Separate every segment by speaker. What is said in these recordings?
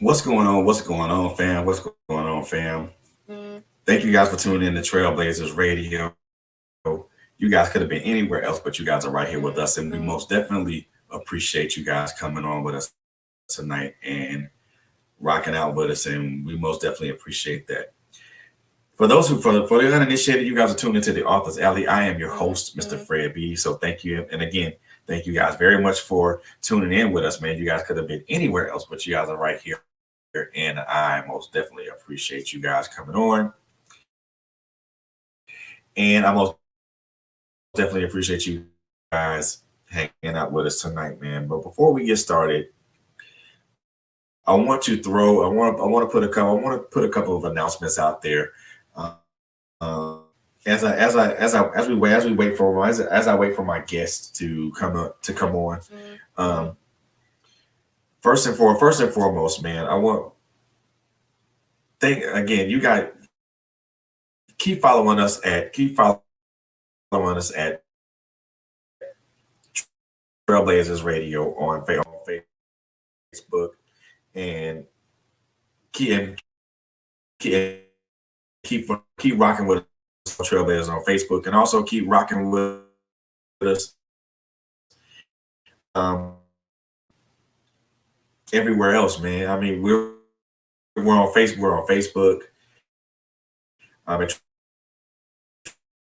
Speaker 1: What's going on? What's going on, fam? What's going on, fam? Thank you guys for tuning in to Trailblazers Radio. You guys could have been anywhere else, but you guys are right here with us, and we most definitely appreciate you guys coming on with us tonight and rocking out with us, and we most definitely appreciate that. For the uninitiated, you guys are tuned into the Author's Alley. I am your host, Mr. Fred B. So thank you, and again, thank you guys very much for tuning in with us, man. You guys could have been anywhere else, but you guys are right here, and I most definitely appreciate you guys coming on. And I most definitely appreciate you guys hanging out with us tonight, man. But before we get started, I want to put a couple of announcements out there. As we wait for as I wait for my guests to come on. Um, first and foremost, man, I want thank again. You guys keep following us at Trailblazers Radio on Facebook, and keep keep rocking with us on Trailblazers on Facebook, and also keep rocking with us. Um, Everywhere else, man. I mean, we're on Facebook. We're on Facebook. At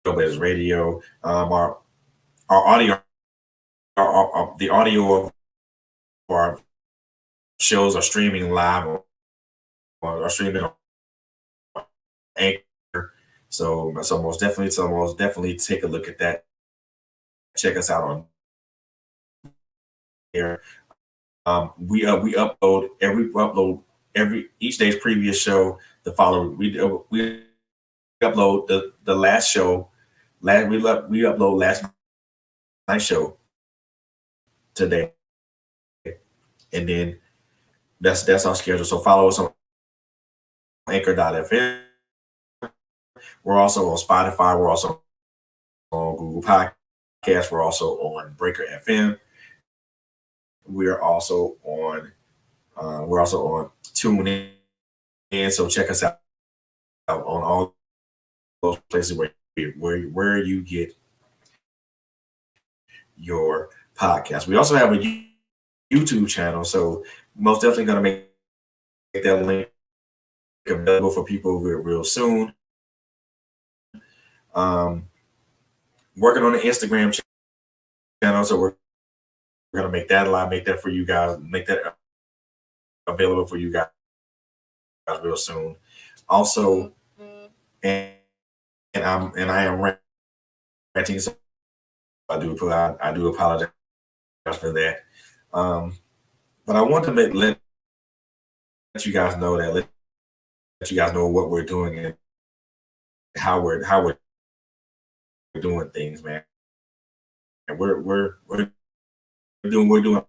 Speaker 1: Trailblazers Radio. Our audio, the audio of our shows are streaming live or are streaming on Anchor. So most definitely take a look at that. Check us out on there. We upload every each day's previous show. The following we upload the last show. We upload last night's show today, and then that's our schedule. So follow us on Anchor.fm. We're also on Spotify. We're also on Google Podcasts. We're also on Breaker FM. We're also on TuneIn. So check us out on all those places where you get your podcast. We also have a YouTube channel, so most definitely gonna make that link available for people real soon. Um, Working on the Instagram channel, so we're gonna make that for you guys, make that available for you guys real soon. Also, and I am ranting, so I do apologize for that. Um, but I want to let you guys know let you guys know what we're doing and how we're doing things, man. And we're doing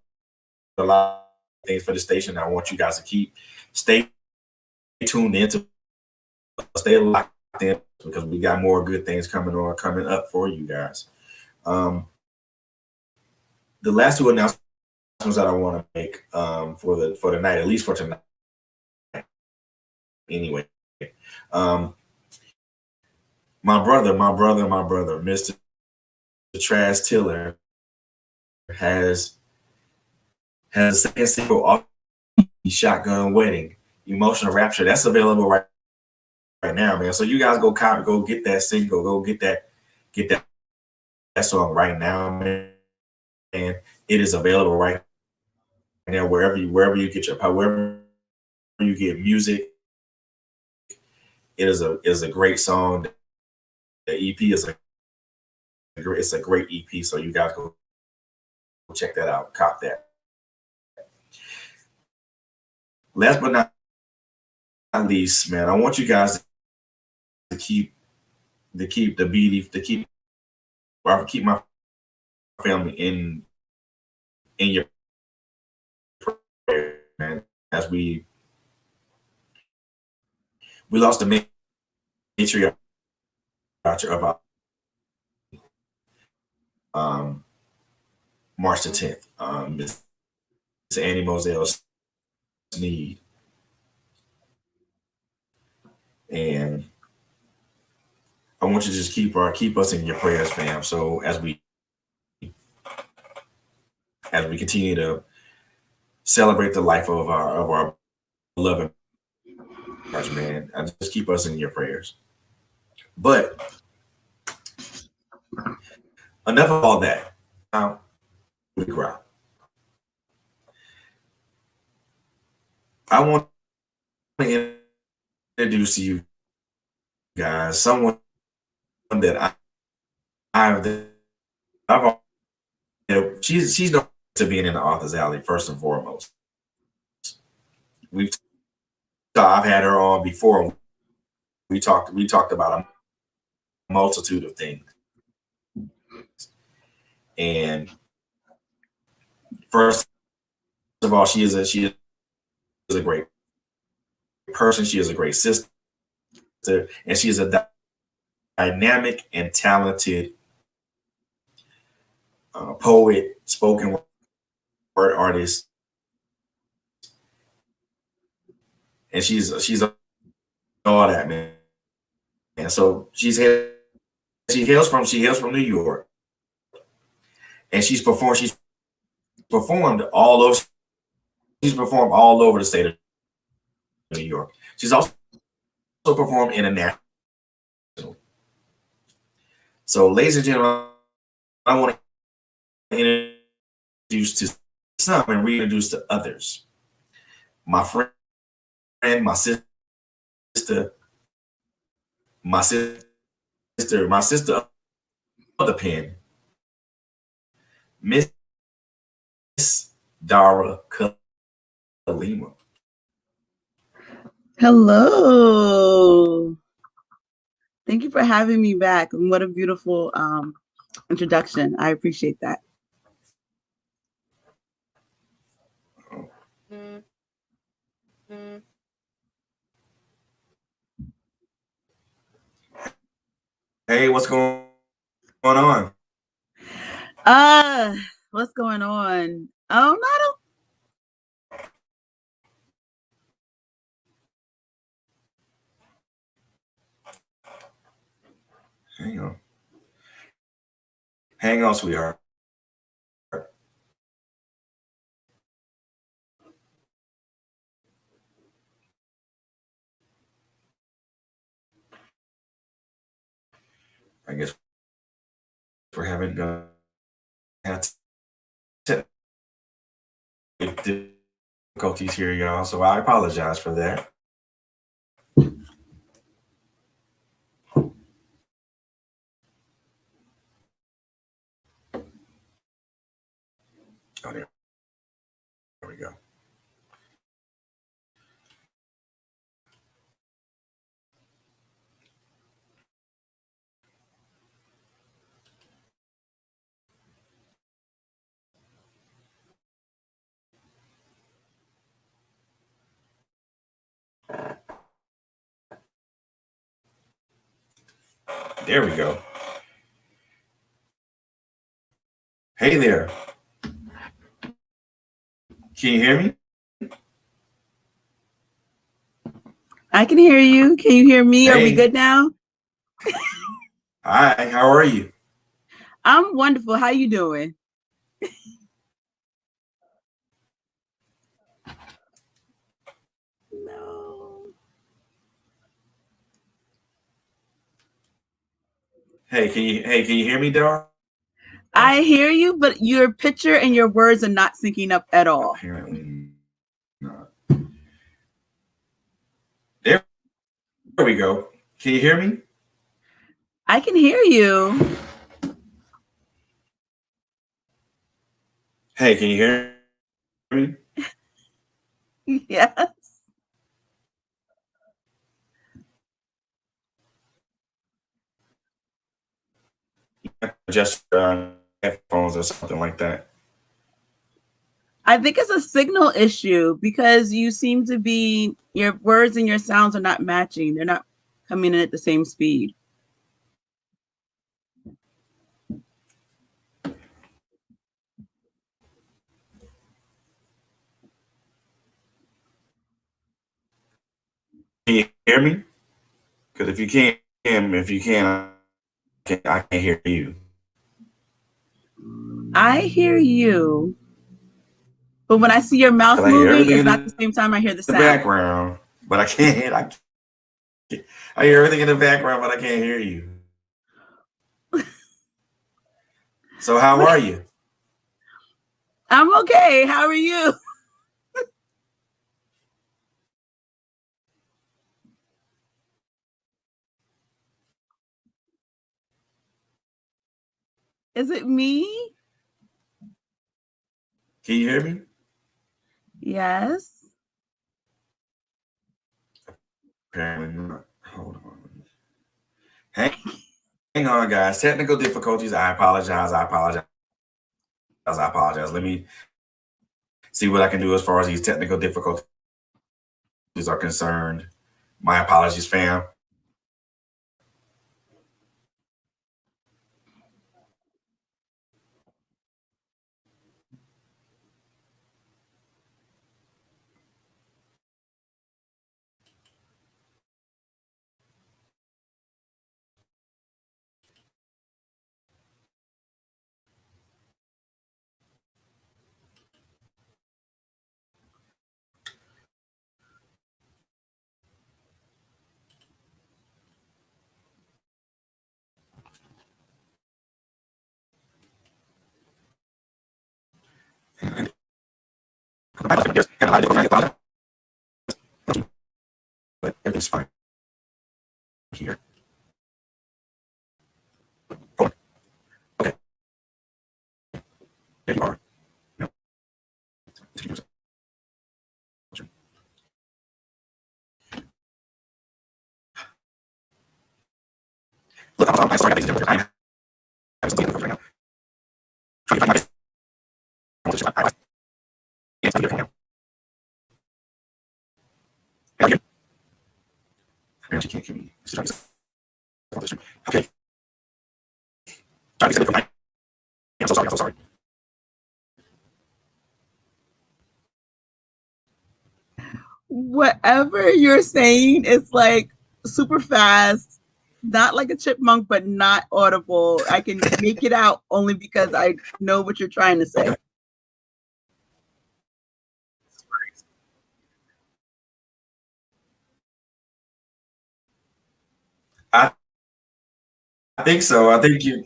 Speaker 1: a lot of things for the station. I want you guys to stay tuned in to stay locked in because we got more good things coming up for you guys. Um, the last two announcements that I want to make for the night, at least for tonight, anyway. Um, my brother, Mr. Trash Tiller has a second single off Shotgun Wedding, Emotional Rapture. That's available right now, man. So you guys go get that single, get that song right now, man. And it is available right now wherever you get wherever you get music. It is a great song. The EP it's a great EP. So you guys go check that out, cop that. Last but not least, man, I want you guys to keep the Beaty keep my family in your prayer, man. As we lost the matriarch of our um, March the 10th. Miss Annie Moselle Sneed. And I want you to just keep us in your prayers, fam. So as we continue to celebrate the life of our beloved marriage, man, and just keep us in your prayers. But enough of all that. Now we ground. I want to introduce to you guys someone that I've I've she's known to being in the author's alley first and foremost. We've I've had her on before. We talked about a multitude of things. And first of all, she is a great person. She is a great sister, and she is a dynamic and talented poet, spoken word artist, and she's all that, man. And so she hails from New York, and performed all over she's performed all over the state of New York. She's also performed internationally. So, ladies and gentlemen, I want to introduce to some and reintroduce to others. My friend, my sister, my sister of the pen, Miss Dara Kalima.
Speaker 2: Hello. Thank you for having me back. And what a beautiful introduction. I appreciate that.
Speaker 1: Hey, what's going on?
Speaker 2: What's going on? Oh, not
Speaker 1: Hang on. Hang on, sweetheart. I guess we're having difficulties here, y'all. So I apologize for that. Oh, there we go. There we go. Hey there. Can you hear me?
Speaker 2: I can hear you. Can you hear me?
Speaker 1: Hey.
Speaker 2: Are we good now?
Speaker 1: Hi, how are you?
Speaker 2: I'm wonderful. How you doing? No.
Speaker 1: Can you hear me, Dara?
Speaker 2: I hear you, but your picture and your words are not syncing up at all.
Speaker 1: Apparently not. There we go. Can you hear me?
Speaker 2: I can hear you.
Speaker 1: Hey, can you hear me?
Speaker 2: Yes.
Speaker 1: Just headphones or something like that.
Speaker 2: I think it's a signal issue because you seem to be, your words and your sounds are not matching. They're not coming in at the same speed.
Speaker 1: Can you hear me? Because if you can't, I can't hear you.
Speaker 2: I hear you, but when I see your mouth
Speaker 1: I hear
Speaker 2: moving,
Speaker 1: everything
Speaker 2: it's
Speaker 1: in
Speaker 2: not the same time I hear the
Speaker 1: the
Speaker 2: sound.
Speaker 1: background, but I can't. I hear everything in the background, but I can't hear you. So how are you?
Speaker 2: I'm okay. How are you? Is it me?
Speaker 1: Can you hear me?
Speaker 2: Yes.
Speaker 1: Apparently not. Hold on. Hang on, guys. Technical difficulties. I apologize. Let me see what I can do as far as these technical difficulties are concerned. My apologies, fam. But everything's fine here. Hold on. Okay. There you are. No. Look, I'm sorry. I'm something right now. Trying to find my best. Yeah, it's right now. How are you? Apparently, you can't hear me. Okay. Trying to get it. I'm so sorry. I'm so sorry.
Speaker 2: Whatever you're saying, it's like super fast, not like a chipmunk, but not audible. I can make it out only because I know what you're trying to say.
Speaker 1: I think so. I think you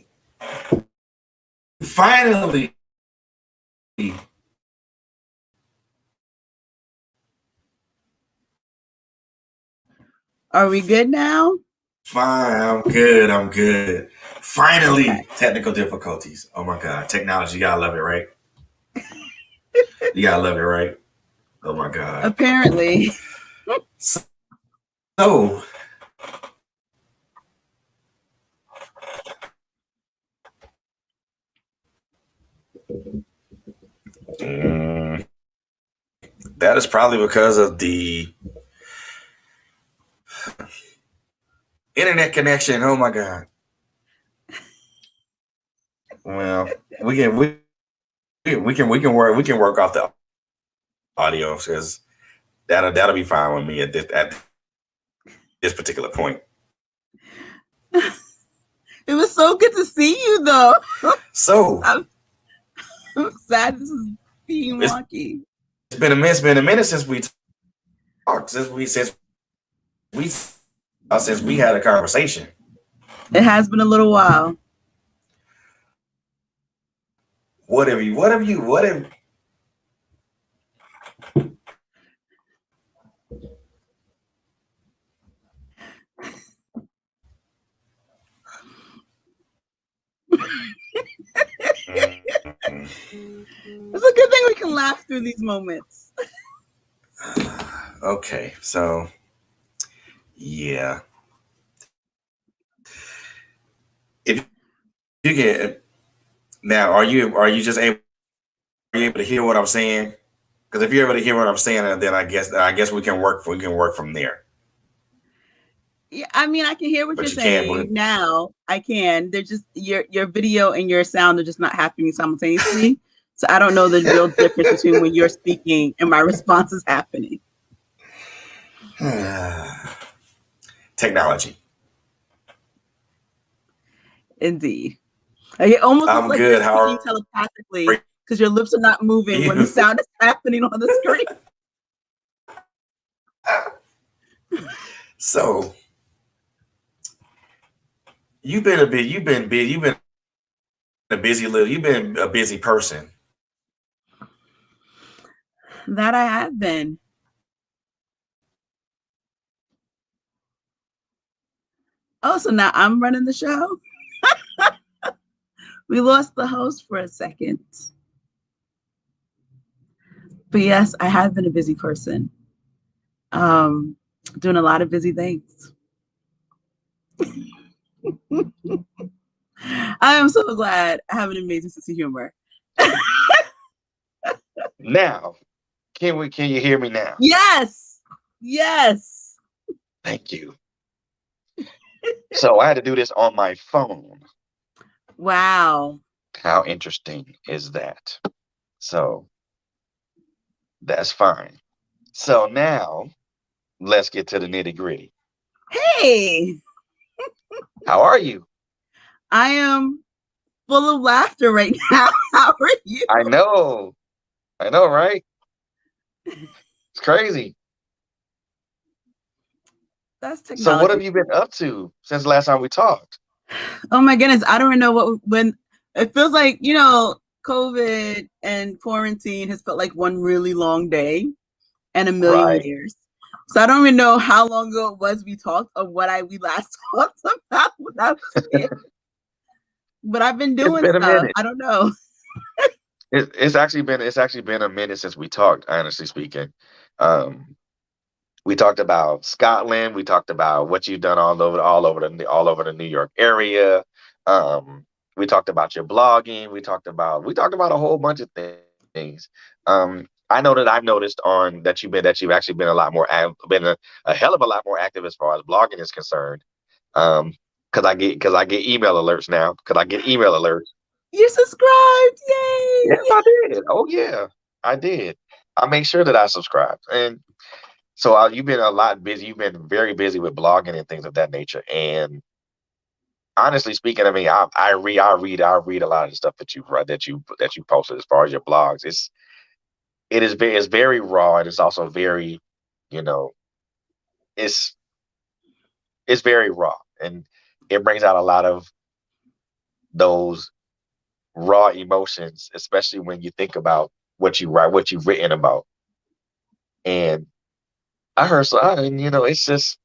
Speaker 1: finally.
Speaker 2: Are we good now?
Speaker 1: Fine. I'm good. I'm good. Finally,
Speaker 2: Okay.
Speaker 1: technical difficulties. Oh my God. Technology. You gotta love it, right? You gotta love it, right? Oh my God.
Speaker 2: Apparently.
Speaker 1: So, mm, that is probably because of the internet connection. Oh my God. Well, we can work off the audio because that'll be fine with me at this particular point.
Speaker 2: It was so good to see you, though.
Speaker 1: So
Speaker 2: I'm sad this is being wonky.
Speaker 1: it's been a minute since we talked since we had a conversation.
Speaker 2: It has been a little while.
Speaker 1: What have you?
Speaker 2: It's a good thing we can laugh through these moments.
Speaker 1: Okay, so yeah, if you get now, are you just able? Are you able to hear what I'm saying? Because if you're able to hear what I'm saying, then I guess we can work from there.
Speaker 2: Yeah, I mean, I can hear what
Speaker 1: But
Speaker 2: you're
Speaker 1: you can't.
Speaker 2: saying now. I can. They're just your video and your sound are just not happening simultaneously. So I don't know the real difference between when you're speaking and my response is happening.
Speaker 1: Technology.
Speaker 2: Indeed. Like, it almost looks
Speaker 1: I'm
Speaker 2: like
Speaker 1: good.
Speaker 2: you're
Speaker 1: How
Speaker 2: speaking
Speaker 1: are
Speaker 2: telepathically because your lips are not moving when the
Speaker 1: you?
Speaker 2: sound is happening on the screen.
Speaker 1: So you've been a bit. You've been busy. You've been a busy little. You've been a busy person.
Speaker 2: That I have been. Oh, so now I'm running the show? We lost the host for a second. But yes, I have been a busy person. Doing a lot of busy things. I am so glad I have an amazing sense of humor.
Speaker 3: Now, can you hear me now?
Speaker 2: Yes. Yes.
Speaker 3: Thank you. So I had to do this on my phone.
Speaker 2: Wow.
Speaker 3: How interesting is that? So that's fine. So now let's get to the nitty-gritty.
Speaker 2: Hey,
Speaker 3: How are you?
Speaker 2: I am full of laughter right now. How are you?
Speaker 3: I know, right? It's crazy.
Speaker 2: That's
Speaker 3: So what
Speaker 2: technology.
Speaker 3: have you been up to since the last time we talked?
Speaker 2: Oh my goodness. I don't even know when it feels like, COVID and quarantine has felt like one really long day and a million
Speaker 3: Right.
Speaker 2: years. So I don't even know how long ago it was we talked or we last talked about when I was here. But I've been
Speaker 3: It's
Speaker 2: doing
Speaker 3: been a
Speaker 2: stuff.
Speaker 3: minute.
Speaker 2: I don't know.
Speaker 3: It's actually been a minute since we talked, honestly speaking. Um, we talked about Scotland. We talked about what you've done all over the New York area. Um, we talked about your blogging. We talked about a whole bunch of things. I know that I've noticed on that you've actually been a hell of a lot more active as far as blogging is concerned. Um, because I get email alerts now. Because I get email alerts.
Speaker 2: You subscribed. Yay.
Speaker 3: Yes, I did. Oh yeah, I did. I make sure that I subscribe, and so you've been a lot busy. You've been very busy with blogging and things of that nature. And honestly speaking, I mean, I read a lot of the stuff that you write that you posted as far as your blogs. It's very raw, and it's also very, you know, it's it's very raw, and it brings out a lot of those raw emotions, especially when you think about what you write, what you've written about. And and it's just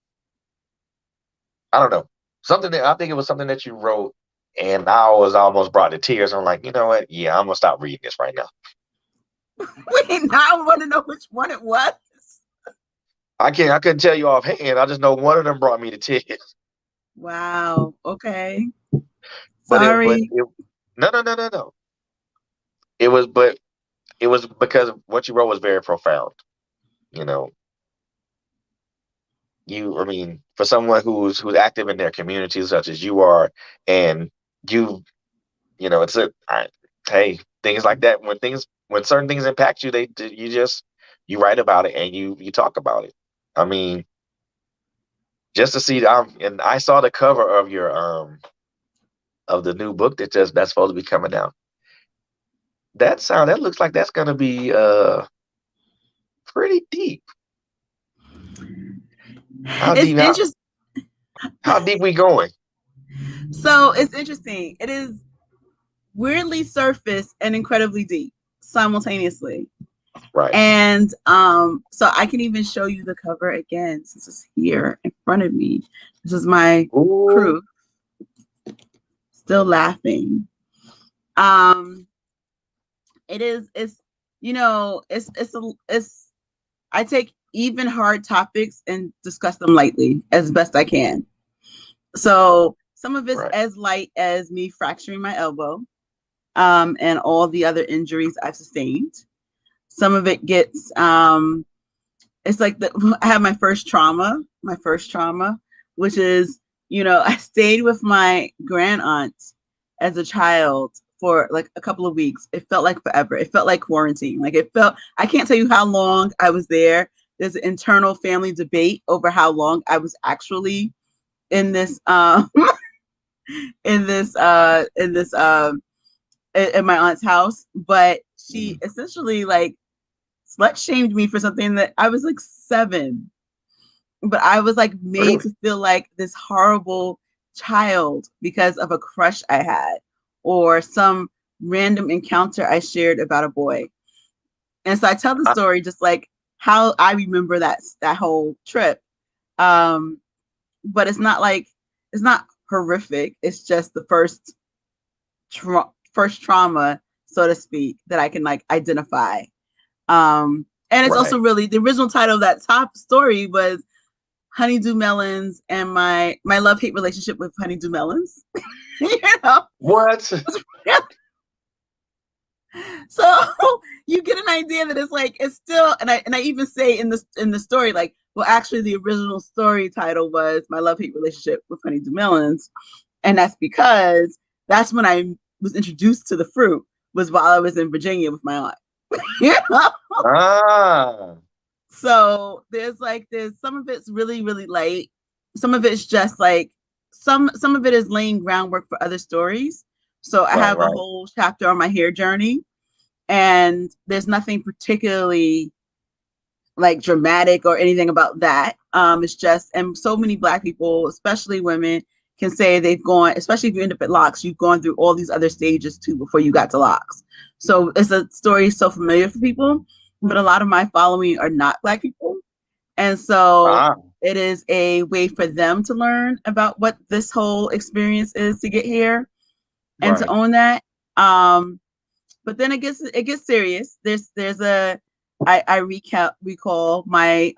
Speaker 3: I don't know. I think it was something that you wrote, and I was almost brought to tears. I'm like, you know what? Yeah, I'm gonna stop reading this right now.
Speaker 2: Wait, now I want to know which one it was.
Speaker 3: I couldn't tell you offhand. I just know one of them brought me to tears.
Speaker 2: Wow. Okay.
Speaker 3: But
Speaker 2: Sorry.
Speaker 3: it no, no, no, no, no. But it was because what you wrote was very profound. You know, I mean, for someone who's active in their community such as you are, and you you know, it's a I, hey, things like that when certain things impact you, you write about it and you talk about it. I mean, just to see and I saw the cover of your of the new book that's supposed to be coming out. That looks like that's gonna be pretty deep. How
Speaker 2: It's
Speaker 3: deep
Speaker 2: interesting.
Speaker 3: how deep we going?
Speaker 2: So it's interesting. It is weirdly surface and incredibly deep simultaneously.
Speaker 3: Right.
Speaker 2: And so I can even show you the cover again since it's here in front of me. This is my
Speaker 3: Ooh,
Speaker 2: proof. Still laughing. Um, it's it's I take even hard topics and discuss them lightly as best I can. So some of it's
Speaker 3: right.
Speaker 2: as light as me fracturing my elbow, and all the other injuries I've sustained. Some of it gets it's like I have my first trauma, which is, I stayed with my grand aunt as a child for like a couple of weeks. It felt like forever. It felt like quarantine. I can't tell you how long I was there. There's an internal family debate over how long I was actually in this in this in my aunt's house, but she essentially like slut shamed me for something that I was like 7, but I was like made
Speaker 3: Really?
Speaker 2: to feel like this horrible child because of a crush I had or some random encounter I shared about a boy. And so I tell the
Speaker 3: I,
Speaker 2: story just like how I remember that whole trip. Um, but it's not horrific. It's just the first trauma, so to speak, that I can like identify. And it's also
Speaker 3: right.
Speaker 2: really the original title of that top story was Honeydew Melons and my love hate relationship with Honeydew Melons. you know,
Speaker 3: What?
Speaker 2: so you get an idea that it's like it's still, and I even say in the story like, well, actually the original story title was My Love Hate Relationship with Honeydew Melons, and that's because that's when I was introduced to the fruit was while I was in Virginia with my aunt. you know?
Speaker 3: Ah,
Speaker 2: So there's some of it's really really light, some of it's just like some of it is laying groundwork for other stories. So I
Speaker 3: right,
Speaker 2: have a
Speaker 3: right,
Speaker 2: whole chapter on my hair journey, and there's nothing particularly like dramatic or anything about that. It's just, and so many Black people, especially women, can say they've gone, especially if you end up at locks, you've gone through all these other stages too before you got to locks. So it's a story so familiar for people, but a lot of my following are not Black people. And so
Speaker 3: ah,
Speaker 2: it is a way for them to learn about what this whole experience is to get here and to
Speaker 3: right.
Speaker 2: own that. Um, but then it gets serious. There's a I recall my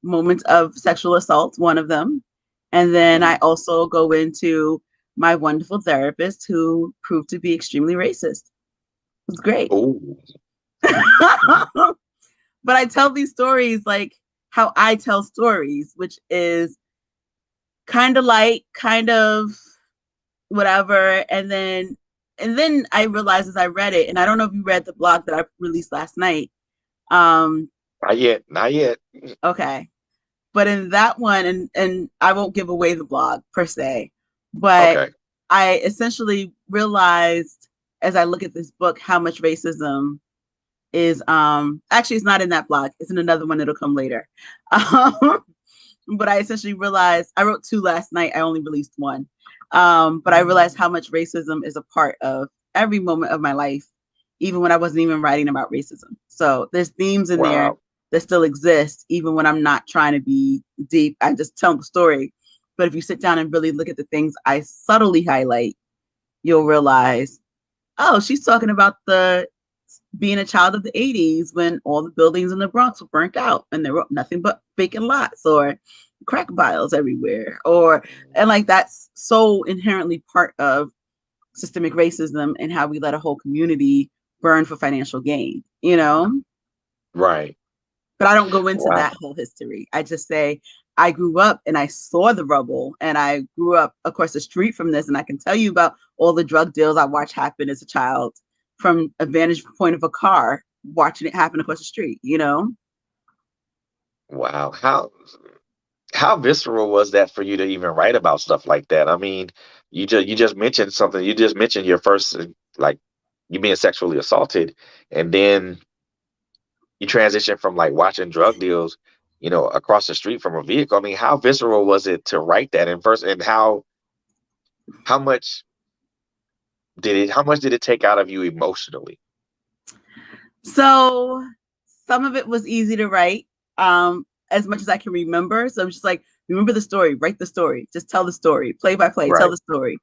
Speaker 2: moments of sexual assault, one of them, and then I
Speaker 3: Mhm.
Speaker 2: also go into my wonderful therapist who proved to be extremely racist. It was great.
Speaker 3: Oh,
Speaker 2: But I tell these stories like how I tell stories, which is kind of light, kind of whatever. And then I realized as I read it, and I don't know if you read the blog that I released last night. Um,
Speaker 3: not yet, not yet.
Speaker 2: okay. But in that one, and I won't give away the blog per se, but
Speaker 3: Okay.
Speaker 2: I essentially realized as I look at this book how much racism is actually it's not in that blog, it's in another one that'll come later. Um, but I essentially realized I wrote 2 last night. I only released 1. But I realized how much racism is a part of every moment of my life, even when I wasn't even writing about racism. So there's themes in there
Speaker 3: Wow.
Speaker 2: that still exist, even when I'm not trying to be deep. I just tell the story. But if you sit down and really look at the things I subtly highlight, you'll realize, oh, she's talking about the being a child of the 80s when all the buildings in the Bronx were burnt out and there were nothing but vacant lots or crack vials everywhere. And like that's so inherently part of systemic racism and how we let a whole community burn for financial gain, you know?
Speaker 3: Right.
Speaker 2: But I don't go into
Speaker 3: Wow.
Speaker 2: that whole history. I just say, I grew up and I saw the rubble, and I grew up across the street from this. And I can tell you about all the drug deals I watched happen as a child from a vantage point of a car, watching it happen across the street, you know?
Speaker 3: Wow. How visceral was that for you to even write about stuff like that? I mean, you just mentioned something. You just mentioned your first like you being sexually assaulted, and then you transition from like watching drug deals, across the street from a vehicle. I mean, how visceral was it to write that in first, and how much how much did it take out of you emotionally?
Speaker 2: So some of it was easy to write, as much as I can remember. So I'm just like, remember the story, write the story, just tell the story, play by play, tell
Speaker 3: Right.
Speaker 2: the story.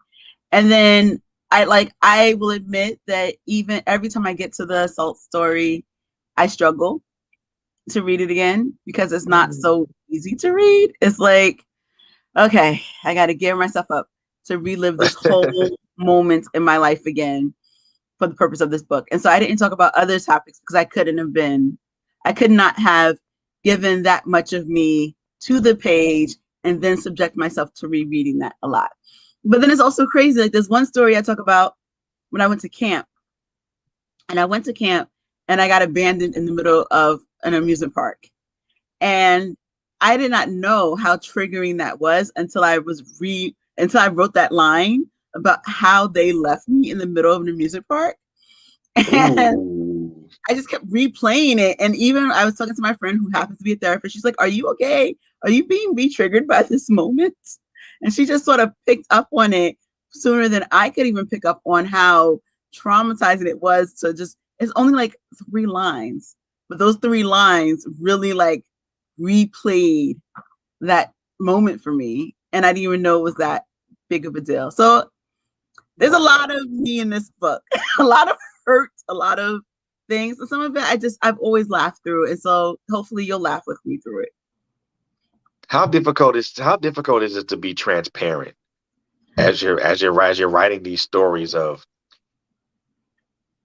Speaker 2: And then I will admit that even every time I get to the assault story, I struggle to read it again because it's not
Speaker 3: Mm.
Speaker 2: so easy to read. It's like, okay, I got to gear myself up to relive this whole moment in my life again for the purpose of this book. And so I didn't talk about other topics because I could not have given that much of me to the page and then subject myself to rereading that a lot. But then it's also crazy. Like there's one story I talk about when I went to camp, and I went to camp and I got abandoned in the middle of an amusement park. And I did not know how triggering that was until I was until I wrote that line about how they left me in the middle of an amusement park. And
Speaker 3: Ooh.
Speaker 2: I just kept replaying it. And even I was talking to my friend who happens to be a therapist. She's like, are you okay? Are you being re-triggered by this moment? And she just sort of picked up on it sooner than I could even pick up on how traumatizing it was to just, it's only like 3 lines, but those 3 lines really like replayed that moment for me. And I didn't even know it was that big of a deal. So there's a lot of me in this book, a lot of hurt, a lot of things. And some of it I've always laughed through. And so hopefully you'll laugh with me through it.
Speaker 3: How difficult is it to be transparent as you're writing these stories of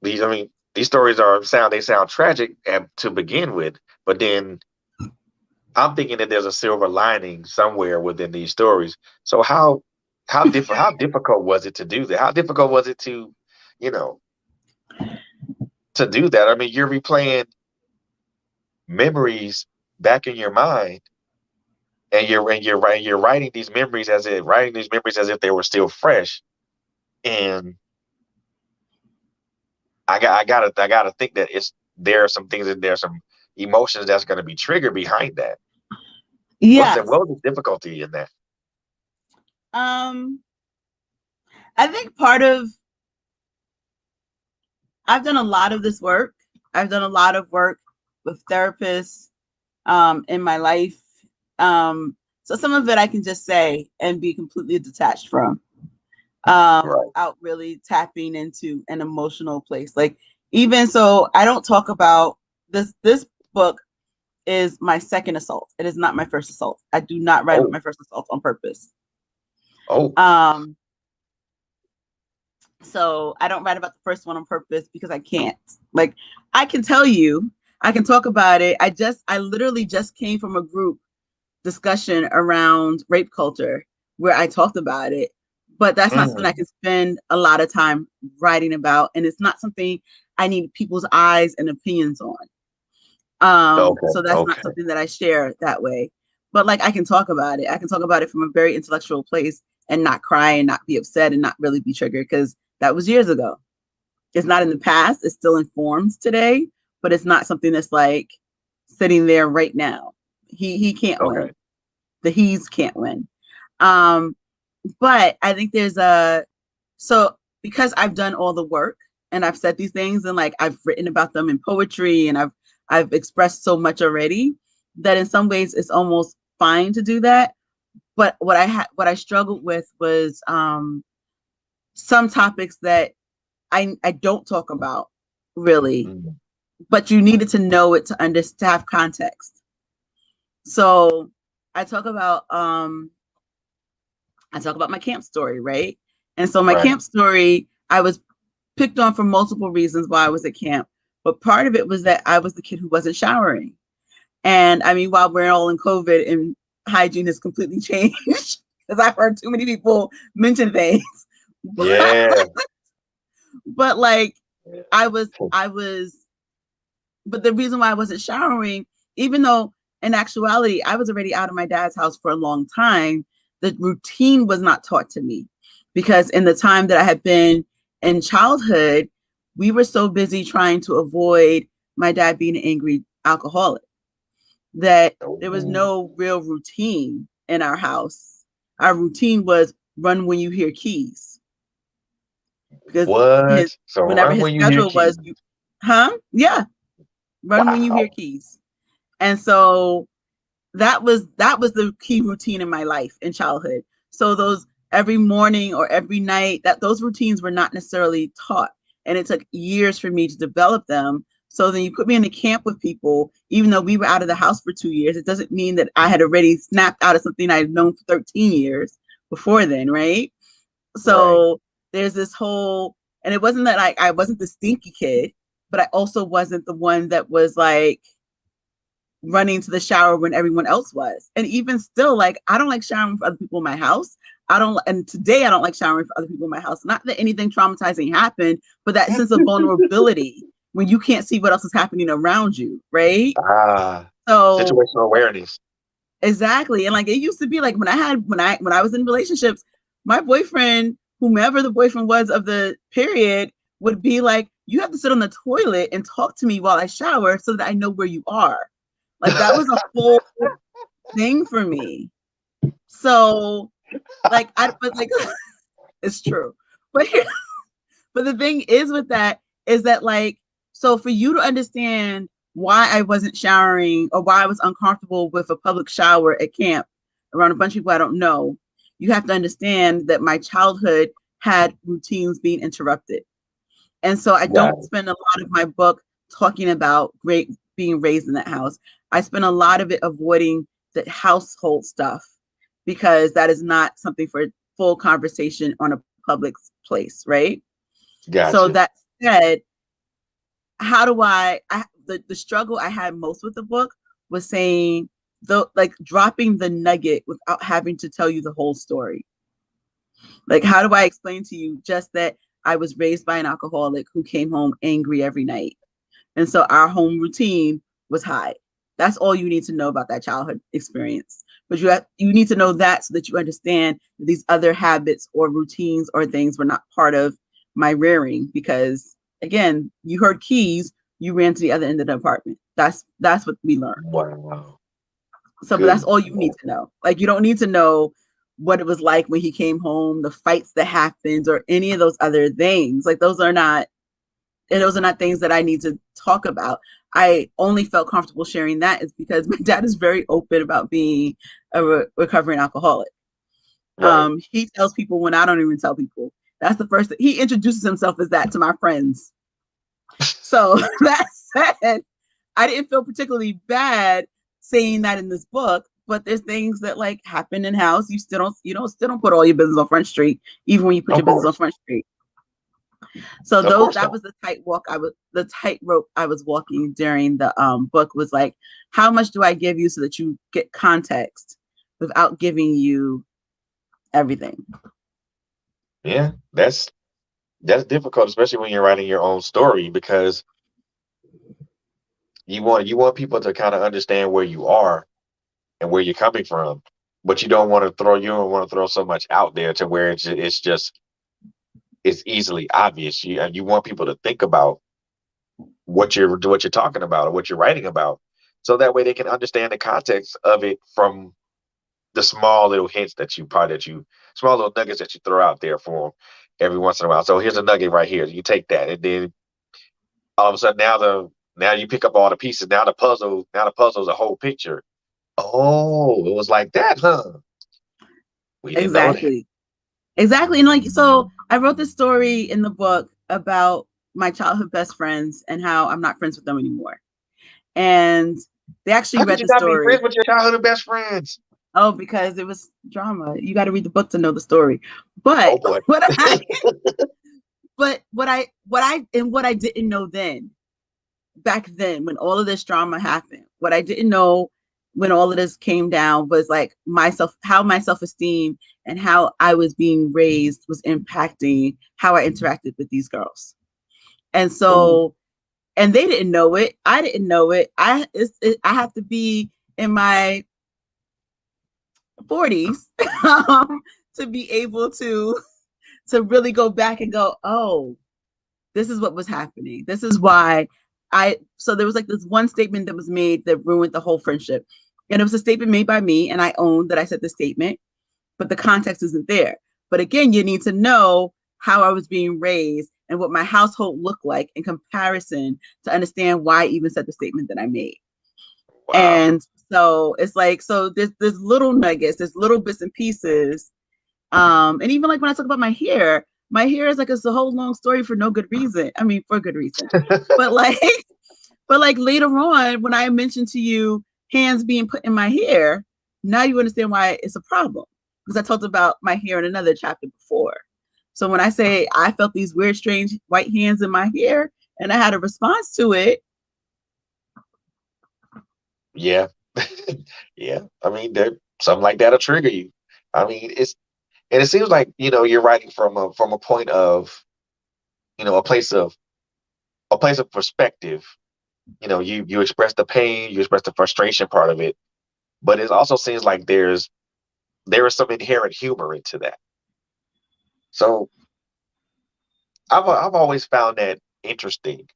Speaker 3: these? I mean, these stories sound tragic to begin with, but then I'm thinking that there's a silver lining somewhere within these stories. So how difficult was it to do that? How difficult was it to, you know, to do that? I mean, you're replaying memories back in your mind, and you're writing these memories as if they were still fresh. And I gotta think that there are some things, and there's some emotions that's going to be triggered behind that.
Speaker 2: Yes.
Speaker 3: What was the difficulty in that?
Speaker 2: I think I've done a lot of this work. I've done a lot of work with therapists in my life. So some of it I can just say and be completely detached from, without really tapping into an emotional place. Like, even so, I don't talk about this. This book is my second assault. It is not my first assault. I do not write about my first assault on purpose. So I don't write about the first one on purpose because I can't. Like, I can tell you, I can talk about it. I literally just came from a group discussion around rape culture where I talked about it, but that's not something I can spend a lot of time writing about. And it's not something I need people's eyes and opinions on. So that's not something that I share that way, but like, I can talk about it. I can talk about it from a very intellectual place and not cry and not be upset and not really be triggered, because that was years ago. It's not in the past. It still informs today, but it's not something that's like sitting there right now. He can't win. The he's can't win. But I think so because I've done all the work and I've said these things, and like, I've written about them in poetry, and I've expressed so much already that in some ways it's almost fine to do that. But what I struggled with was some topics that I don't talk about really, but you needed to know it to have context. So I talk about my camp story, right? And so my camp story, I was picked on for multiple reasons why I was at camp, but part of it was that I was the kid who wasn't showering. And I mean, while we're all in COVID and hygiene has completely changed, because I've heard too many people mention things. But like, I was, but the reason why I wasn't showering, even though in actuality, I was already out of my dad's house for a long time, the routine was not taught to me, because in the time that I had been in childhood, we were so busy trying to avoid my dad being an angry alcoholic that there was no real routine in our house. Our routine was run when you hear keys. Because whenever his schedule was, run when you hear keys. And so that was the key routine in my life in childhood. So those every morning or every night, those routines were not necessarily taught. And it took years for me to develop them. So then you put me in a camp with people, even though we were out of the house for 2 years, it doesn't mean that I had already snapped out of something I had known for 13 years before then, right? So there's this whole, and it wasn't that I wasn't the stinky kid, but I also wasn't the one that was like running to the shower when everyone else was. And even still, like, I don't like showering for other people in my house. And today I don't like showering for other people in my house. Not that anything traumatizing happened, but that sense of vulnerability when you can't see what else is happening around you, right? So
Speaker 3: situational awareness.
Speaker 2: Exactly. And like, it used to be like when I was in relationships, my boyfriend, whomever the boyfriend was of the period, would be like, you have to sit on the toilet and talk to me while I shower so that I know where you are. Like that was a whole thing for me. So but like it's true. But but the thing is with that is that like, so for you to understand why I wasn't showering or why I was uncomfortable with a public shower at camp around a bunch of people I don't know, you have to understand that my childhood had routines being interrupted. And so I don't spend a lot of my book talking about being raised in that house. I spend a lot of it avoiding the household stuff because that is not something for full conversation on a public place, right? So
Speaker 3: Gotcha.
Speaker 2: that said, how do the struggle I had most with the book was saying like dropping the nugget without having to tell you the whole story. Like, how do I explain to you just that I was raised by an alcoholic who came home angry every night? And so our home routine was high. That's all you need to know about that childhood experience. But you need to know that so that you understand that these other habits or routines or things were not part of my rearing. Because again, you heard keys, you ran to the other end of the apartment. That's what we learned.
Speaker 3: Wow.
Speaker 2: So, but that's all you need to know. Like, you don't need to know what it was like when he came home, the fights that happened, or any of those other things. Like, those are not things that I need to talk about. I only felt comfortable sharing that is because my dad is very open about being a recovering alcoholic.
Speaker 3: Right.
Speaker 2: He tells people when I don't even tell people. That's the first thing. He introduces himself as that to my friends. So that said, I didn't feel particularly bad saying that in this book, but there's things that like happen in house. You still don't put all your business on Front Street, even when you put
Speaker 3: Of
Speaker 2: your business on
Speaker 3: course.
Speaker 2: Front Street. So
Speaker 3: Of course
Speaker 2: that
Speaker 3: not.
Speaker 2: was the tightrope I was walking during the book was like, how much do I give you so that you get context without giving you everything?
Speaker 3: Yeah, that's difficult, especially when you're writing your own story, because you want people to kind of understand where you are and where you're coming from, but you don't want to throw so much out there to where it's easily obvious. You want people to think about what you're talking about or what you're writing about, so that way they can understand the context of it from the small little hints small little nuggets that you throw out there for them every once in a while. So here's a nugget right here. You take that, and then all of a sudden now you pick up all the pieces. Now the puzzle's a whole picture. Oh, it was like that, huh? We didn't know that.
Speaker 2: Exactly. Exactly. And like, so I wrote this story in the book about my childhood best friends and how I'm not friends with them anymore. And they actually
Speaker 3: How could
Speaker 2: read
Speaker 3: you
Speaker 2: the
Speaker 3: not be friends
Speaker 2: story.
Speaker 3: with your childhood best friends?
Speaker 2: Oh, because it was drama. You got to read the book to know the story.
Speaker 3: Oh
Speaker 2: But
Speaker 3: boy.
Speaker 2: what I didn't know back then, when all of this drama happened, what I didn't know when all of this came down was like how my self-esteem and how I was being raised was impacting how I interacted with these girls. And
Speaker 3: Ooh.
Speaker 2: so, and they didn't know it. I didn't know it. I have to be in my 40s to be able to really go back and go, oh, this is what was happening. This is why so there was like this one statement that was made that ruined the whole friendship. And it was a statement made by me, and I own that I said the statement, but the context isn't there. But again, you need to know how I was being raised and what my household looked like in comparison to understand why I even said the statement that I made.
Speaker 3: Wow.
Speaker 2: And so it's like, so there's little nuggets, there's little bits and pieces. And even like when I talk about my hair is like it's a whole long story for no good reason. I mean, for good reason. But like but like later on, when I mentioned to you hands being put in my hair, now you understand why it's a problem. Because I talked about my hair in another chapter before. So when I say I felt these weird, strange white hands in my hair and I had a response to it.
Speaker 3: Yeah. Yeah. I mean, something like that'll trigger you. I mean, and it seems like, you're writing from a point of, a place of perspective. You express the pain, you express the frustration part of it, but it also seems like there is some inherent humor into that. So I've always found that interesting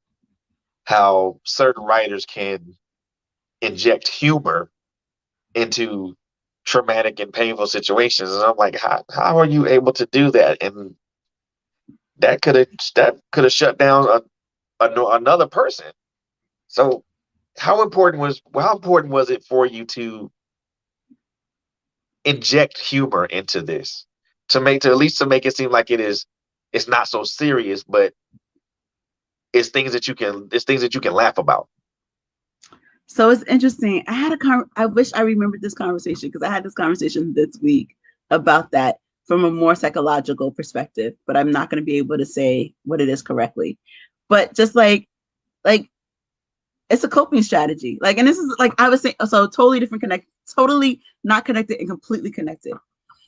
Speaker 3: how certain writers can inject humor into traumatic and painful situations, and I'm like, how are you able to do that? And that could have shut down another person. So how important was it for you to inject humor into this, to at least to make it seem like it's not so serious, but it's things that you can laugh about.
Speaker 2: So it's interesting. I wish I remembered this conversation because I had this conversation this week about that from a more psychological perspective, but I'm not going to be able to say what it is correctly. But just like it's a coping strategy. Like, and this is like I was saying, so totally different totally not connected and completely connected.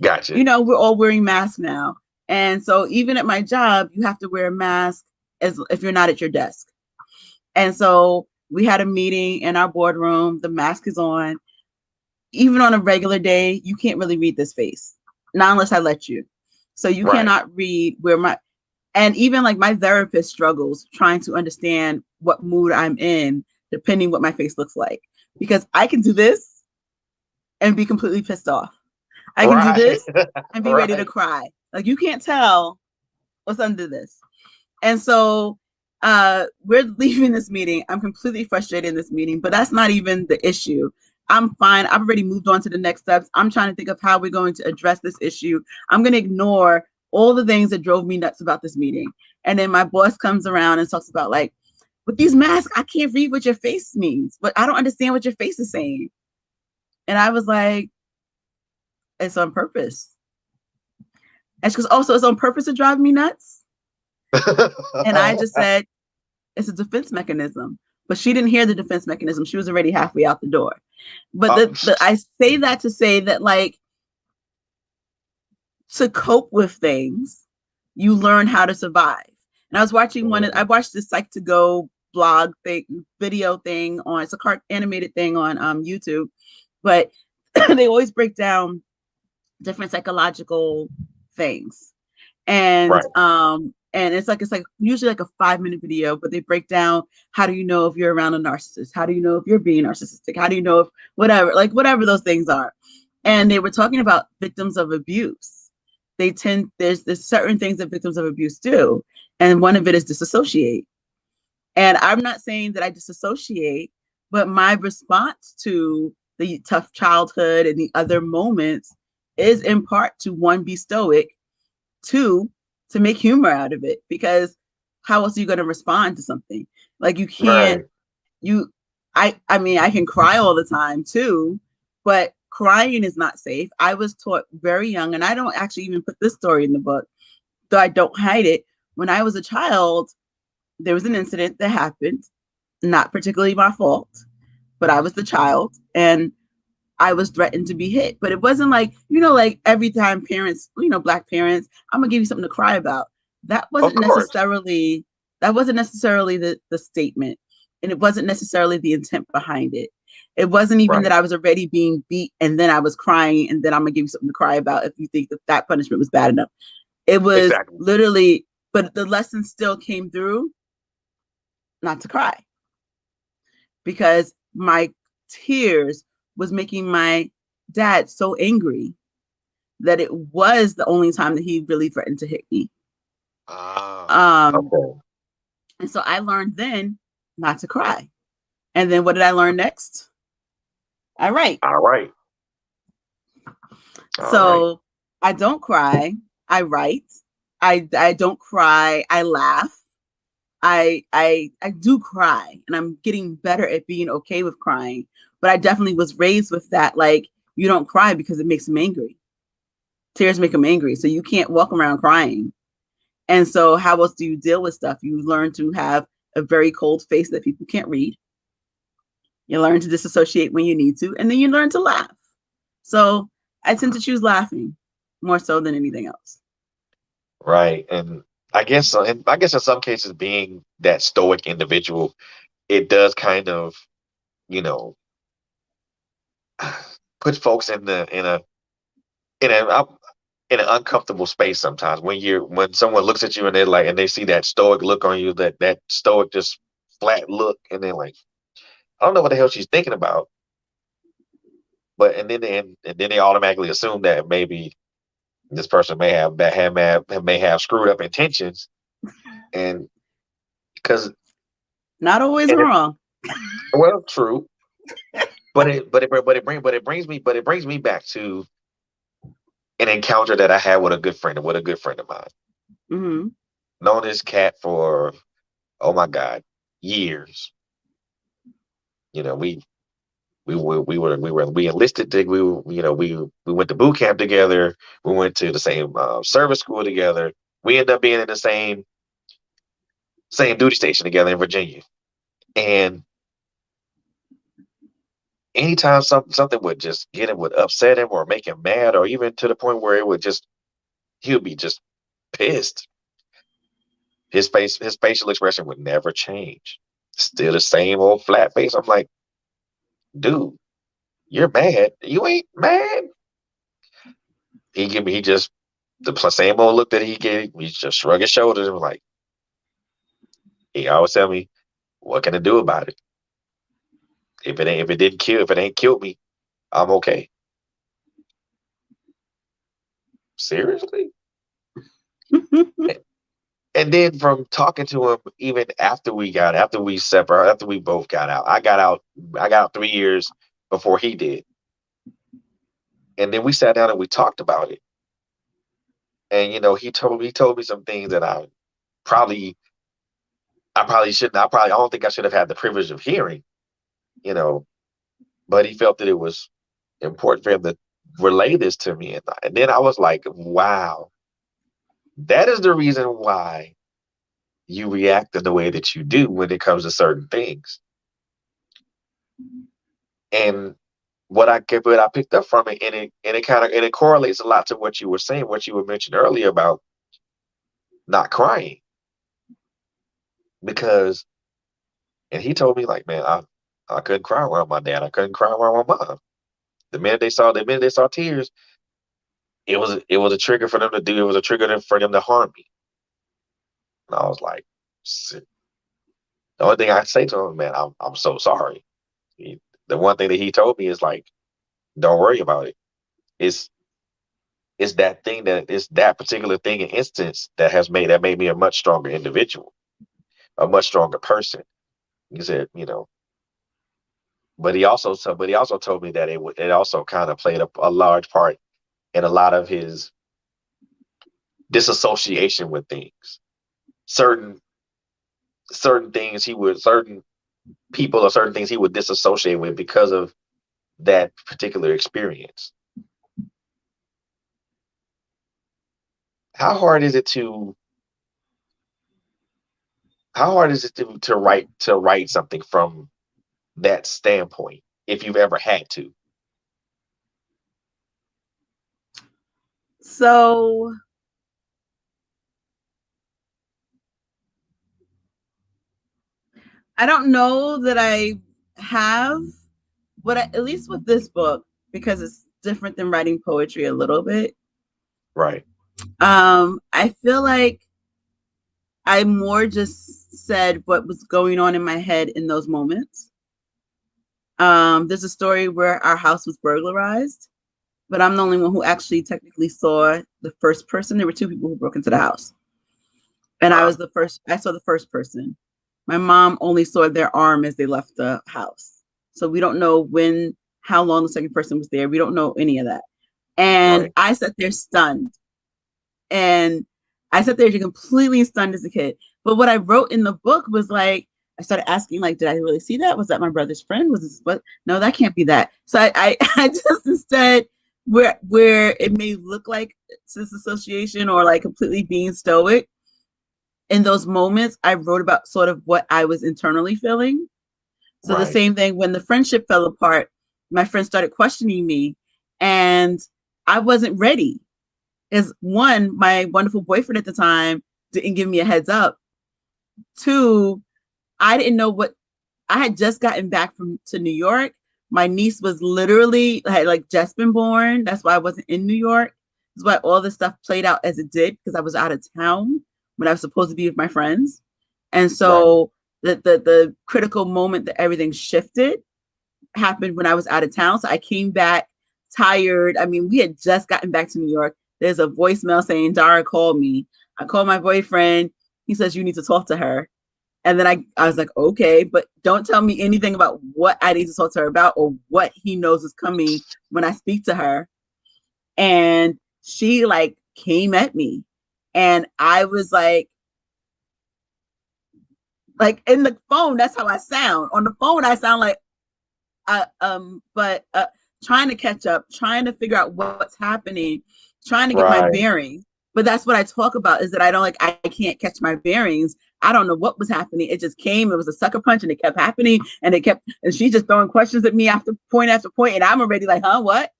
Speaker 3: Gotcha.
Speaker 2: You know, we're all wearing masks now. And so even at my job, you have to wear a mask as if you're not at your desk. And so we had a meeting in our boardroom. The mask is on. Even on a regular day, you can't really read this face, not unless I let you. So you
Speaker 3: Right.
Speaker 2: cannot read and even like my therapist struggles trying to understand what mood I'm in, depending what my face looks like. Because I can do this and be completely pissed off. I can do
Speaker 3: Right.
Speaker 2: this and be ready to
Speaker 3: Right.
Speaker 2: cry. Like you can't tell what's under this. And so we're leaving this meeting. I'm completely frustrated in this meeting, but that's not even the issue. I'm fine. I've already moved on to the next steps. I'm trying to think of how we're going to address this issue. I'm going to ignore all the things that drove me nuts about this meeting. And then my boss comes around and talks about like, with these masks, I can't read what your face means, but I don't understand what your face is saying. And I was like, it's on purpose. And she goes, oh, so it's on purpose to drive me nuts? And I just said, it's a defense mechanism. But she didn't hear the defense mechanism. She was already halfway out the door. But I say that to say that, like, to cope with things, you learn how to survive. And I was watching I watched this Psych2Go blog video thing on, it's a animated thing on YouTube, but they always break down different psychological things. And
Speaker 3: Right.
Speaker 2: and it's like usually like a 5-minute video, but they break down how do you know if you're around a narcissist? How do you know if you're being narcissistic? How do you know if whatever those things are? And they were talking about victims of abuse. There's certain things that victims of abuse do, and one of it is disassociate. And I'm not saying that I disassociate, but my response to the tough childhood and the other moments is in part to, one, be stoic, two, to make humor out of it, because how else are you going to respond to something? Like you can't,
Speaker 3: Right.
Speaker 2: I mean, I can cry all the time too, but crying is not safe. I was taught very young, and I don't actually even put this story in the book, though I don't hide it. When I was a child, there was an incident that happened, not particularly my fault, but I was the child, and I was threatened to be hit. But it wasn't like, like every time parents, Black parents, I'm gonna give you something to cry about. That
Speaker 3: Of
Speaker 2: wasn't
Speaker 3: course.
Speaker 2: necessarily that wasn't necessarily the statement. And it wasn't necessarily the intent behind it. It wasn't even
Speaker 3: Right.
Speaker 2: that I was already being beat and then I was crying and then I'm gonna give you something to cry about if you think that punishment was bad enough. It was
Speaker 3: Exactly.
Speaker 2: literally, but the lesson still came through, not to cry, because my tears was making my dad so angry that it was the only time that he really threatened to hit me.
Speaker 3: Ah.
Speaker 2: Um,
Speaker 3: Okay.
Speaker 2: and so I learned then not to cry. And then what did I learn next? I write.
Speaker 3: All right. All right.
Speaker 2: So I don't cry. I write. I don't cry. I laugh. I do cry, and I'm getting better at being okay with crying. But I definitely was raised with that. Like, you don't cry because it makes them angry. Tears make them angry. So you can't walk around crying. And so how else do you deal with stuff? You learn to have a very cold face that people can't read. You learn to disassociate when you need to, and then you learn to laugh. So I tend to choose laughing more so than anything else.
Speaker 3: Right. And I guess in some cases, being that stoic individual, it does kind of, you know, put folks in a in an uncomfortable space sometimes when someone looks at you and they're like, and they see that stoic look on you, that stoic, just flat look, and they're like, I don't know what the hell she's thinking about. But and then they automatically assume that maybe this person may have screwed up intentions, and because
Speaker 2: Not always
Speaker 3: and it,
Speaker 2: wrong.
Speaker 3: well, true, but it brings me back to an encounter that I had with a good friend of mine.
Speaker 2: Mm-hmm.
Speaker 3: Known this cat for, oh my God, years. You know, we enlisted. We went to boot camp together. We went to the same service school together. We ended up being in the same duty station together in Virginia. And anytime something would just get him, would upset him or make him mad, or even to the point where he would be just pissed. His facial expression would never change. Still the same old flat face. I'm like, dude, you're mad. You ain't mad. He just the same old look that he gave. He just shrug his shoulders and was like, he always tell me, what can I do about it? If it ain't killed me, I'm okay. Seriously? And then from talking to him, even after we both got out, I got out 3 years before he did. And then we sat down and we talked about it. And he told me some things that I probably shouldn't. I don't think I should have had the privilege of hearing, you know, but he felt that it was important for him to relay this to me. And then I was like, wow, that is the reason why you react in the way that you do when it comes to certain things. And what I picked up from it, and it correlates a lot to what you were saying, what you were mentioned earlier about not crying. Because, and he told me, like, man, I couldn't cry around my dad. I couldn't cry around my mom. The minute they saw tears, it was a trigger for them to do. It was a trigger for them to harm me. And I was like, "Shit." The only thing I say to him, man, I'm so sorry. The one thing that he told me is like, don't worry about it. It's it's that particular thing and instance that made me a much stronger individual, a much stronger person. He said, but he also told me that it also kind of played a large part in a lot of his disassociation with things. Certain certain people or certain things he would disassociate with because of that particular experience. How hard is it to write something from that standpoint, if you've ever had to?
Speaker 2: So I don't know that I have, but at least with this book, because it's different than writing poetry a little bit.
Speaker 3: Right.
Speaker 2: I feel like I more just said what was going on in my head in those moments. There's a story where our house was burglarized, but I'm the only one who actually technically saw the first person. There were two people who broke into the house, and I was the first. I saw the first person. My mom only saw their arm as they left the house, so we don't know how long the second person was there. We don't know any of that. And
Speaker 3: Right.
Speaker 2: I sat there stunned, and I sat there completely stunned as a kid. But what I wrote in the book was like, I started asking, like, did I really see that? Was that my brother's friend? Was this what? No, that can't be that. So I just instead where it may look like disassociation or like completely being stoic, in those moments, I wrote about sort of what I was internally feeling. So the
Speaker 3: Right.
Speaker 2: same thing when the friendship fell apart, my friends started questioning me, and I wasn't ready. Is one, my wonderful boyfriend at the time didn't give me a heads up. Two, I didn't know what I had just gotten back to New York. My niece was literally had like just been born. That's why I wasn't in New York. That's why all this stuff played out as it did, because I was out of town when I was supposed to be with my friends. And so the critical moment that everything shifted happened when I was out of town. So I came back tired. I mean, we had just gotten back to New York. There's a voicemail saying Dara called me. I called my boyfriend. He says, you need to talk to her. And then I was like, okay, but don't tell me anything about what I need to talk to her about or what he knows is coming when I speak to her. And she like came at me. And I was like in the phone, that's how I sound. On the phone, I sound like, trying to catch up, trying to figure out what's happening, trying to get my bearings. But that's what I talk about, is that I can't catch my bearings. I don't know what was happening. It just came. It was a sucker punch, and it kept happening, and she just throwing questions at me after point, and I'm already like, huh, what?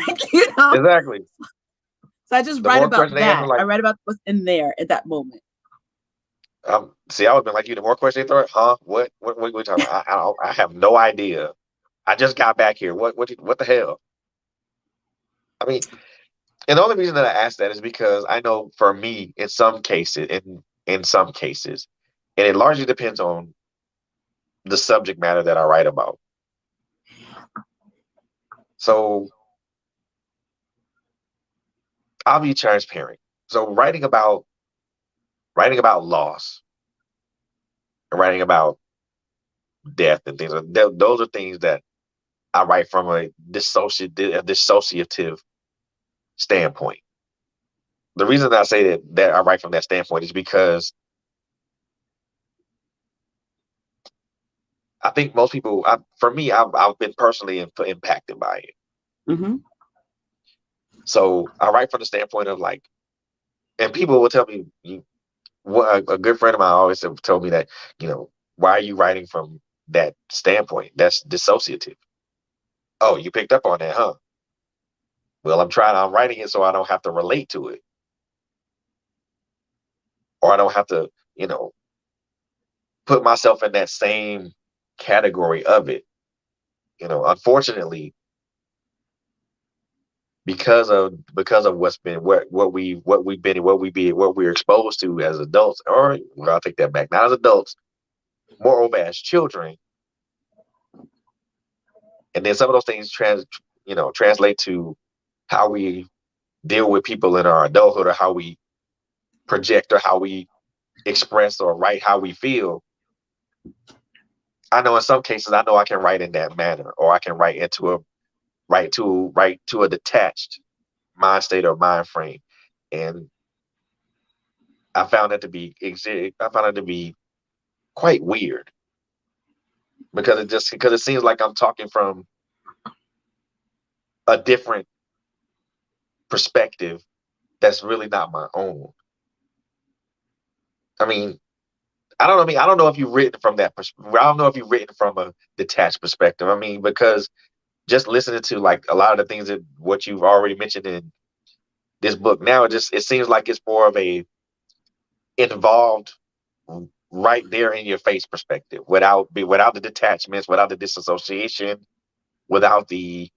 Speaker 3: Exactly.
Speaker 2: So I just write about that. I write about what's in there at that moment.
Speaker 3: See, I would have been like you. The more questions they throw, huh? What are you talking about? I have no idea. I just got back here. What the hell? I mean, and the only reason that I ask that is because I know for me, in some cases, and it largely depends on the subject matter that I write about. So I'll be transparent. So writing about loss, and writing about death and things, those are things that I write from a dissociative standpoint. The reason that I say that I write from that standpoint is because I think most people, for me, I've been personally impacted by it.
Speaker 2: Mm-hmm.
Speaker 3: So I write from the standpoint of like, and people will tell me, a good friend of mine always told me that, why are you writing from that standpoint? That's dissociative. Oh, you picked up on that, huh? Well, I'm writing it so I don't have to relate to it. Or I don't have to, put myself in that same category of it. Unfortunately, because of what's been what we're exposed to as adults, or well, I'll take that back. Not as adults, moreover as children, and then some of those things translate to how we deal with people in our adulthood, or how we project, or how we express or write how we feel. I know in some cases, I know I can write in that manner, or I can write to a detached mind state or mind frame, and I found that to be quite weird, because it seems like I'm talking from a different perspective that's really not my own. I mean, I don't know. I don't know if you've written from that perspective. I don't know if you've written from a detached perspective. I mean, because just listening to like a lot of the things that what you've already mentioned in this book now, it seems like it's more of a involved, right there in your face perspective, without the detachments, without the disassociation, without the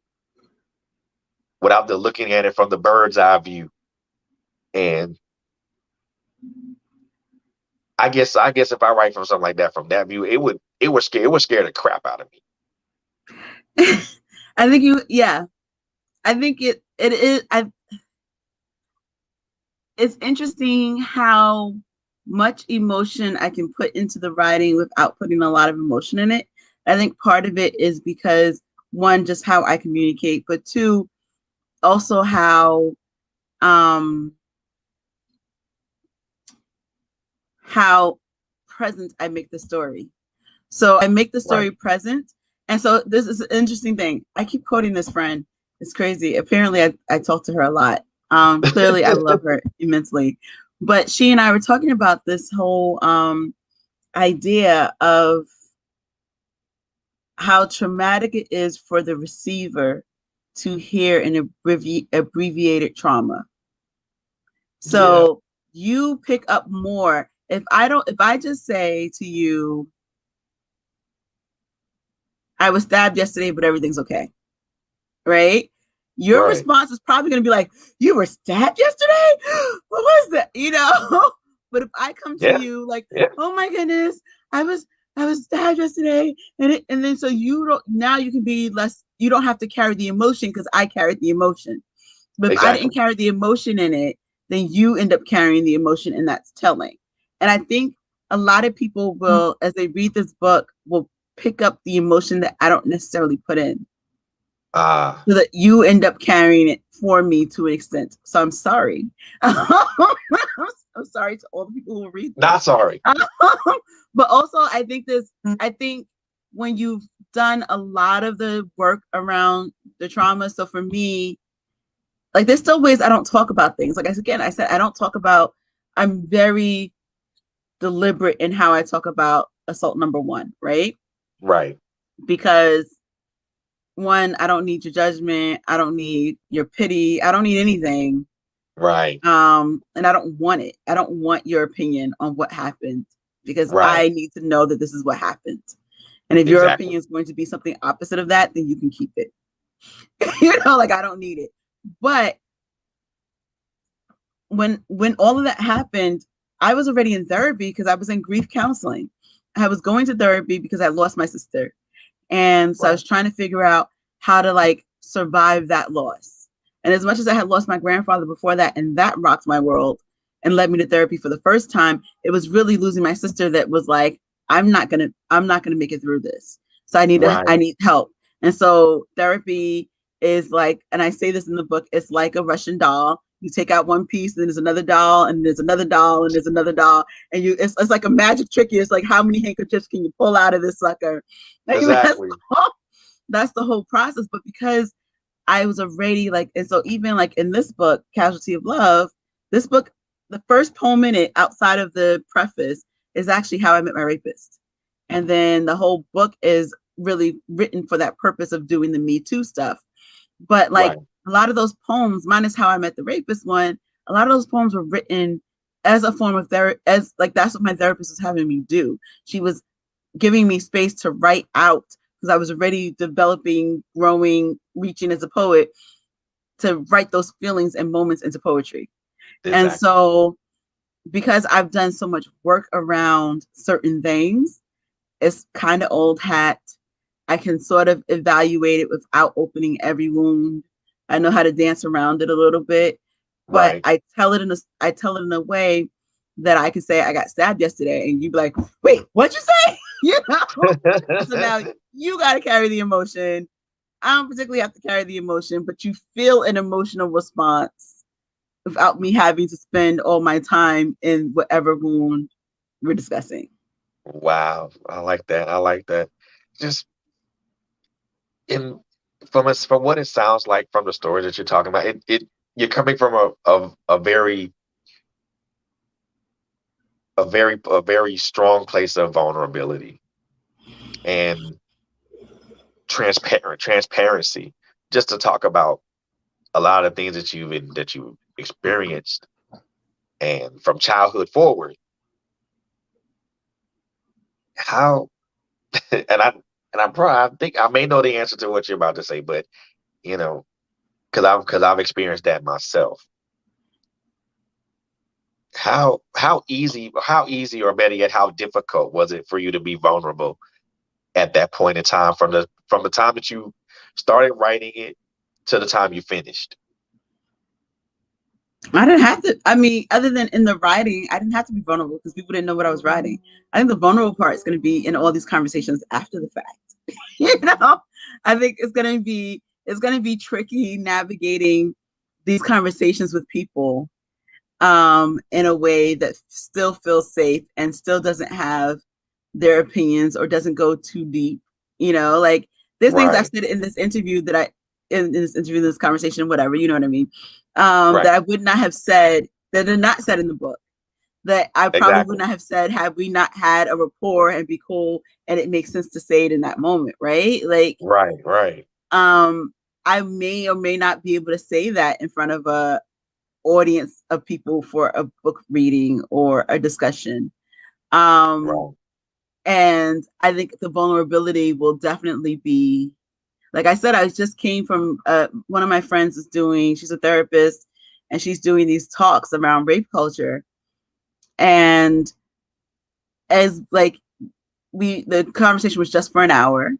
Speaker 3: looking at it from the bird's eye view. And I guess if I write from something like that, from that view, it would scare the crap out of me.
Speaker 2: I think it is. It's interesting how much emotion I can put into the writing without putting a lot of emotion in it. I think part of it is because, one, just how I communicate, but two, also how present I make the story. So I make the story present. And so this is an interesting thing. I keep quoting this friend. It's crazy. Apparently I talk to her a lot. Clearly I love her immensely. But she and I were talking about this whole idea of how traumatic it is for the receiver to hear an abbreviated trauma. So you pick up more. If I just say to you, I was stabbed yesterday, but everything's okay, right? your
Speaker 3: Right.
Speaker 2: response is probably going to be like, you were stabbed yesterday? What was that? But if I come to
Speaker 3: Yeah.
Speaker 2: you like,
Speaker 3: Yeah.
Speaker 2: oh my goodness, I was stabbed yesterday. And then so now you can be less, you don't have to carry the emotion because I carried the emotion. But if I didn't
Speaker 3: Exactly.
Speaker 2: carry the emotion in it, then you end up carrying the emotion, and that's telling. And I think a lot of people will, as they read this book, will pick up the emotion that I don't necessarily put in. So that you end up carrying it for me to an extent. So I'm sorry. I'm sorry to all the people who will read this.
Speaker 3: Not sorry.
Speaker 2: But also I think when you've done a lot of the work around the trauma, so for me, like there's still ways I don't talk about things. Like I said, I don't talk about, I'm very deliberate in how I talk about assault number 1, right?
Speaker 3: Right.
Speaker 2: Because one, I don't need your judgment. I don't need your pity. I don't need anything.
Speaker 3: Right.
Speaker 2: And I don't want it. I don't want your opinion on what happened because
Speaker 3: Right.
Speaker 2: I need to know that this is what happened. And if your opinion is going to be something opposite of that, then you can keep it. Like I don't need it. But when all of that happened, I was already in therapy because I was in grief counseling. I was going to therapy because I lost my sister. And so I was trying to figure out how to like survive that loss. And as much as I had lost my grandfather before that, and that rocked my world and led me to therapy for the first time, it was really losing my sister that was like, I'm not gonna make it through this. So I need help. And so therapy is like, and I say this in the book, it's like a Russian doll. You take out one piece, and there's another doll, and there's another doll, and there's another doll, and it's like a magic trick. It's like, how many handkerchiefs can you pull out of this sucker?
Speaker 3: Exactly.
Speaker 2: That's the whole process. But because I was already like, and so even like in this book, Casualty of Love, this book, the first poem in it, outside of the preface, is actually how I met my rapist. And then the whole book is really written for that purpose of doing the Me Too stuff. But like a lot of those poems, minus how I met the rapist one, a lot of those poems were written as a form of therapy, as like that's what my therapist was having me do. She was giving me space to write out because I was already developing, growing, reaching as a poet, to write those feelings and moments into poetry.
Speaker 3: Exactly.
Speaker 2: And so because I've done so much work around certain things, it's kind of old hat. I can sort of evaluate it without opening every wound. I know how to dance around it a little bit, but I tell it in a way that I can say I got stabbed yesterday, and you be like, "Wait, what'd you say?" So now you got to carry the emotion. I don't particularly have to carry the emotion, but you feel an emotional response without me having to spend all my time in whatever wound we're discussing.
Speaker 3: Wow. I like that. I like that. Just in from what it sounds like from the story that you're talking about, it you're coming from a very strong place of vulnerability and transparency, just to talk about a lot of things that you've experienced and from childhood forward. How and I think I may know the answer to what you're about to say, but you know, because I've experienced that myself. How easy or better yet, how difficult was it for you to be vulnerable at that point in time, from the time that you started writing it to the time you finished?
Speaker 2: I didn't have to. I mean, other than in the writing, I didn't have to be vulnerable because people didn't know what I was writing. I think the vulnerable part is going to be in all these conversations after the fact. I think it's going to be tricky navigating these conversations with people in a way that still feels safe and still doesn't have their opinions or doesn't go too deep. Like there's things I've said in this interview in this interview, this conversation, whatever, you know what I mean? That I would not have said, that are not said in the book, that I probably would not have said had we not had a rapport and be cool and it makes sense to say it in that moment, right? Like,
Speaker 3: Right.
Speaker 2: I may or may not be able to say that in front of a audience of people for a book reading or a discussion. And I think the vulnerability will definitely be Like I said, I just came from one of my friends is doing, she's a therapist, and she's doing these talks around rape culture. And as like the conversation was just for an hour,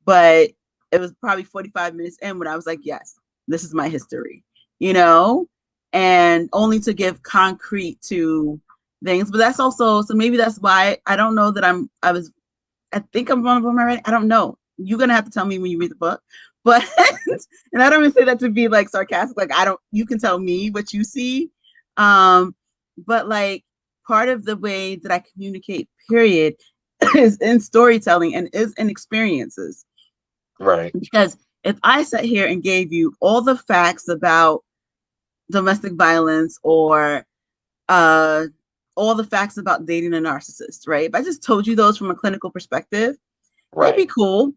Speaker 2: but it was probably 45 minutes in when I was like, yes, this is my history, you know, and only to give concrete to things. But that's also, so maybe that's why I don't know that I think I'm vulnerable already. I don't know. You're going to have to tell me when you read the book. But, and I don't even say that to be like sarcastic. Like, you can tell me what you see. But like part of the way that I communicate, period, is in storytelling and is in experiences.
Speaker 3: Right.
Speaker 2: Because if I sat here and gave you all the facts about domestic violence or all the facts about dating a narcissist, right? If I just told you those from a clinical perspective,
Speaker 3: Right.
Speaker 2: they'd be cool.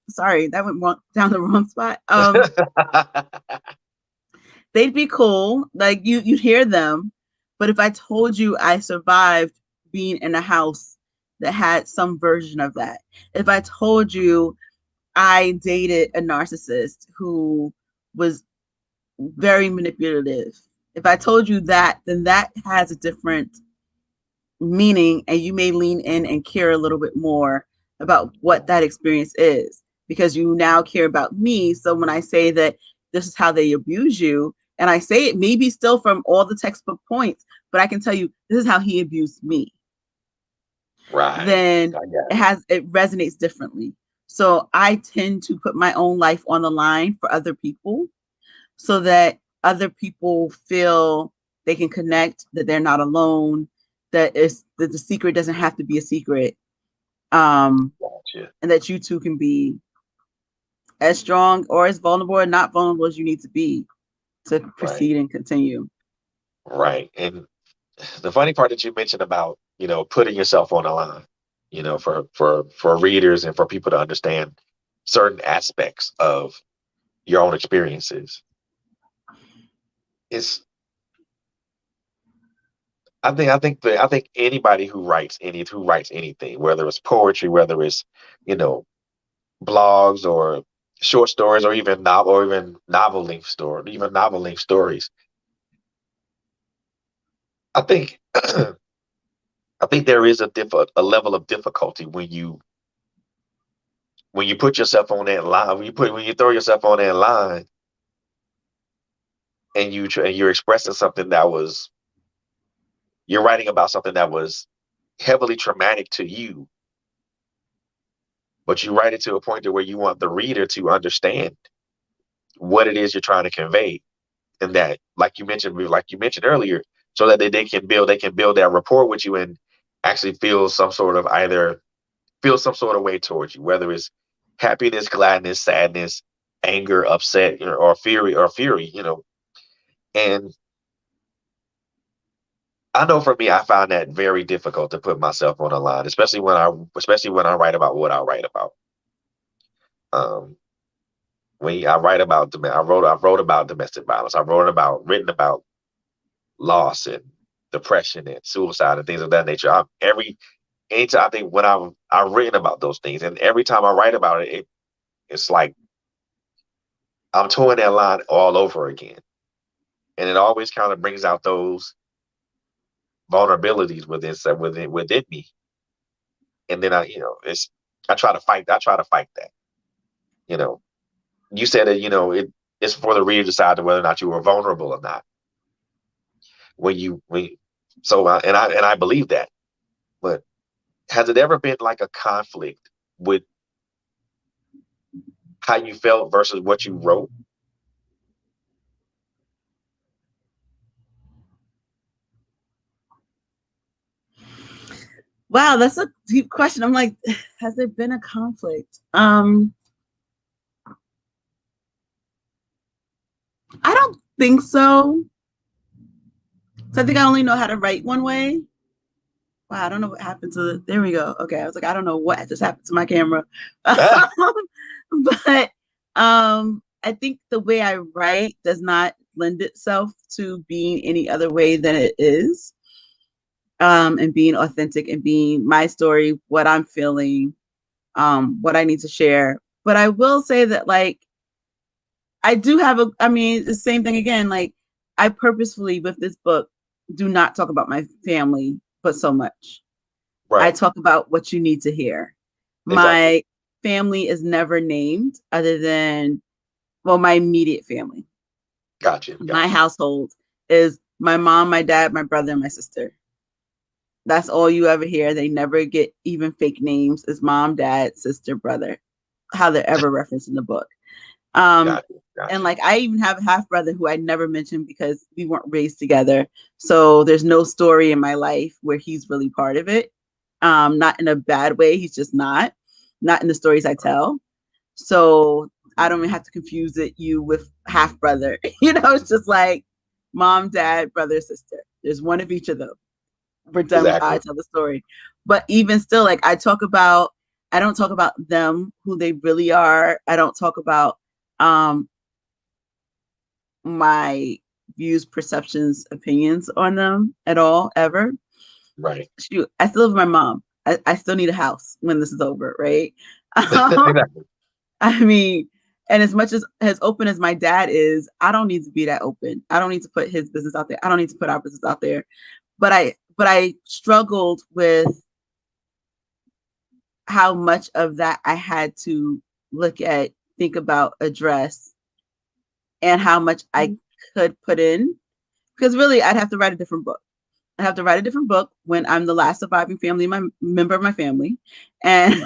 Speaker 2: Sorry, that went down the wrong spot. They'd be cool. Like you'd hear them. But if I told you I survived being in a house that had some version of that, if I told you I dated a narcissist who was very manipulative, if I told you that, then that has a different meaning, and you may lean in and care a little bit more about what that experience is because you now care about me. So when I say that this is how they abuse you, and I say it maybe still from all the textbook points, but I can tell you this is how he abused me,
Speaker 3: Right.
Speaker 2: then it resonates differently. So I tend to put my own life on the line for other people so that other people feel they can connect, that they're not alone, that the secret doesn't have to be a secret.
Speaker 3: Gotcha.
Speaker 2: And that you too can be as strong or as vulnerable or not vulnerable as you need to be to proceed and continue.
Speaker 3: Right. And the funny part that you mentioned about, putting yourself on the line, for readers and for people to understand certain aspects of your own experiences. It's I think anybody who writes anything, whether it's poetry, whether it's, blogs or short stories or even novel length stories. I think I think there is a level of difficulty when you put yourself on that line, when you throw yourself on that line and you're expressing something you're writing about something that was heavily traumatic to you, but you write it to a point to where you want the reader to understand what it is you're trying to convey, and that, like you mentioned earlier, so that they can build that rapport with you and actually feel some sort of way towards you, whether it's happiness, gladness, sadness, anger, upset, or fury. And I know for me, I found that very difficult to put myself on a line, especially when I write about what I write about. Um, when I write about I wrote about domestic violence. Written about loss and depression and suicide and things of that nature. Anytime I think when I've written about those things, and every time I write about it, it's like I'm towing that line all over again, and it always kind of brings out those vulnerabilities within me. And then I try to fight that. You know, you said that it's for the reader to decide whether or not you were vulnerable or not. And I believe that. But has it ever been like a conflict with how you felt versus what you wrote?
Speaker 2: Wow, that's a deep question. I'm like, has there been a conflict? I don't think so. So I think I only know how to write one way. Wow, I don't know what happened to there we go. Okay, I was like, I don't know what just happened to my camera. But I think the way I write does not lend itself to being any other way than it is. And being authentic and being my story, what I'm feeling, what I need to share But I will say that, like, I do have the same thing again. Like, I purposefully, with this book, do not talk about my family, but so much. I
Speaker 3: Right.
Speaker 2: talk about what you need to hear.
Speaker 3: Exactly.
Speaker 2: My family is never named other than, well, my immediate family.
Speaker 3: Gotcha.
Speaker 2: My
Speaker 3: Gotcha.
Speaker 2: household is my mom, my dad, my brother, and my sister. That's all you ever hear. They never get even fake names. It's mom, dad, sister, brother, how they're ever referenced in the book.
Speaker 3: Gotcha.
Speaker 2: And
Speaker 3: Gotcha.
Speaker 2: like, I even have a half brother who I never mentioned because we weren't raised together. So there's no story in my life where he's really part of it. Not in a bad way. He's just not in the stories I tell. So I don't even have to confuse you with half brother. It's just like mom, dad, brother, sister. There's one of each of them. We're done with how I
Speaker 3: Exactly.
Speaker 2: tell the story. But even still, like, I don't talk about them, who they really are. I don't talk about um my views, perceptions, opinions on them at all, ever.
Speaker 3: Right.
Speaker 2: Shoot, I still live with my mom. I still need a house when this is over, right?
Speaker 3: Exactly.
Speaker 2: I mean, and as much as open as my dad is, I don't need to be that open. I don't need to put his business out there. I don't need to put our business out there. But I struggled with how much of that I had to look at, think about, address, and how much I could put in. Because really, I'd have to write a different book. I have to write a different book when I'm the last surviving member of my family, and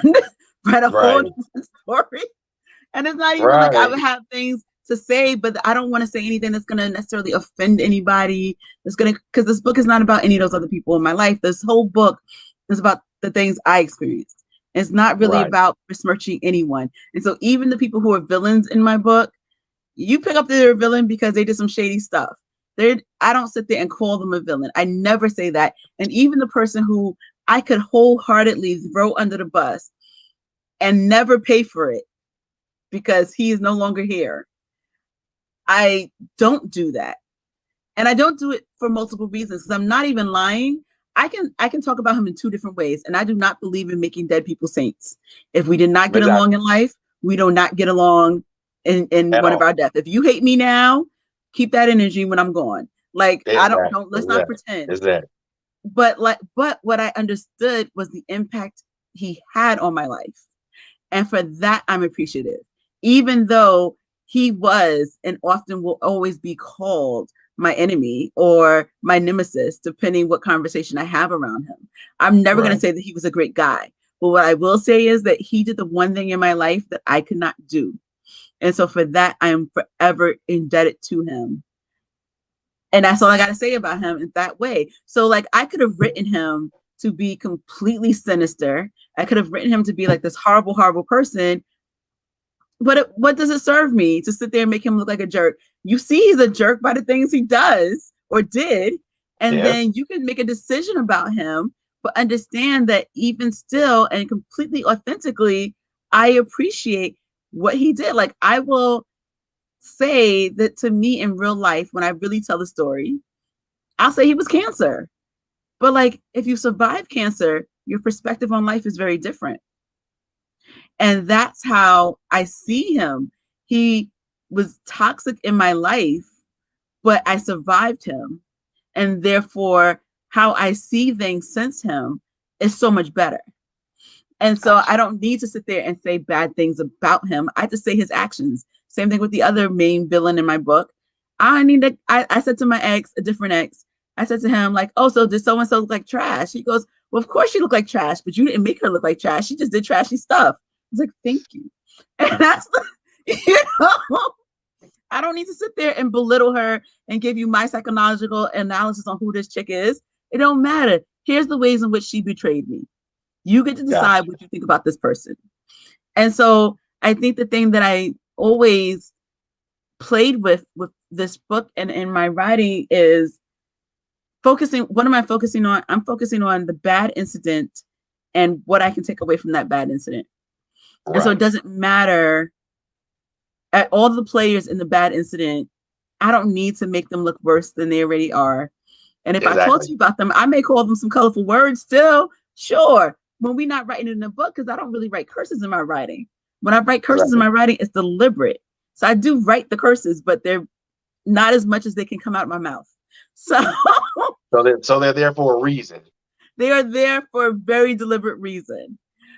Speaker 2: write a whole
Speaker 3: Right.
Speaker 2: different story. And it's not even like I would
Speaker 3: Right.
Speaker 2: have things to say, but I don't want to say anything that's going to necessarily offend anybody. Because this book is not about any of those other people in my life. This whole book is about the things I experienced. It's not really
Speaker 3: Right.
Speaker 2: about besmirching anyone. And so even the people who are villains in my book, you pick up that they're a villain because they did some shady stuff. I don't sit there and call them a villain. I never say that. And even the person who I could wholeheartedly throw under the bus and never pay for it because he is no longer here, I don't do that. And I don't do it for multiple reasons, because I'm not even lying. I can talk about him in two different ways. And I do not believe in making dead people saints. If we did not get along
Speaker 3: Exactly.
Speaker 2: in life, we do not get along in
Speaker 3: At
Speaker 2: one of
Speaker 3: all.
Speaker 2: our deaths. If you hate me now, keep that energy when I'm gone. Like, I don't
Speaker 3: Exactly.
Speaker 2: don't let's not
Speaker 3: Exactly.
Speaker 2: pretend.
Speaker 3: Exactly.
Speaker 2: But what I understood was the impact he had on my life. And for that, I'm appreciative. Even though he was and often will always be called my enemy or my nemesis, depending what conversation I have around him. I'm never going to
Speaker 3: Right.
Speaker 2: say that he was a great guy. But what I will say is that he did the one thing in my life that I could not do. And so for that, I am forever indebted to him. And that's all I got to say about him in that way. So, like, I could have written him to be completely sinister. I could have written him to be like this horrible, horrible person. But what does it serve me to sit there and make him look like a jerk? You see, he's a jerk by the things he does or did. And
Speaker 3: Yeah.
Speaker 2: then you can make a decision about him, but understand that even still and completely authentically, I appreciate what he did. Like, I will say that to me in real life, when I really tell the story, I'll say he was cancer. But like, if you survive cancer, your perspective on life is very different. And that's how I see him. He was toxic in my life, but I survived him. And therefore, how I see things since him is so much better. And so
Speaker 3: Gotcha.
Speaker 2: I don't need to sit there and say bad things about him. I just say his actions. Same thing with the other main villain in my book. I said to my ex, a different ex, I said to him, like, oh, so did so and so look like trash? He goes, well, of course she looked like trash, but you didn't make her look like trash. She just did trashy stuff. I was like, thank you. And that's, you know, I don't need to sit there and belittle her and give you my psychological analysis on who this chick is. It don't matter. Here's the ways in which she betrayed me. You get to decide
Speaker 3: Gotcha.
Speaker 2: what you think about this person. And so I think the thing that I always played with this book and in my writing is focusing. What am I focusing on? I'm focusing on the bad incident and what I can take away from that bad incident. And so it
Speaker 3: Right.
Speaker 2: doesn't matter at all the players in the bad incident. I don't need to make them look worse than they already are. And if I talk to
Speaker 3: Exactly.
Speaker 2: you about them, I may call them some colorful words still, sure. When we're not writing it in a book, because I don't really write curses in my writing. When I write curses in my writing, it's deliberate. So I do write the curses, but they're not as much as they can come out of my mouth. So
Speaker 3: they're there for a reason.
Speaker 2: They are there for a very deliberate reason.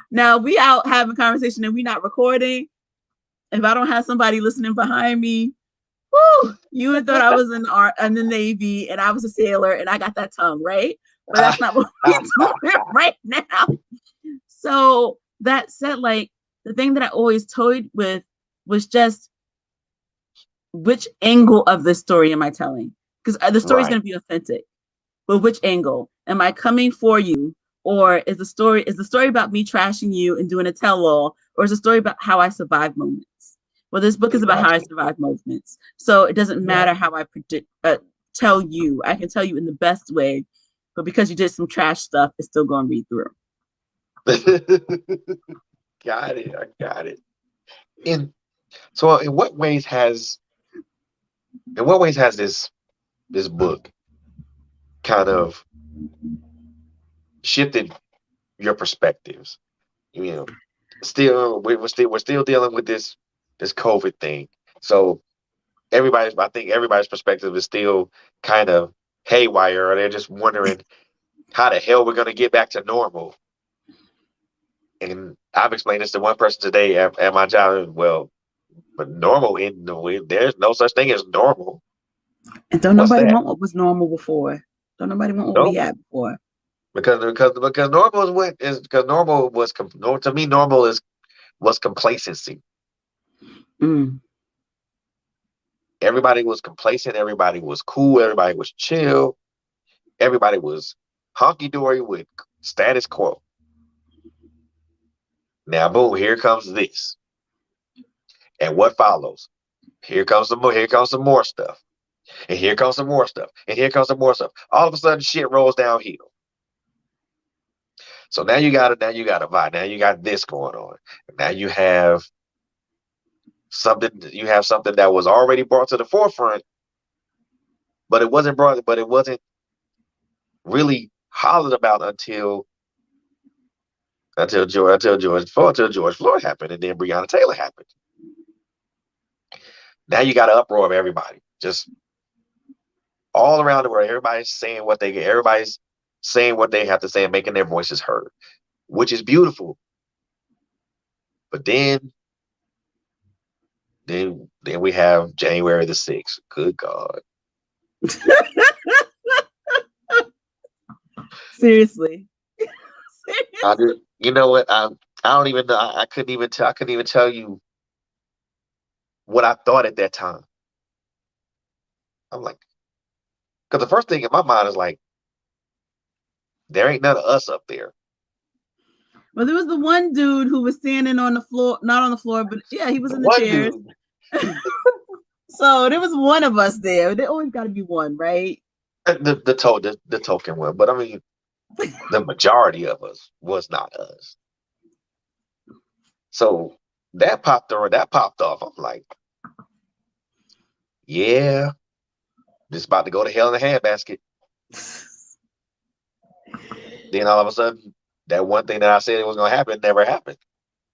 Speaker 2: Now we out having conversation and we not recording. If I don't have somebody listening behind me, whoo, you would have thought I was in the Navy and I was a sailor and I got that tongue, right? But that's not what we're doing right now. So that said, like, the thing that I always toyed with was just, which angle of this story am I telling? Because the story is going to be authentic, but which angle? Am I coming for you, or is the story about me trashing you and doing a tell-all, or is the story about how I survive moments? Well, this book is about how I survive moments, so it doesn't matter how I tell you. I can tell you in the best way, but because you did some trash stuff, it's still going to read through.
Speaker 3: Got it. I got it. In what ways has this book kind of shifted your perspectives? You know, we're still dealing with this COVID thing. So I think everybody's perspective is still kind of haywire, or they're just wondering how the hell we're gonna get back to normal. And I've explained this to one person today at my job. Well, but normal there's no such thing as normal.
Speaker 2: And don't nobody want what was normal before. Don't nobody want what we had before.
Speaker 3: Because normal was complacency. Everybody was complacent. Everybody was cool. Everybody was chill. Everybody was honky-dory with status quo. Now, boom, here comes this. And what follows? Here comes some more stuff. And here comes some more stuff. And here comes some more stuff. All of a sudden, shit rolls downhill. So now you got a vibe. Now you got this going on. And now you have something that was already brought to the forefront, but it wasn't really hollered about until George Floyd happened, and then Breonna Taylor happened. Now you got an uproar of everybody, just all around the world. Everybody's saying what they have to say and making their voices heard, which is beautiful. But then we have January the 6th. Good God.
Speaker 2: Seriously.
Speaker 3: You know what? I don't even know. I couldn't even tell you what I thought at that time. I'm like, because the first thing in my mind is like, there ain't none of us up there.
Speaker 2: Well, there was the one dude who was standing on the floor, not on the floor, but yeah, he was in the chairs. So there was one of us there. There always got to be one, right?
Speaker 3: The token one, but I mean, the majority of us was not us. So that popped off. I'm like, yeah, this about to go to hell in a handbasket. Then all of a sudden, that one thing that I said it was going to happen never happened.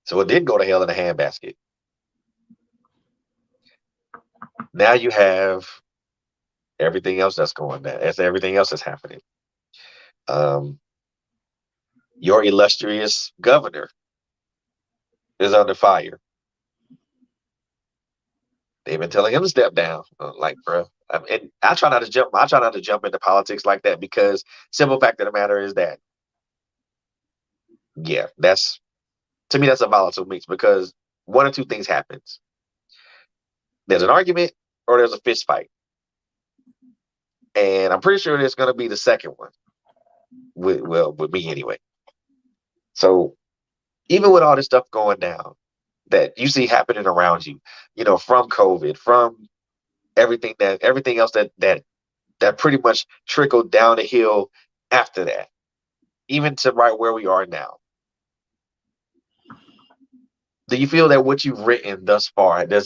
Speaker 3: So it did go to hell in a handbasket. Now you have everything else that's going down. That's everything else that's happening. Your illustrious governor is under fire. They've been telling him to step down. Like, bro, and I try not to jump into politics like that, because simple fact of the matter is that, yeah, to me that's a volatile mix, because one or two things happens. There's an argument or there's a fist fight, and I'm pretty sure there's going to be the second one. With me anyway. So even with all this stuff going down that you see happening around you, from COVID, from everything else that pretty much trickled down the hill after that, even to right where we are now. Do you feel that what you've written thus far, I know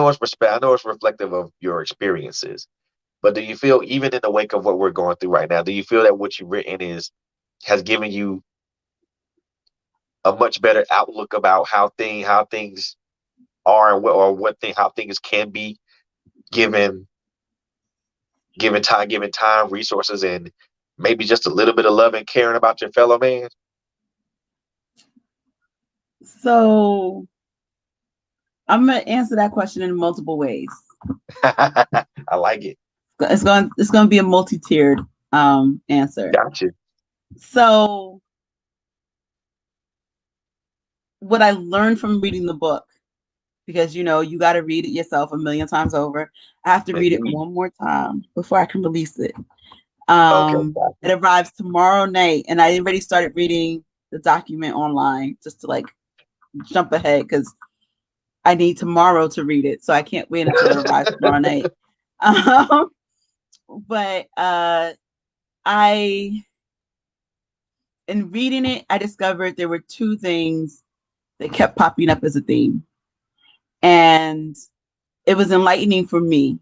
Speaker 3: it's reflective of your experiences, but do you feel, even in the wake of what we're going through right now, do you feel that what you've written has given you a much better outlook about how things are, and how things can be, given time, resources, and maybe just a little bit of love and caring about your fellow man?
Speaker 2: So I'm gonna answer that question in multiple ways.
Speaker 3: I like it.
Speaker 2: It's going to be a multi-tiered answer.
Speaker 3: Got you.
Speaker 2: So what I learned from reading the book, because you got to read it yourself a million times over. I have to read it one more time before I can release it. It arrives tomorrow night, and I already started reading the document online just to like jump ahead because I need tomorrow to read it, so I can't wait until it arrives tomorrow night. But in reading it, I discovered there were two things that kept popping up as a theme, and it was enlightening for me.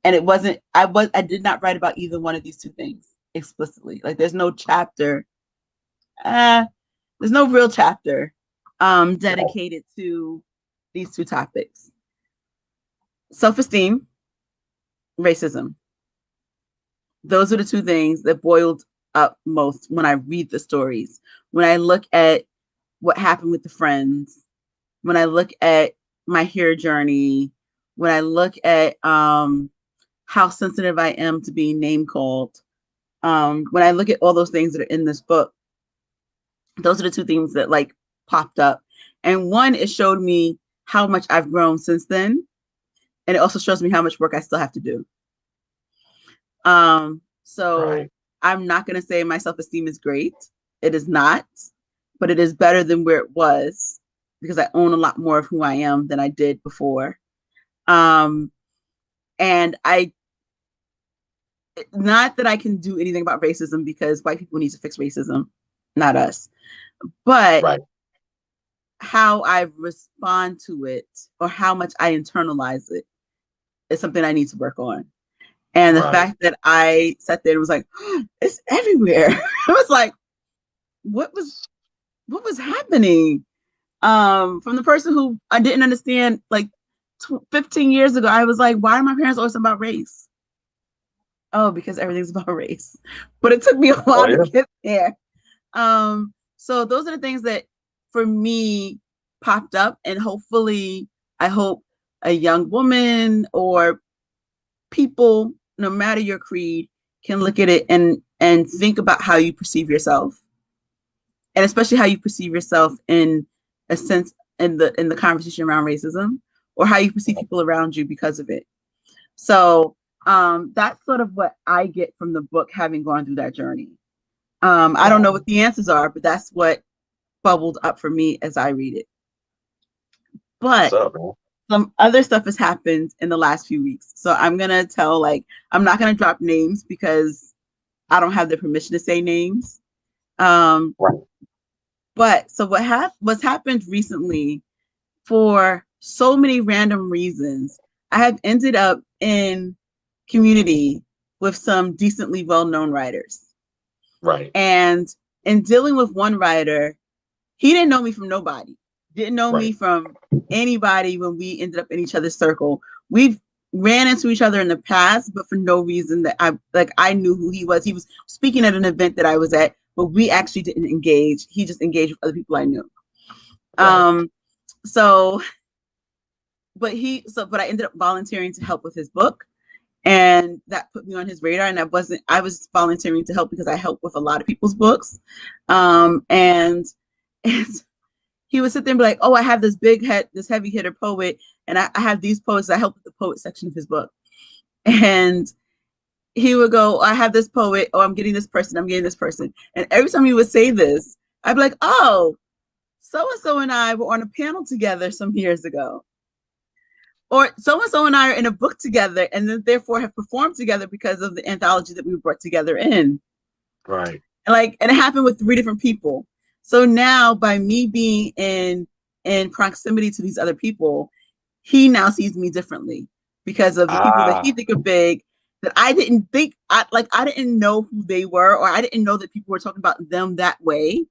Speaker 2: And it wasn't. I did not write about either one of these two things explicitly. Like, there's no chapter. There's no real chapter dedicated to these two topics: self-esteem, racism. Those are the two things that boiled up most when I read the stories. When I look at what happened with the friends, when I look at my hero journey, when I look at how sensitive I am to being name called, when I look at all those things that are in this book, those are the two things that like popped up. And one, it showed me how much I've grown since then. And it also shows me how much work I still have to do. So right. I'm not going to say my self-esteem is great. It is not, but it is better than where it was because I own a lot more of who I am than I did before. And not that I can do anything about racism because white people need to fix racism, not us, but right. How I respond to it or how much I internalize it is something I need to work on. And the fact that I sat there and was like, oh, it's everywhere. It was like, what was happening? From the person who I didn't understand, like 15 years ago, I was like, why are my parents always about race? Oh, because everything's about race. But it took me a while to get there. So those are the things that for me popped up, and hopefully I hope a young woman or people, no matter your creed, can look at it and think about how you perceive yourself, and especially how you perceive yourself in a sense in the conversation around racism, or how you perceive people around you because of it. So that's sort of what I get from the book, having gone through that journey. I don't know what the answers are, but that's what bubbled up for me as I read it. But some other stuff has happened in the last few weeks. So I'm going to I'm not going to drop names because I don't have the permission to say names. But so what's happened recently, for so many random reasons, I have ended up in community with some decently well-known writers. Right. And in dealing with one writer, he didn't know me from nobody. Didn't know me from anybody when we ended up in each other's circle. We've ran into each other in the past, but for no reason that I knew who he was. He was speaking at an event that I was at, but we actually didn't engage. He just engaged with other people I knew. Right. But I ended up volunteering to help with his book, and that put me on his radar. And I was volunteering to help because I help with a lot of people's books. And he would sit there and be like, oh, I have this heavy hitter poet, and I have these poets. I help with the poet section of his book. And he would go, I have this poet. Oh, I'm getting this person. I'm getting this person. And every time he would say this, I'd be like, oh, so-and-so and I were on a panel together some years ago. Or so-and-so and I are in a book together, and then therefore have performed together because of the anthology that we brought together in. Right. And it happened with 3 different people. So now, by me being in proximity to these other people, he now sees me differently because of the people that he think are big, that I didn't think, I didn't know who they were, or I didn't know that people were talking about them that way.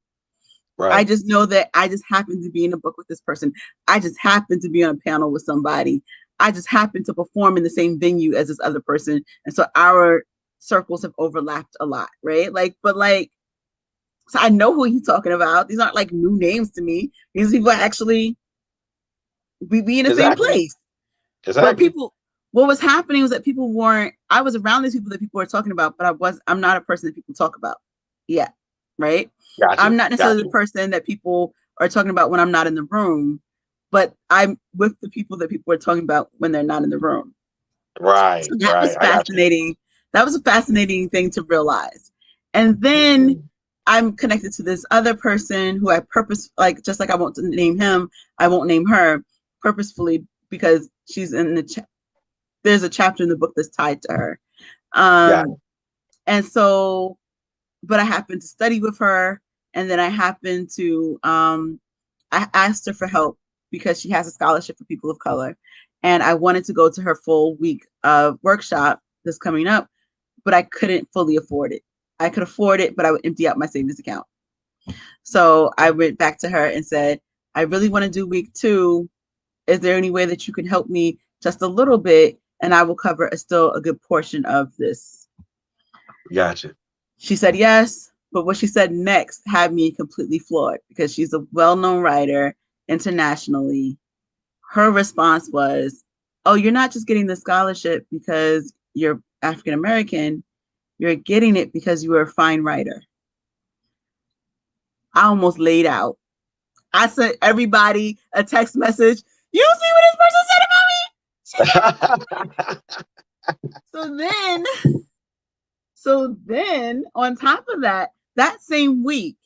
Speaker 2: I
Speaker 3: Right.
Speaker 2: just know that I just happened to be in a book with this person. I just happened to be on a panel with somebody. I just happened to perform in the same venue as this other person. And so our circles have overlapped a lot, right? Like, but like, so I know who he's talking about. These aren't like new names to me. These people actually we be in the same
Speaker 3: Exactly.
Speaker 2: place. But
Speaker 3: Exactly.
Speaker 2: people, what was happening was that people weren't, I was around these people that people were talking about, but I'm not a person that people talk about yet, right?
Speaker 3: Got
Speaker 2: I'm
Speaker 3: you.
Speaker 2: not
Speaker 3: Got
Speaker 2: necessarily the
Speaker 3: you.
Speaker 2: person that people are talking about when I'm not in the room, but I'm with the people that people are talking about when they're not in the room.
Speaker 3: Right.
Speaker 2: So that
Speaker 3: Right.
Speaker 2: was
Speaker 3: I got you.
Speaker 2: fascinating. That was a fascinating thing to realize. And then
Speaker 3: Mhm.
Speaker 2: I'm connected to this other person who I like, just like I won't name him, I won't name her purposefully because she's in there's a chapter in the book that's tied to her.
Speaker 3: Got it.
Speaker 2: And so, but I happened to study with her, and then I happened to, I asked her for help because she has a scholarship for people of color, and I wanted to go to her full week of workshop that's coming up, but I couldn't fully afford it. I could afford it, but I would empty out my savings account. So I went back to her and said, I really want to do week 2. Is there any way that you can help me just a little bit, and I will cover still a good portion of this?
Speaker 3: Gotcha.
Speaker 2: She said yes, but what she said next had me completely floored because she's a well-known writer internationally. Her response was, oh, you're not just getting the scholarship because you're African American, you're getting it because you are a fine writer. I almost laid out. I sent everybody a text message. You see what this person said about me? So then, on top of that, that same week,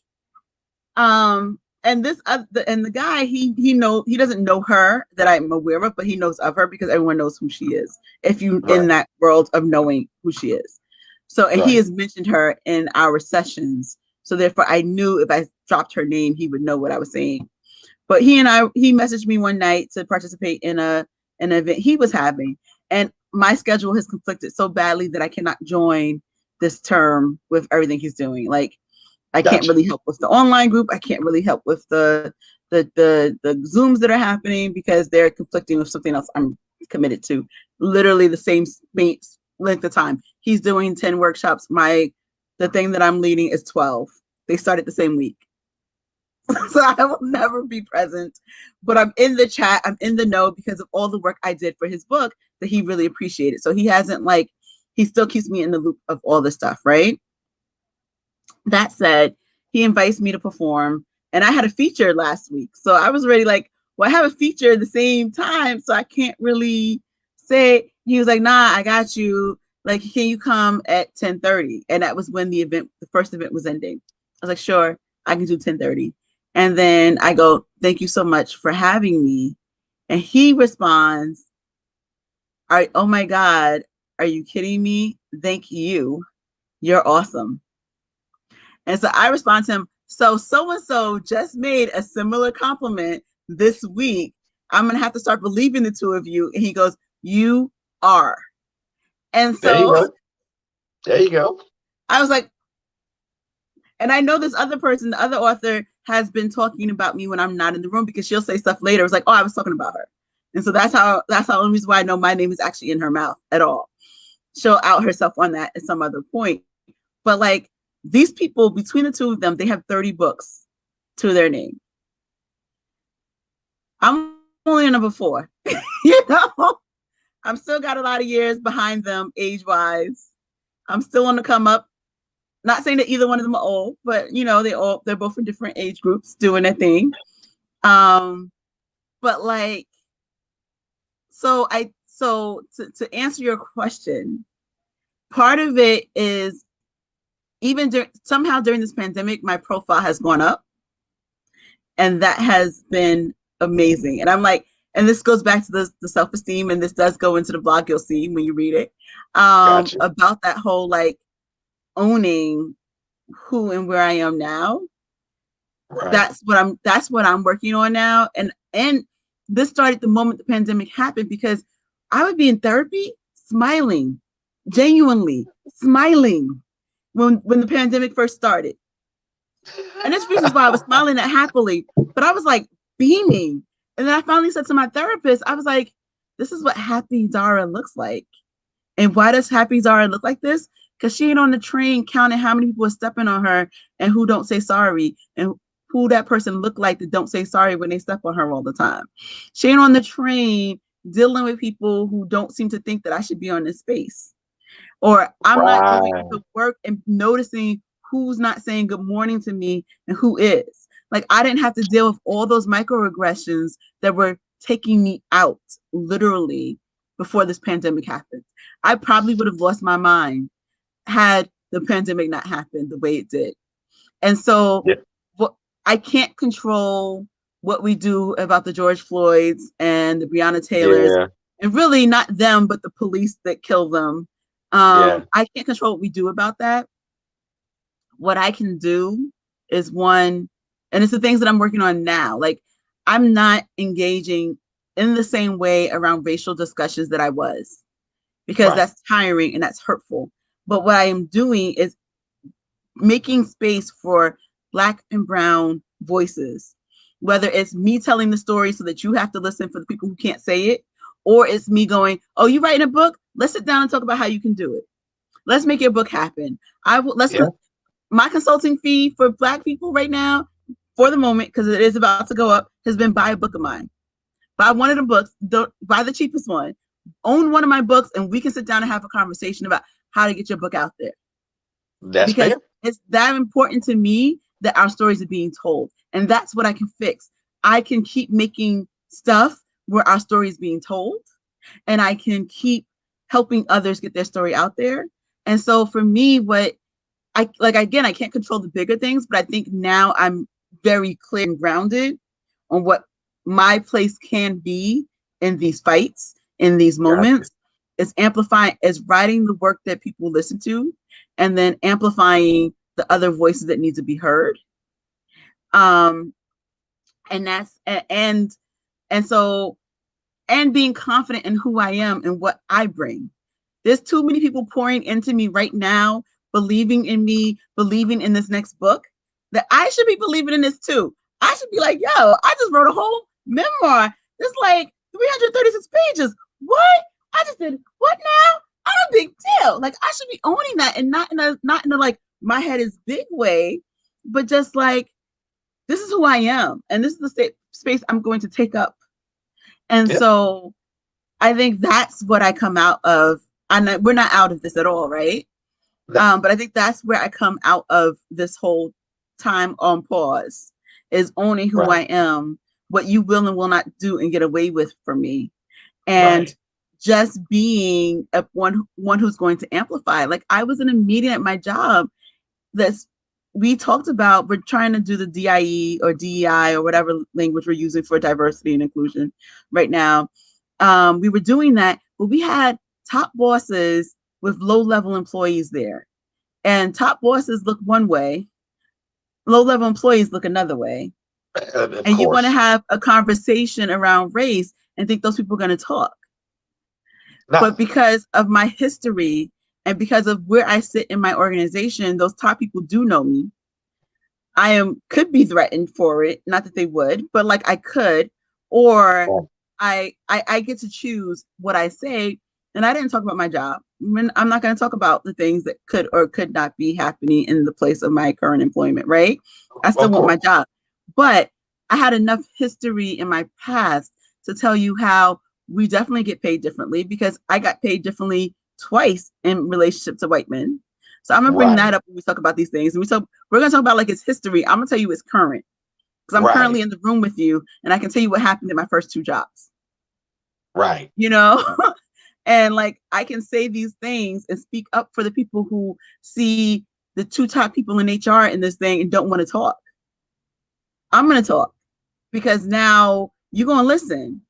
Speaker 2: and the guy, he doesn't know her that I'm aware of, but he knows of her because everyone knows who she is. If you in
Speaker 3: Right.
Speaker 2: that world of knowing who she is, so and he
Speaker 3: Right.
Speaker 2: has mentioned her in our sessions. So therefore, I knew if I dropped her name, he would know what I was saying. But he messaged me one night to participate in an event he was having, and my schedule has conflicted so badly that I cannot join this term with everything he's doing. Like I can't
Speaker 3: Gotcha.
Speaker 2: really help with the online group. I can't really help with the Zooms that are happening because they're conflicting with something else I'm committed to. Literally the same length of time. He's doing 10 workshops. The thing that I'm leading is 12. They started the same week. So I will never be present, but I'm in the chat. I'm in the know because of all the work I did for his book that he really appreciated. So he still keeps me in the loop of all this stuff, right? That said, he invites me to perform, and I had a feature last week. So I was already like, well, I have a feature at the same time, so I can't really say. He was like, nah, I got you. Like, can you come at 10:30? And that was when the first event was ending. I was like, sure, I can do 10:30. And then I go, thank you so much for having me. And he responds, oh my God, are you kidding me? Thank you. You're awesome. And so I respond to him, so and so just made a similar compliment this week. I'm going to have to start believing the two of you. And he goes, you are. And
Speaker 3: There you
Speaker 2: so
Speaker 3: go. There you go.
Speaker 2: I was like, and I know this other person, the other author, has been talking about me when I'm not in the room because she'll say stuff later. It's like, oh, I was talking about her. And so that's the only reason why I know my name is actually in her mouth at all. She'll out herself on that at some other point. But like these people, between the two of them, they have 30 books to their name. I'm only on number 4. I'm still got a lot of years behind them age-wise. I'm still on the come up. Not saying that either one of them are old, but they're both in different age groups doing their thing. But like, to answer your question, part of it is even somehow during this pandemic, my profile has gone up, and that has been amazing. And I'm like, and this goes back to the self-esteem, and this does go into the blog you'll see when you read it,
Speaker 3: Gotcha.
Speaker 2: about that whole like owning who and where I am now.
Speaker 3: Right.
Speaker 2: That's what I'm working on now. And this started the moment the pandemic happened because I would be in therapy smiling, genuinely smiling when the pandemic first started. And this reasons why I was smiling that happily, but I was like beaming. And then I finally said to my therapist, I was like, this is what happy Dara looks like. And why does happy Dara look like this? Because she ain't on the train counting how many people are stepping on her and who don't say sorry and who that person look like that don't say sorry when they step on her all the time. She ain't on the train dealing with people who don't seem to think that I should be on this space. Or I'm not going
Speaker 3: Right.
Speaker 2: to work and noticing who's not saying good morning to me and who is. Like, I didn't have to deal with all those microaggressions that were taking me out literally before this pandemic happened. I probably would have lost my mind had the pandemic not happened the way it did. And so
Speaker 3: Yeah.
Speaker 2: I can't control what we do about the George Floyds and the Breonna Taylors,
Speaker 3: Yeah.
Speaker 2: and really not them, but the police that kill them.
Speaker 3: Yeah.
Speaker 2: I can't control what we do about that. What I can do is one, and it's the things that I'm working on now. Like, I'm not engaging in the same way around racial discussions that I was, because
Speaker 3: Right.
Speaker 2: that's tiring and that's hurtful. But what I am doing is making space for Black and Brown voices, whether it's me telling the story so that you have to listen for the people who can't say it, or it's me going, oh, you writing a book? Let's sit down and talk about how you can do it. Let's make your book happen.
Speaker 3: Yeah.
Speaker 2: My consulting fee for Black people right now, for the moment, because it is about to go up, has been buy a book of mine. Buy one of the books, don't buy the cheapest one. Own one of my books, and we can sit down and have a conversation about how to get your book out there.
Speaker 3: That's
Speaker 2: Because
Speaker 3: fair.
Speaker 2: it's that important to me that our stories are being told. And that's what I can fix. I can keep making stuff where our story is being told, and I can keep helping others get their story out there. And so for me, what I like, again, I can't control the bigger things, but I think now I'm very clear and grounded on what my place can be in these fights, in these
Speaker 3: Gotcha.
Speaker 2: moments, is amplifying, is writing the work that people listen to, and then amplifying the other voices that need to be heard. Um, and that's and so and being confident in who I am and what I bring. There's too many people pouring into me right now, believing in me, believing in this next book, that I should be believing in this too. I should be like, yo, I just wrote a whole memoir. There's like 336 pages. What? I just did what now? I'm a big deal. Like, I should be owning that, and not in a like my head is big way, but just like, this is who I am, and this is the space I'm going to take up. And
Speaker 3: Yeah.
Speaker 2: so I think that's what I come out of. And we're not out of this at all, right?
Speaker 3: No.
Speaker 2: But I think that's where I come out of this whole time on pause, is owning who
Speaker 3: Right.
Speaker 2: I am, what you will and will not do and get away with from me, and
Speaker 3: Right.
Speaker 2: just being one who's going to amplify. Like, I was in a meeting at my job that's we talked about, we're trying to do the DIE or DEI or whatever language we're using for diversity and inclusion right now. We were doing that, but we had top bosses with low-level employees there. And top bosses look one way, low-level employees look another way.
Speaker 3: Of
Speaker 2: And you want to
Speaker 3: course.
Speaker 2: have a conversation around race and think those people are going to talk.
Speaker 3: No.
Speaker 2: But because of my history and because of where I sit in my organization, those top people do know me. Could be threatened for it. Not that they would, but like I could, or
Speaker 3: Yeah.
Speaker 2: I get to choose what I say. And I didn't talk about my job. I'm not going to talk about the things that could or could not be happening in the place of my current employment, right? I still
Speaker 3: Of
Speaker 2: want my
Speaker 3: course.
Speaker 2: job. But I had enough history in my past to tell you how we definitely get paid differently, because I got paid differently twice in relationship to white men. So I'm gonna bring
Speaker 3: Right.
Speaker 2: that up when we talk about these things. And we're gonna talk about like its history. I'm gonna tell you it's current, because I'm
Speaker 3: Right.
Speaker 2: currently in the room with you, and I can tell you what happened in my first two jobs.
Speaker 3: Right.
Speaker 2: You know, and like I can say these things and speak up for the people who see the two top people in HR in this thing and don't want to talk. I'm gonna talk, because now you're gonna listen.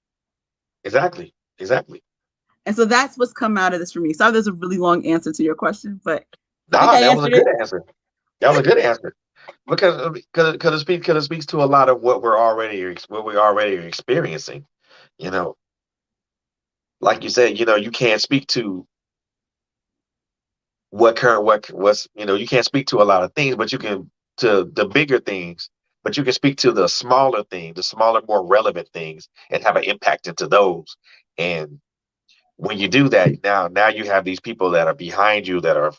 Speaker 3: Exactly. Exactly.
Speaker 2: And so that's what's come out of this for me. So there's a really long answer to your question, but I think
Speaker 3: Nah,
Speaker 2: I
Speaker 3: that was a
Speaker 2: answered
Speaker 3: good
Speaker 2: it.
Speaker 3: answer. That was a good answer. Because it speaks to a lot of what we're already experiencing. You know, like you said, you can't speak to what's you can't speak to a lot of things, but you can to the bigger things, but you can speak to the smaller things, the smaller, more relevant things, and have an impact into those. And when you do that, now you have these people that are behind you, that are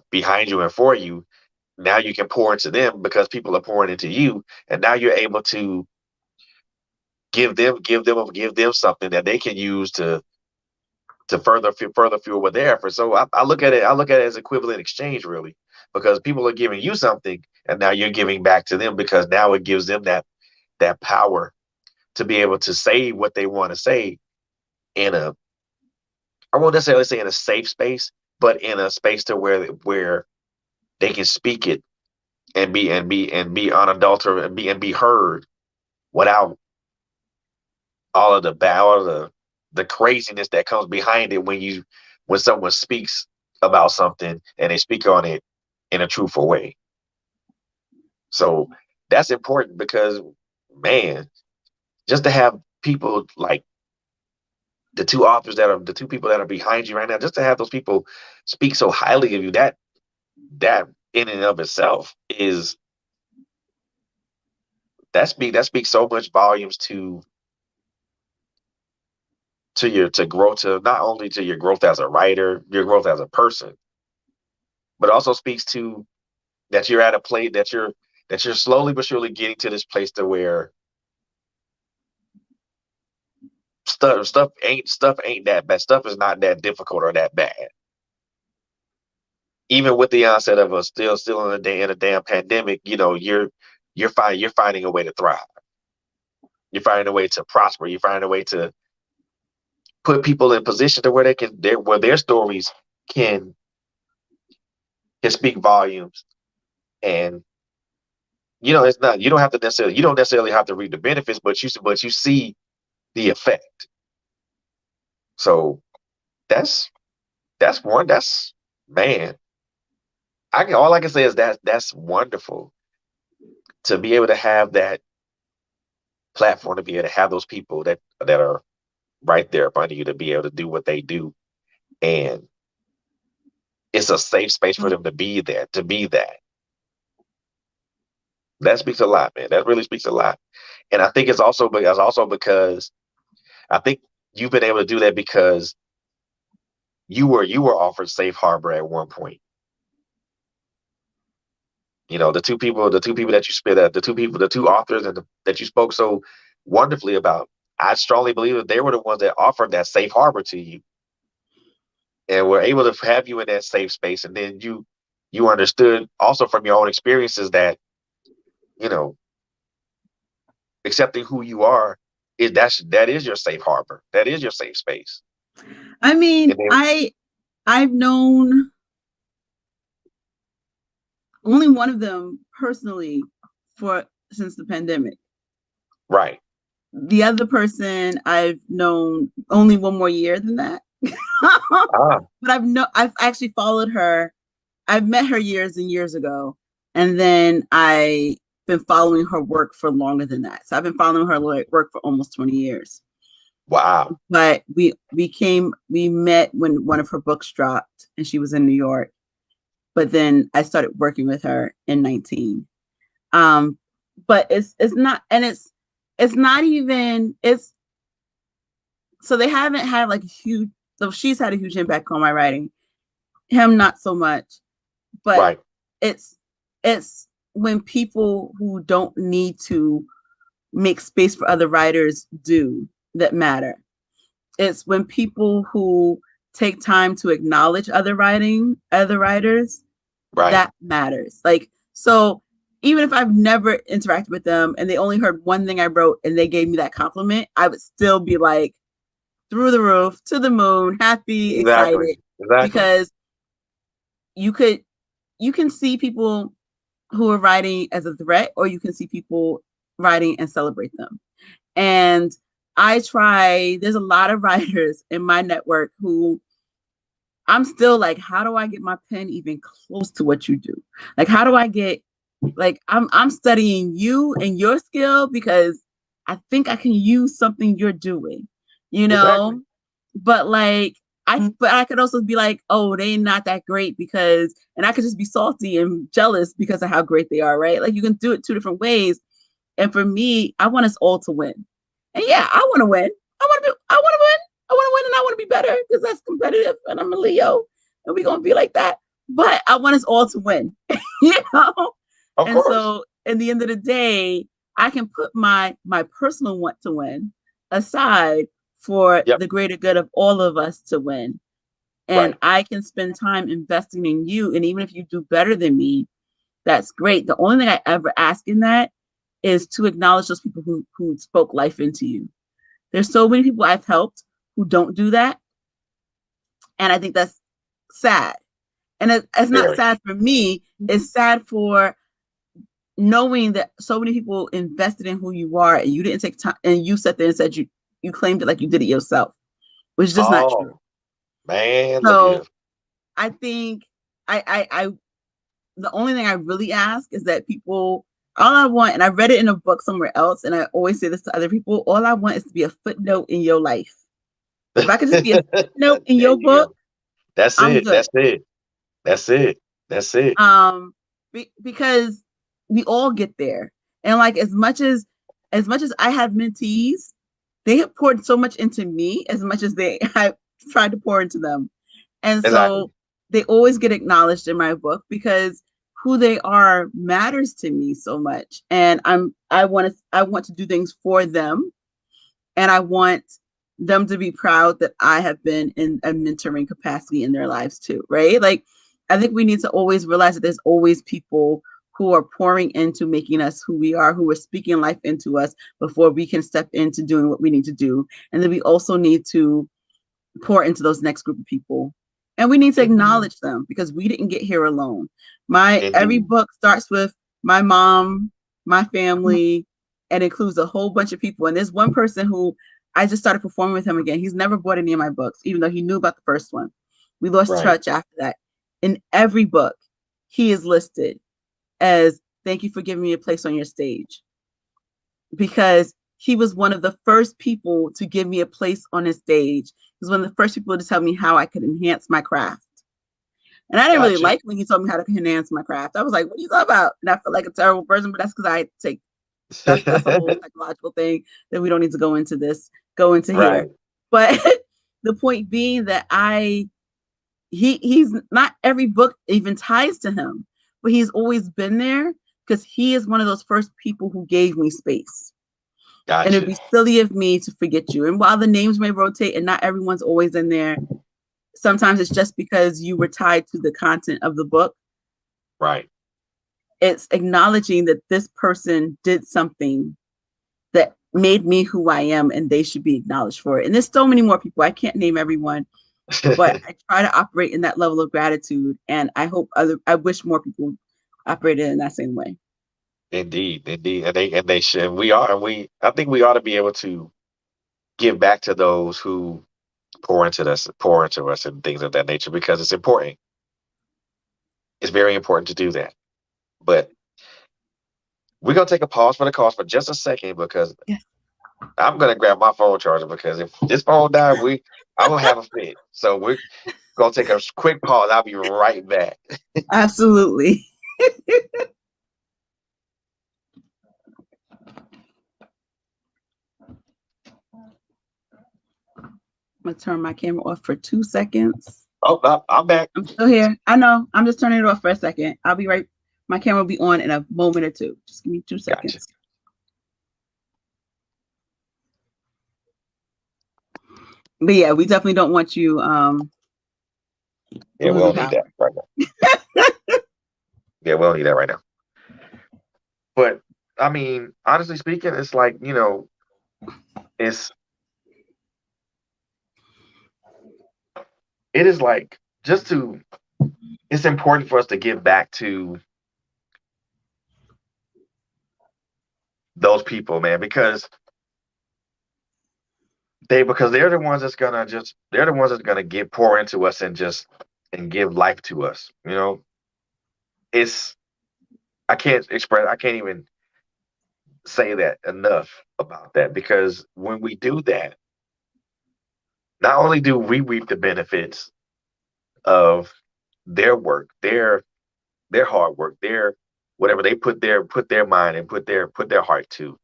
Speaker 3: behind you and for you. Now you can pour into them because people are pouring into you, and now you're able to give them something that they can use to further fuel with their efforts. So I look at it, as equivalent exchange, really, because people are giving you something, and now you're giving back to them, because now it gives them that power to be able to say what they want to say in a, I won't necessarily say in a safe space, but in a space to where they can speak it and be unadulterated, and be heard without all of the craziness that comes behind it when someone speaks about something and they speak on it in a truthful way. So that's important, because, man, just to have people like the two people that are behind you right now, just to have those people speak so highly of you, that in and of itself is that speaks so much volumes to grow, to not only to your growth as a writer, your growth as a person, but also speaks to that you're at a place that you're slowly but surely getting to this place to where stuff ain't that bad. Stuff is not that difficult or that bad. Even with the onset of a still in a damn pandemic, you're finding a way to thrive. You're finding a way to prosper. You're finding a way to put people in position to where where their stories can speak volumes. And it's not, you don't necessarily have to reap the benefits, but you see the effect. So that's that's man. All I can say is that's wonderful to be able to have that platform, to be able to have those people that are right there up under you, to be able to do what they do, and it's a safe space for them to be there, to be that. That speaks a lot, man. That really speaks a lot. And I think it's also because I think you've been able to do that because you were offered safe harbor at one point. The two people that you spit at, the two authors that you spoke so wonderfully about, I strongly believe that they were the ones that offered that safe harbor to you, and were able to have you in that safe space. And then you understood also from your own experiences that, you know, accepting who you are that is your safe harbor. That is your safe space.
Speaker 2: I mean,
Speaker 3: And then,
Speaker 2: I've known only one of them personally since the pandemic.
Speaker 3: right.
Speaker 2: The other person I've known only one more year than that.
Speaker 3: Ah,
Speaker 2: But I've actually followed her. I've met her years and years ago, and then I've been following her work for longer than that. So I've been following her work for almost 20 years.
Speaker 3: wow.
Speaker 2: But we met when one of her books dropped, and she was in New York. But then I started working with her in 19. But it's not, and it's not even, it's, so they haven't had like a huge, so she's had a huge impact on my writing. Him, not so much. But
Speaker 3: Right.
Speaker 2: it's when people who don't need to make space for other writers do that matter. It's when people who take time to acknowledge other writers,
Speaker 3: Right.
Speaker 2: that matters. Like, so even if I've never interacted with them and they only heard one thing I wrote and they gave me that compliment, I would still be like through the roof, to the moon, happy,
Speaker 3: Exactly.
Speaker 2: excited,
Speaker 3: Exactly.
Speaker 2: because you can see people who are writing as a threat, or you can see people writing and celebrate them. And there's a lot of writers in my network who I'm still like, how do I get my pen even close to what you do? Like, how do I get, like, I'm studying you and your skill because I think I can use something you're doing,
Speaker 3: Exactly.
Speaker 2: but like, but I could also be like, oh, they not that great because, and I could just be salty and jealous because of how great they are, right? Like you can do it two different ways. And for me, I want us all to win. And yeah, I want to win. I want to win. I want to win and I want to be better because that's competitive and I'm a Leo and we're going to be like that. But I want us all to win, you know?
Speaker 3: Of
Speaker 2: And
Speaker 3: course.
Speaker 2: so in the end of the day, I can put my personal want to win aside for
Speaker 3: Yep.
Speaker 2: the greater good of all of us to win. And
Speaker 3: Right.
Speaker 2: I can spend time investing in you. And even if you do better than me, that's great. The only thing I ever ask in that is to acknowledge those people who spoke life into you. There's so many people I've helped who don't do that. And I think that's sad. And it's not
Speaker 3: Very.
Speaker 2: sad for me. It's sad for knowing that so many people invested in who you are and you didn't take time and you sat there and said you claimed it like you did it yourself, which is just not true.
Speaker 3: Oh man, look
Speaker 2: So
Speaker 3: here.
Speaker 2: I think I the only thing I really ask is that people, all I want, and I read it in a book somewhere else, and I always say this to other people, all I want is to be a footnote in your life. If I could just be a footnote in
Speaker 3: There
Speaker 2: your
Speaker 3: you
Speaker 2: book,
Speaker 3: go. That's
Speaker 2: I'm
Speaker 3: it.
Speaker 2: good.
Speaker 3: That's it. That's it. That's it.
Speaker 2: Because we all get there. And like as much as I have mentees, they have poured so much into me as much as they have tried to pour into them. And
Speaker 3: Exactly.
Speaker 2: so they always get acknowledged in my book because who they are matters to me so much. And I want to do things for them. And I want them to be proud that I have been in a mentoring capacity in their lives too, right? Like I think we need to always realize that there's always people who are pouring into making us who we are, who are speaking life into us before we can step into doing what we need to do. And then we also need to pour into those next group of people. And we need to
Speaker 3: Indeed.
Speaker 2: acknowledge them because we didn't get here alone. My every
Speaker 3: Indeed.
Speaker 2: book starts with my mom, my family, and includes a whole bunch of people. And there's one person who I just started performing with him again. He's never bought any of my books, even though he knew about the first one. We lost
Speaker 3: Right.
Speaker 2: touch after that. In every book, he is listed as thank you for giving me a place on your stage because he was one of the first people to give me a place on his stage. He was one of the first people to tell me how I could enhance my craft. And I didn't really
Speaker 3: Gotcha.
Speaker 2: like when he told me how to enhance my craft. I was like, what are you talking about? And I felt like a terrible person, but that's because I take that's a whole psychological thing that we don't need to go into
Speaker 3: Right.
Speaker 2: here. But the point being that he's not every book even ties to him, but he's always been there because he is one of those first people who gave me space. And it'd
Speaker 3: Gotcha.
Speaker 2: be silly of me to forget you. And while the names may rotate and not everyone's always in there, sometimes it's just because you were tied to the content of the book.
Speaker 3: Right.
Speaker 2: It's acknowledging that this person did something that made me who I am and they should be acknowledged for it. And there's so many more people. I can't name everyone, but I try to operate in that level of gratitude. And I wish more people operated in that same way.
Speaker 3: Indeed. Indeed. And they should. We are. And I think we ought to be able to give back to those who pour into us and things of that nature because it's important. It's very important to do that. But we're gonna take a pause for the cause for just a second because
Speaker 2: Yes.
Speaker 3: I'm gonna grab my phone charger because if this phone died, I will have a fit. So we're gonna take a quick pause. I'll be right back.
Speaker 2: Absolutely. I'm going to turn my camera off for 2 seconds.
Speaker 3: Oh, no, I'm back.
Speaker 2: I'm still here. I know. I'm just turning it off for a second. I'll be right. My camera will be on in a moment or two. Just give me 2
Speaker 3: Gotcha.
Speaker 2: seconds. But yeah, we definitely don't want you
Speaker 3: Yeah, we
Speaker 2: losing
Speaker 3: don't need
Speaker 2: power.
Speaker 3: that right now. Yeah, we don't need that right now. But I mean, honestly speaking, it's like, it's it is like it's important for us to give back to those people, man, because they're the ones that's gonna get pour into us and give life to us. It's I can't even say that enough about that because when we do that, not only do we reap the benefits of their work, their hard work, their whatever they put their mind and put their heart to,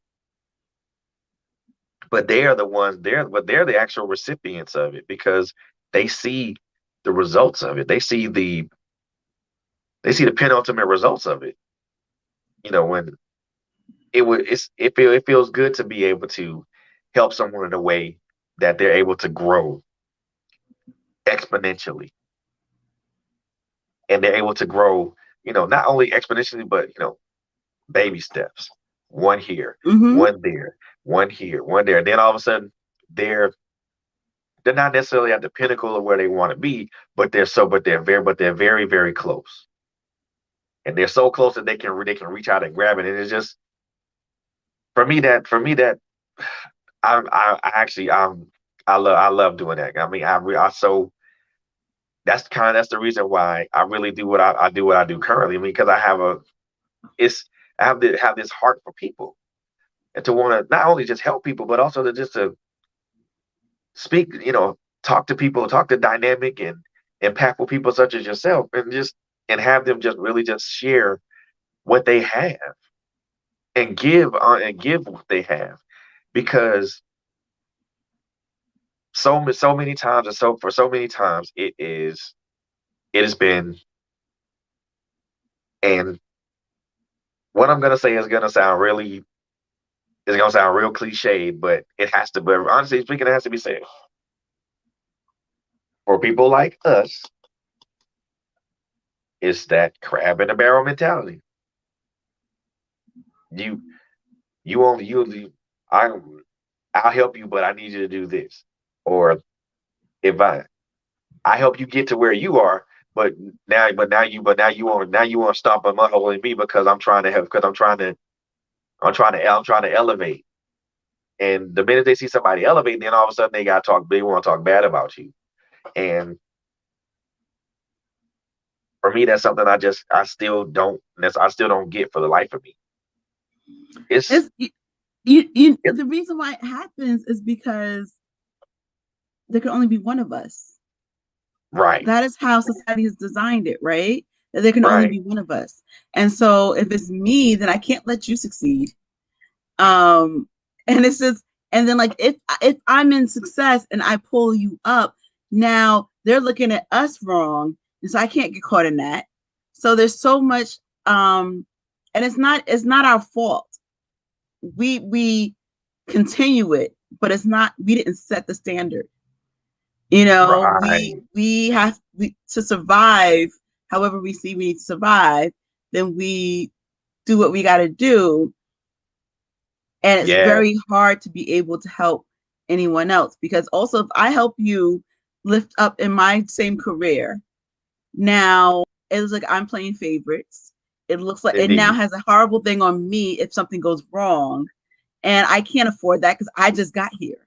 Speaker 3: but they are the ones they're the actual recipients of it because they see the results of it. They see the penultimate results of it. When it feels good to be able to help someone in a way that they're able to grow exponentially, and they're able to grow, not only exponentially, but baby steps. One here,
Speaker 2: Mm-hmm.
Speaker 3: one there, one here, one there. And then all of a sudden they're not necessarily at the pinnacle of where they want to be, but they're very, very close. And they're so close that they can reach out and grab it. And it's just for me that I actually I love doing that. I mean, I so that's the reason why I really do what I do currently. I mean, because it's I have this heart for people, and to want to not only just help people, but also to speak, talk to people, talk to dynamic and impactful people such as yourself, and have them just really just share what they have and give what they have, because so many times and so for so many times it has been, and what I'm gonna say is gonna sound real cliche, but it has to. But honestly speaking, it has to be said. For people like us, it's that crab in the barrel mentality. You you I I'll help you, but I need you to do this. Or if I help you get to where you are, but now you want to stomp a mud hole in me because I'm trying to help, because I'm trying to elevate. And the minute they see somebody elevate, then all of a sudden they want to talk bad about you. And for me, that's something I still don't get for the life of me. It's
Speaker 2: It's you
Speaker 3: it,
Speaker 2: the reason why it happens is because there can only be one of us.
Speaker 3: right,
Speaker 2: That is how society has designed it, right? That there can only
Speaker 3: right,
Speaker 2: be one of us. And so if it's me, then I can't let you succeed. Um, and it's just, and then like if I'm in success and I pull you up, now they're looking at us wrong, and so I can't get caught in that. So there's so much, and it's not our fault. We continue it, but it's not. We didn't set the standard.
Speaker 3: right.
Speaker 2: We have to survive. However we see we need to survive, then we do what we got to do, and it's
Speaker 3: Yeah,
Speaker 2: very hard to be able to help anyone else, because also if I help you lift up in my same career, now it's like I'm playing favorites. It looks like it now
Speaker 3: indeed.
Speaker 2: has a horrible thing on me if something goes wrong, and I can't afford that because I just got here.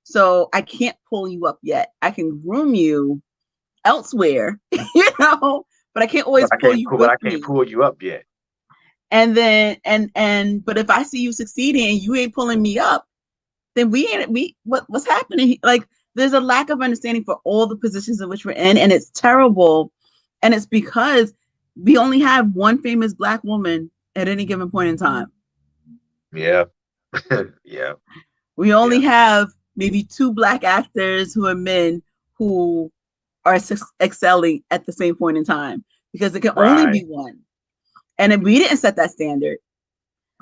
Speaker 2: So I can't pull you up yet. I can groom you elsewhere, but I can't always pull you
Speaker 3: But
Speaker 2: with
Speaker 3: I can't
Speaker 2: me.
Speaker 3: pull you up yet.
Speaker 2: And then but if I see you succeeding and you ain't pulling me up, then what's happening? Like there's a lack of understanding for all the positions in which we're in, and it's terrible. And it's because we only have one famous Black woman at any given point in time.
Speaker 3: Yeah, yeah,
Speaker 2: We only
Speaker 3: yeah.
Speaker 2: have maybe two Black actors who are men who are excelling at the same point in time, because there can only be
Speaker 3: Right.
Speaker 2: one. And if we didn't set that standard.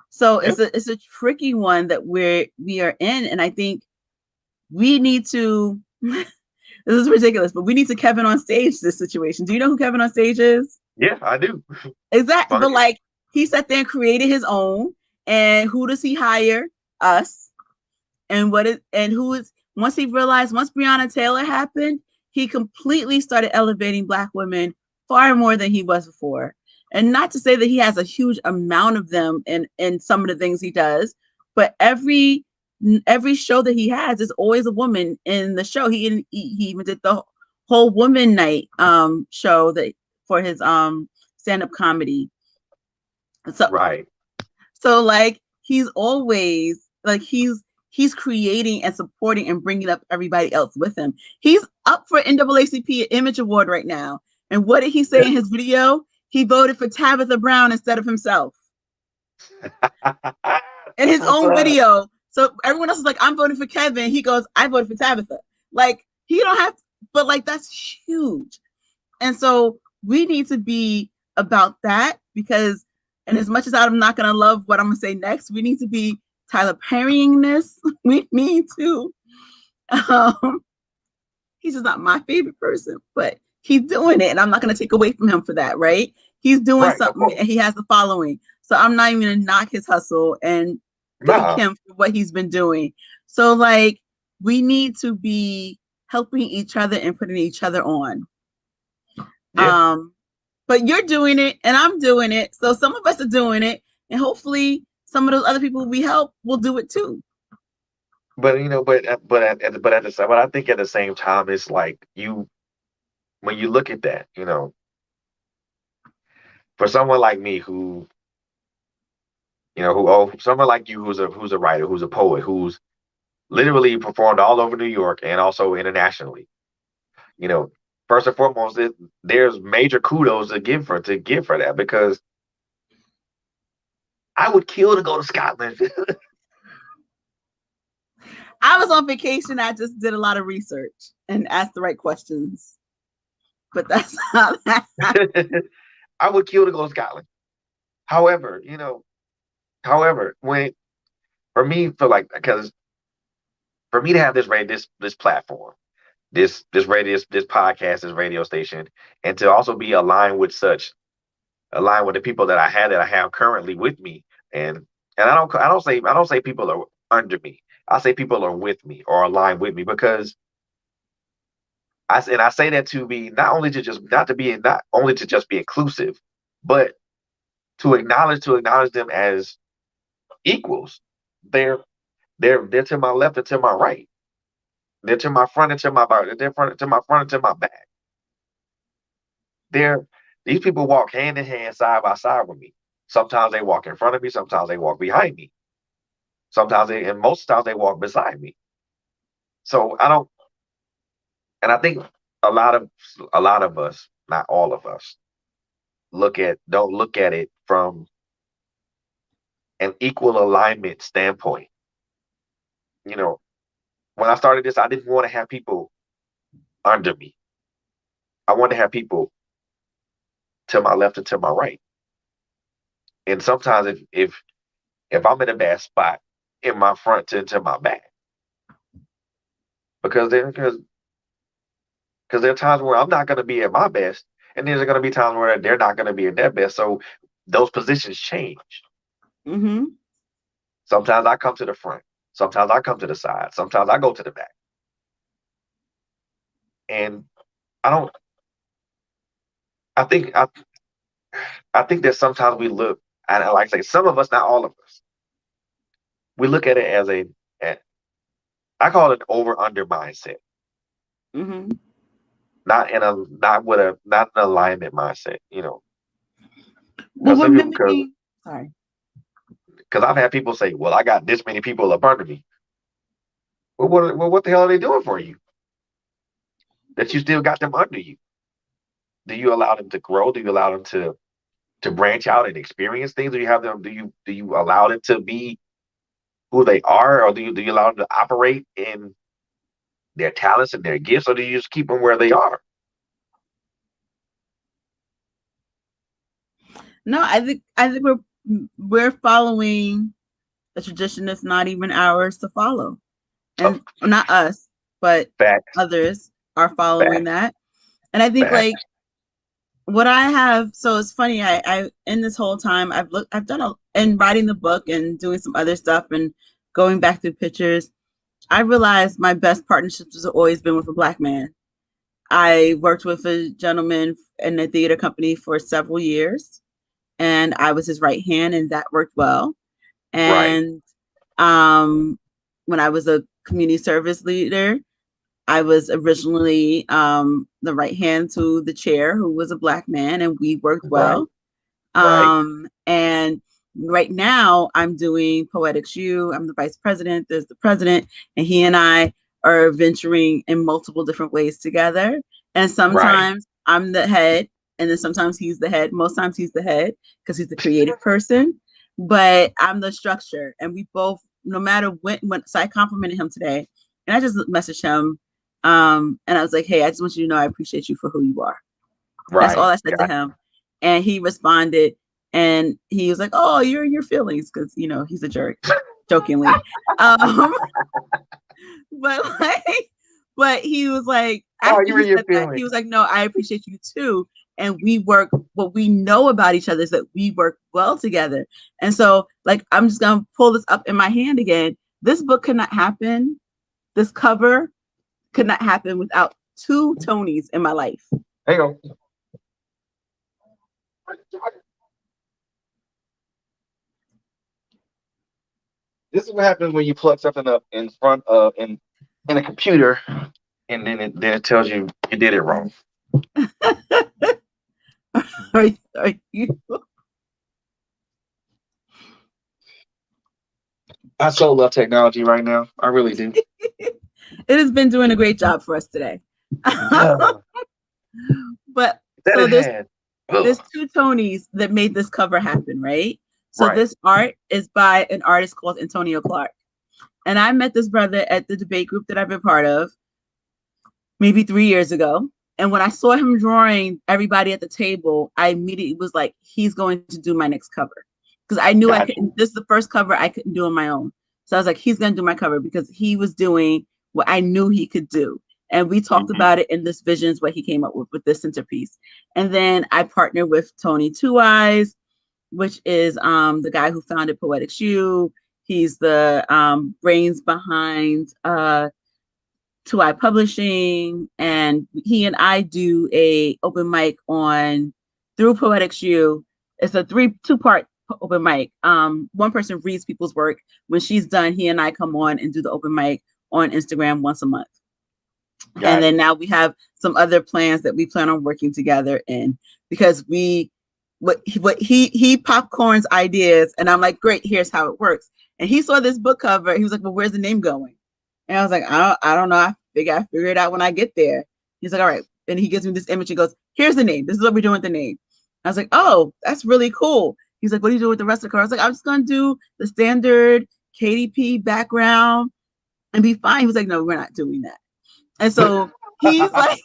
Speaker 2: So
Speaker 3: Yeah.
Speaker 2: it's a tricky one that we are in. And I think we need to this is ridiculous, but we need to Kevin on stage this situation. Do you know who Kevin on stage is?
Speaker 3: Yeah, I do.
Speaker 2: Exactly. But
Speaker 3: Funny.
Speaker 2: like he sat there and created his own. And who does he hire? Us. And who is once he realized, once Breonna Taylor happened, he completely started elevating Black women far more than he was before. And not to say that he has a huge amount of them in some of the things he does, but every show that he has is always a woman in the show. He even did the whole woman night show that for his stand-up comedy. So
Speaker 3: Right.
Speaker 2: so like he's always like he's creating and supporting and bringing up everybody else with him. He's up for NAACP Image Award right now. And what did he say in his video? He voted for Tabitha Brown instead of himself in his own video. So everyone else is like, I'm voting for Kevin. He goes, I voted for Tabitha. Like, he don't have, but like, that's huge. And so we need to be about that because, and as much as I'm not going to love what I'm going to say next, we need to be Tyler Perrying this. We need to. He's just not my favorite person, but he's doing it. And I'm not going to take away from him for that, right? He's doing something and he has the following. So I'm not even going to knock his hustle and thank him for what he's been doing. So like, we need to be helping each other and putting each other on. Yeah. But you're doing it and I'm doing it. So some of us are doing it and hopefully some of those other people we help will do it too.
Speaker 3: But you know, but at the same, but I think at the same time, it's like when you look at that, you know, for someone like me who, you know, someone like you who's a writer, who's a poet, who's literally performed all over New York and also internationally, you know, first and foremost, there's major kudos to give for that because I would kill to go to Scotland.
Speaker 2: I was on vacation. I just did a lot of research and asked the right questions. But that's how that happened.
Speaker 3: I would kill to go to Scotland. However, you know, when for me, because for me to have this platform, this podcast, this radio station, and to also be aligned with the people that I have currently with me, and I don't say people are under me. I say people are with me or aligned with me because I say that to be not only to just be inclusive, but to acknowledge them as equals. They're to my left and to my right. They're to my front and to my back. They're to my front and to my back. These people walk hand in hand, side by side with me. Sometimes they walk in front of me. Sometimes they walk behind me. And most times they walk beside me. So and I think a lot of us, not all of us, don't look at it from an equal alignment standpoint. You know, when I started this, I didn't want to have people under me. I wanted to have people to my left and to my right. And sometimes if I'm in a bad spot, in my front to my back, because there are times where I'm not going to be at my best, and there's going to be times where they're not going to be at their best. So those positions change.
Speaker 2: Mm-hmm.
Speaker 3: Sometimes I come to the front. Sometimes I come to the side. Sometimes I go to the back. And I think that sometimes we look, and like I say, some of us, not all of us, we look at it as I call it an over-under mindset.
Speaker 2: Mm-hmm.
Speaker 3: Not an alignment mindset, you know.
Speaker 2: Well, sorry.
Speaker 3: Because I've had people say, well, I got this many people up under me. Well, what the hell are they doing for you? That you still got them under you? Do you allow them to grow? Do you allow them to branch out and experience things? Do you allow them to be who they are, or do you allow them to operate in their talents and their gifts, or do you just keep them where they are?
Speaker 2: No, I think we're following a tradition that's not even ours to follow, and not us, but others are following that. And I think like what I have, so it's funny. I in this whole time I've done and writing the book and doing some other stuff and going back through pictures. I realized my best partnerships have always been with a Black man. I worked with a gentleman in a theater company for several years, and I was his right hand, and that worked well. And when I was a community service leader, I was originally the right hand to the chair, who was a Black man, and we worked well. And right now I'm doing Poetics U. I'm the vice president. There's the president, and he and I are venturing in multiple different ways together. And
Speaker 3: Right.
Speaker 2: sometimes I'm the head, and then sometimes he's the head. Most times he's the head because he's the creative person, but I'm the structure. And we both, no matter when so I complimented him today, and I just messaged him, and I was like, "Hey, I just want you to know I appreciate you for who you are." That's all
Speaker 3: Right.
Speaker 2: I said to him. And he responded and he was like, "Oh, you're in your feelings," because he's a jerk, jokingly. Um, but but he was like,
Speaker 3: Oh,
Speaker 2: after
Speaker 3: you in
Speaker 2: he
Speaker 3: your
Speaker 2: said that, he
Speaker 3: feelings.
Speaker 2: was like, "No, I appreciate you too." And we work, what we know about each other is that we work well together. And so, like, I'm just gonna pull this up in my hand again. This book could not happen. This cover could not happen without two Tonys in my life.
Speaker 3: Hang on. This is what happens when you plug something up in front of in a computer, and then it tells you you did it wrong.
Speaker 2: Are you?
Speaker 3: I so love technology right now. I really do.
Speaker 2: It has been doing a great job for us today.
Speaker 3: Ugh,
Speaker 2: But
Speaker 3: that
Speaker 2: so
Speaker 3: it
Speaker 2: there's
Speaker 3: had.
Speaker 2: there's
Speaker 3: Ugh.
Speaker 2: two Tonys that made this cover happen, right? So
Speaker 3: Right.
Speaker 2: this art is by an artist called Antonio Clark. And I met this brother at the debate group that I've been part of maybe 3 years ago. And when I saw him drawing everybody at the table, I immediately was like, he's going to do my next cover. Because I knew I
Speaker 3: Got
Speaker 2: couldn't,
Speaker 3: you.
Speaker 2: this is the first cover I couldn't do on my own. So I was like, he's going to do my cover because he was doing what I knew he could do. And we talked
Speaker 3: Hmm.
Speaker 2: about it in this visions, what he came up with this centerpiece. And then I partnered with Tony Two Eyes, which is the guy who founded Poetics U. He's the brains behind Two Eye Publishing, and he and I do a open mic on through Poetics U. It's a two-part open mic. One person reads people's work. When she's done, he and I come on and do the open mic on Instagram once a month. And
Speaker 3: Got
Speaker 2: then
Speaker 3: it.
Speaker 2: now we have some other plans that we plan on working together in, because what he popcorns ideas, and I'm like, great, here's how it works. And he saw this book cover. He was like, well, where's the name going? And I was like, I don't know. I figure it out when I get there. He's like, all right. And he gives me this image and goes, here's the name. This is what we're doing with the name. I was like, oh, that's really cool. He's like, what do you do with the rest of the cover? I was like, I'm just gonna do the standard KDP background and be fine. He was like, no, we're not doing that. And so he's like,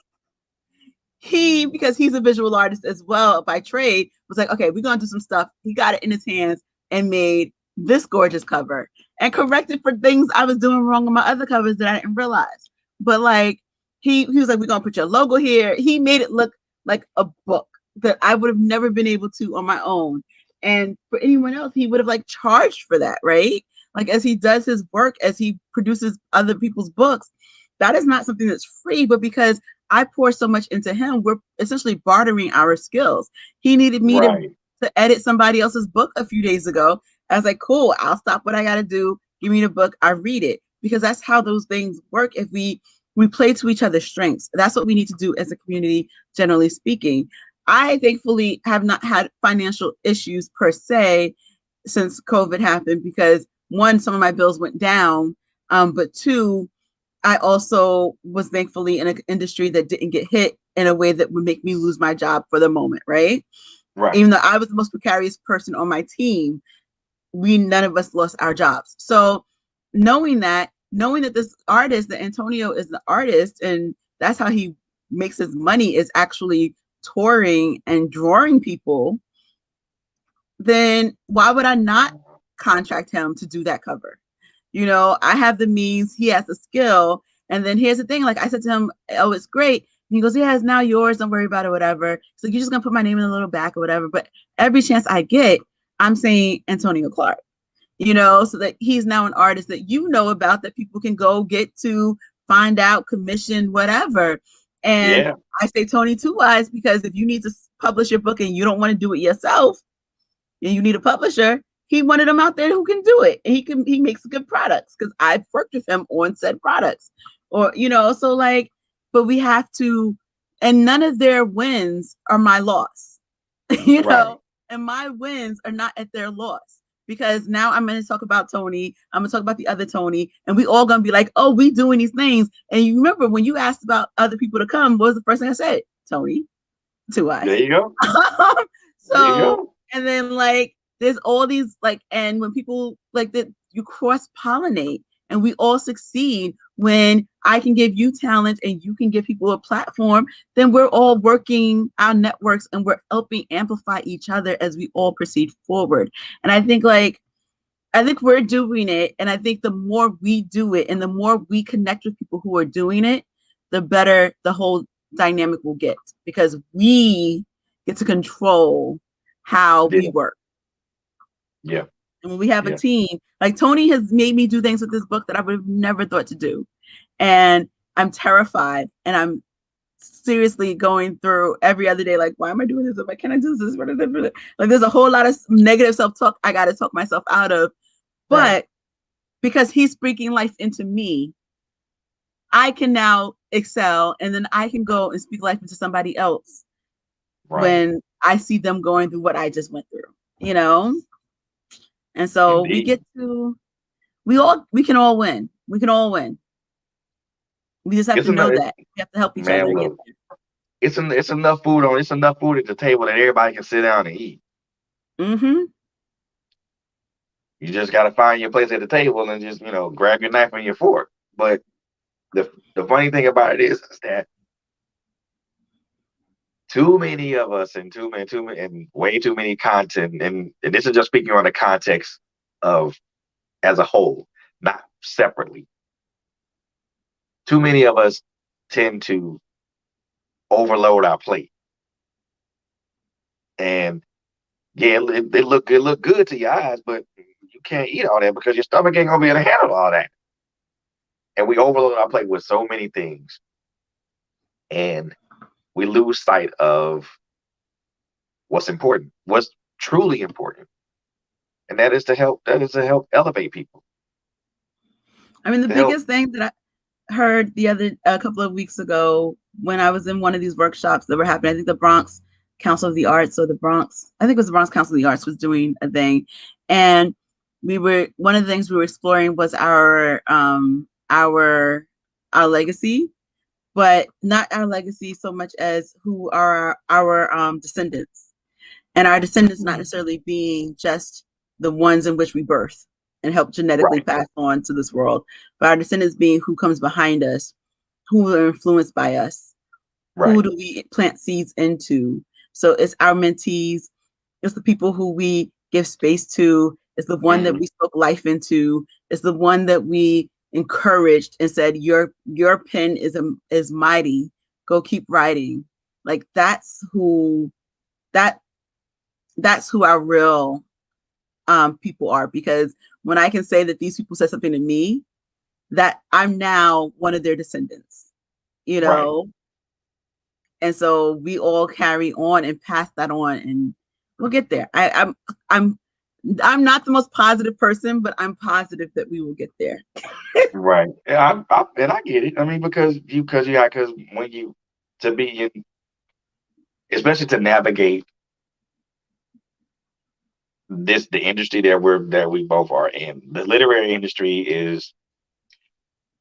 Speaker 2: because he's a visual artist as well by trade, was like, okay, we're gonna do some stuff. He got it in his hands and made this gorgeous cover and corrected for things I was doing wrong on my other covers that I didn't realize. But like he was like, we're gonna put your logo here. He made it look like a book that I would have never been able to on my own. And for anyone else, he would have like charged for that, right? Like as he does his work, as he produces other people's books, that is not something that's free, but because I pour so much into him, we're essentially bartering our skills. He needed me
Speaker 3: Right.
Speaker 2: to edit somebody else's book a few days ago. I was like, cool, I'll stop what I got to do. Give me the book, I read it, because that's how those things work. If we play to each other's strengths, that's what we need to do as a community, generally speaking. I thankfully have not had financial issues per se since COVID happened, because one, some of my bills went down, but two, I also was thankfully in an industry that didn't get hit in a way that would make me lose my job for the moment, right?
Speaker 3: Right.
Speaker 2: Even though I was the most precarious person on my team, none of us lost our jobs. So knowing that this artist, that Antonio is the artist, and that's how he makes his money, is actually touring and drawing people, then why would I not contract him to do that cover? I have the means, he has the skill. And then here's the thing, like I said to him, oh, it's great. And he goes, yeah, it's now yours. Don't worry about it, whatever. So you're just gonna put my name in the little back or whatever. But every chance I get, I'm saying Antonio Clark, so that he's now an artist that about, that people can go get to find out, commission, whatever. And
Speaker 3: Yeah.
Speaker 2: I say Tony Two Eyes because if you need to publish your book and you don't want to do it yourself, and you need a publisher, he wanted him out there who can do it. And he makes good products because I've worked with him on said products. Or, so like, but we have to, and none of their wins are my loss. you
Speaker 3: Right.
Speaker 2: know, and my wins are not at their loss. Because now I'm going to talk about Tony. I'm going to talk about the other Tony, and we all going to be like, "Oh, we doing these things." And you remember when you asked about other people to come, what was the first thing I said? Tony to us.
Speaker 3: There you go. There you
Speaker 2: So,
Speaker 3: go.
Speaker 2: and then like there's all these like, and when people like that, you cross pollinate, and we all succeed when I can give you talent and you can give people a platform. Then we're all working our networks and we're helping amplify each other as we all proceed forward. And I think we're doing it, and I think the more we do it and the more we connect with people who are doing it, the better the whole dynamic will get, because we get to control how we
Speaker 3: Yeah.
Speaker 2: work.
Speaker 3: Yeah.
Speaker 2: And when we have a
Speaker 3: Yeah.
Speaker 2: team, like Tony has made me do things with this book that I would have never thought to do. And I'm terrified, and I'm seriously going through every other day, like, why am I doing this? Can I do this? Like, there's a whole lot of negative self-talk I got to talk myself out of. But
Speaker 3: Right.
Speaker 2: because he's speaking life into me, I can now excel, and then I can go and speak life into somebody else
Speaker 3: Right.
Speaker 2: when I see them going through what I just went through, you know? And so we
Speaker 3: Indeed.
Speaker 2: get to, we can all win. We can all win. We just have
Speaker 3: It's
Speaker 2: to know
Speaker 3: enough,
Speaker 2: that. We have to help each other
Speaker 3: man.
Speaker 2: to get
Speaker 3: Look, it's enough food on. It's enough food at the table that everybody can sit down and eat.
Speaker 2: there. Mm-hmm.
Speaker 3: You just got to find your place at the table and just grab your knife and your fork. But the funny thing about it is that too many of us and and way too many content, and this is just speaking on the context of as a whole, not separately. Too many of us tend to overload our plate, and yeah, it look good to your eyes, but you can't eat all that because your stomach ain't gonna be able to handle all that. And we overload our plate with so many things, and we lose sight of what's important, what's truly important, and that is to help elevate people.
Speaker 2: I mean, the
Speaker 3: To help.
Speaker 2: biggest thing that I heard a couple of weeks ago when I was in one of these workshops that were happening, I think the Bronx Council of the Arts, or the Bronx, I think it was the Bronx Council of the Arts, was doing a thing. And one of the things we were exploring was our legacy, but not our legacy so much as who are our descendants. And our descendants not necessarily being just the ones in which we birth and help genetically
Speaker 3: Right.
Speaker 2: pass on to this world, but our descendants being who comes behind us, who are influenced by us, who
Speaker 3: Right.
Speaker 2: do we plant seeds into. So it's our mentees, it's the people who we give space to, it's the one that
Speaker 3: Hmm.
Speaker 2: we spoke life into, it's the one that we encouraged and said, your pen is mighty, go keep writing. Like that that's who our real people are. Because when I can say that these people said something to me, that I'm now one of their descendants, you
Speaker 3: Right.
Speaker 2: know. And so we all carry on and pass that on, and we'll get there. I'm I'm not the most positive person, but I'm positive that we will get there.
Speaker 3: Right. And I get it. I mean, because when you to be in, especially to navigate the industry that we both are in. The literary industry is,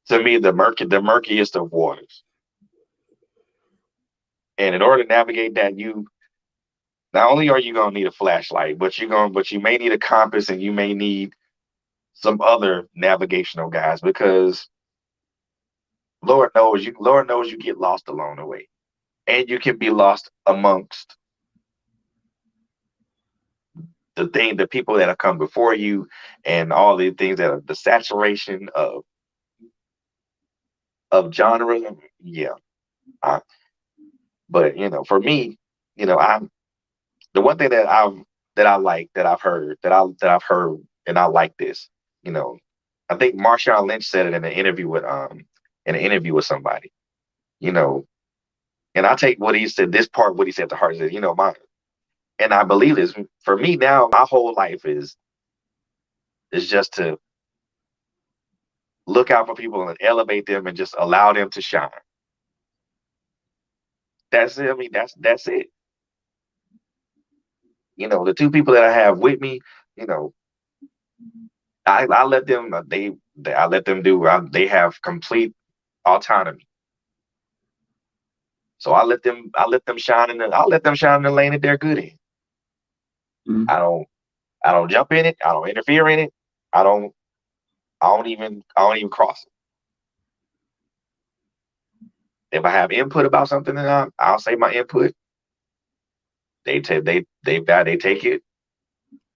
Speaker 3: to me, the murkiest of waters. And in order to navigate that, you not only are you gonna need a flashlight, but you may need a compass, and you may need some other navigational guides, because Lord knows you get lost along the way. And you can be lost amongst the people that have come before you, and all the things that are the saturation of genre. Yeah. I, but for me, I'm the one thing that I like, that I've heard, and I like this. You know, I think Marshawn Lynch said it in an interview with somebody. You know, and I take what he said, this part, what he said to heart, is, and I believe this. For me now, my whole life is just to look out for people and elevate them and just allow them to shine. That's it. I mean, that's it. The two people that I have with me, you know, I let them I let them do. They have complete autonomy. So I let them shine in the lane that they're good in.
Speaker 2: Mm.
Speaker 3: I don't jump in it. I don't interfere in it. I don't I don't even cross it. If I have input about something, then I'll say my input. They take it,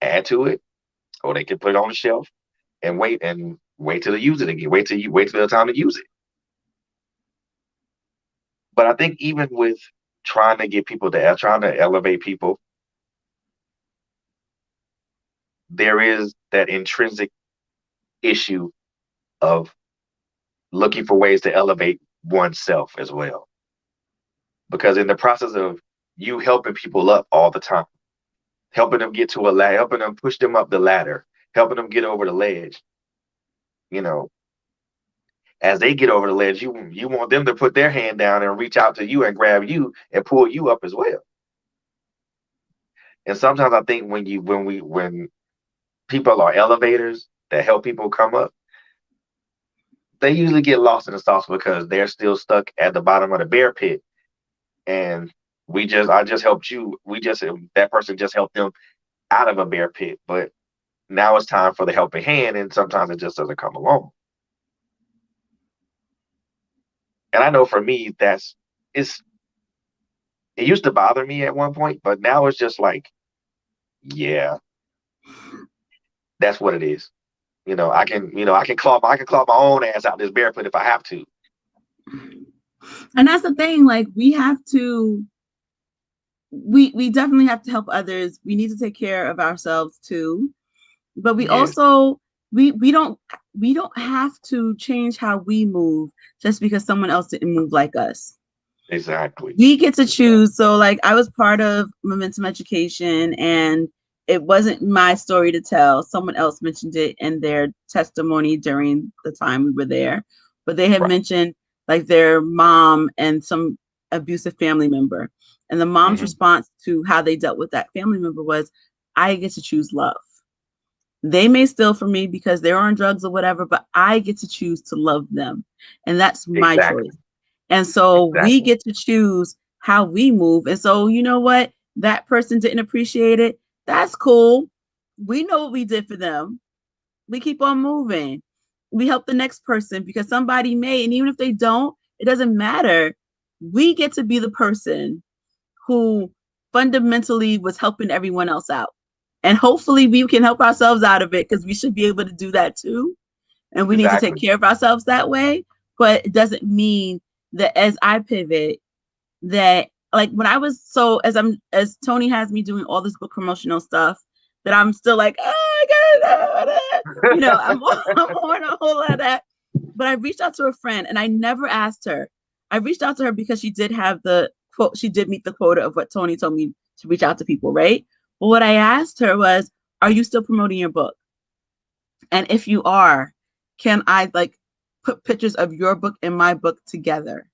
Speaker 3: add to it, or they can put it on the shelf and wait till they use it again. Wait till the time to use it. But I think even with trying to elevate people, there is that intrinsic issue of looking for ways to elevate oneself as well. Because in the process of you helping people up all the time, helping them get to a ladder, helping them push them up the ladder, helping them get over the ledge, you know, as they get over the ledge, you want them to put their hand down and reach out to you and grab you and pull you up as well. And sometimes I think when people are elevators that help people come up, they usually get lost in the sauce because they're still stuck at the bottom of the bear pit. And I just helped you. That person just helped them out of a bear pit. But now it's time for the helping hand, and sometimes it just doesn't come along. And I know for me, it used to bother me at one point, but now it's just like, yeah, that's what it is. I can claw my own ass out this bear pit if I have to.
Speaker 2: And that's the thing, like we definitely have to help others. We need to take care of ourselves too. But we
Speaker 3: Yes,
Speaker 2: also we don't have to change how we move just because someone else didn't move like us.
Speaker 3: exactly.
Speaker 2: We get to choose. So like I was part of Momentum Education, and it wasn't my story to tell. Someone else mentioned it in their testimony during the time we were there. But they had
Speaker 3: Right.
Speaker 2: mentioned like their mom and some abusive family member. And the mom's
Speaker 3: Hmm.
Speaker 2: response to how they dealt with that family member was, I get to choose love. They may steal from me because they're on drugs or whatever, but I get to choose to love them. And that's my
Speaker 3: Exactly.
Speaker 2: choice. And so we
Speaker 3: Exactly.
Speaker 2: get to choose how we move. And so, you know what? That person didn't appreciate it. That's cool. We know what we did for them. We keep on moving. We help the next person because somebody may, and even if they don't, it doesn't matter. We get to be the person who fundamentally was helping everyone else out. And hopefully we can help ourselves out of it because we should be able to do that too. And we need to take
Speaker 3: Exactly.
Speaker 2: care of ourselves that way. But it doesn't mean that as I pivot, that like when I was as Tony has me doing all this book promotional stuff, that I'm still like, oh, I gotta, I'm on a whole lot of that. But I reached out to a friend and I never asked her. I reached out to her because she did have the quote, she did meet the quota of what Tony told me to reach out to people, right? But what I asked her was, are you still promoting your book? And if you are, can I like put pictures of your book and my book together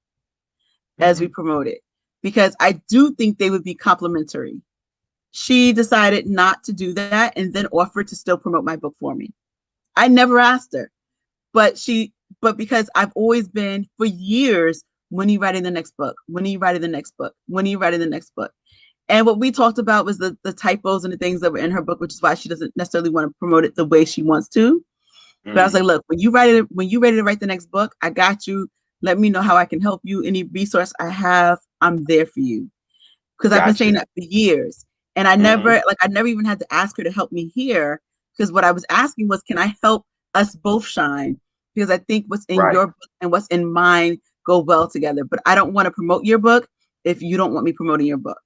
Speaker 2: as we
Speaker 3: Hmm.
Speaker 2: promote it? Because I do think they would be complementary. She decided not to do that and then offered to still promote my book for me. I never asked her, but because I've always been for years, when are you writing the next book? When are you writing the next book? When are you writing the next book? And what we talked about was the typos and the things that were in her book, which is why she doesn't necessarily want to promote it the way she wants to. But I was like,
Speaker 3: Hmm.
Speaker 2: look, when you're ready to write the next book, I got you. Let me know how I can help you. Any resource I have, I'm there for you. Because I've been saying
Speaker 3: Gotcha.
Speaker 2: that for years. And I
Speaker 3: Hmm.
Speaker 2: never even had to ask her to help me here. Because what I was asking was, can I help us both shine? Because I think what's in
Speaker 3: Right.
Speaker 2: your book and what's in mine go well together. But I don't want to promote your book if you don't want me promoting your book.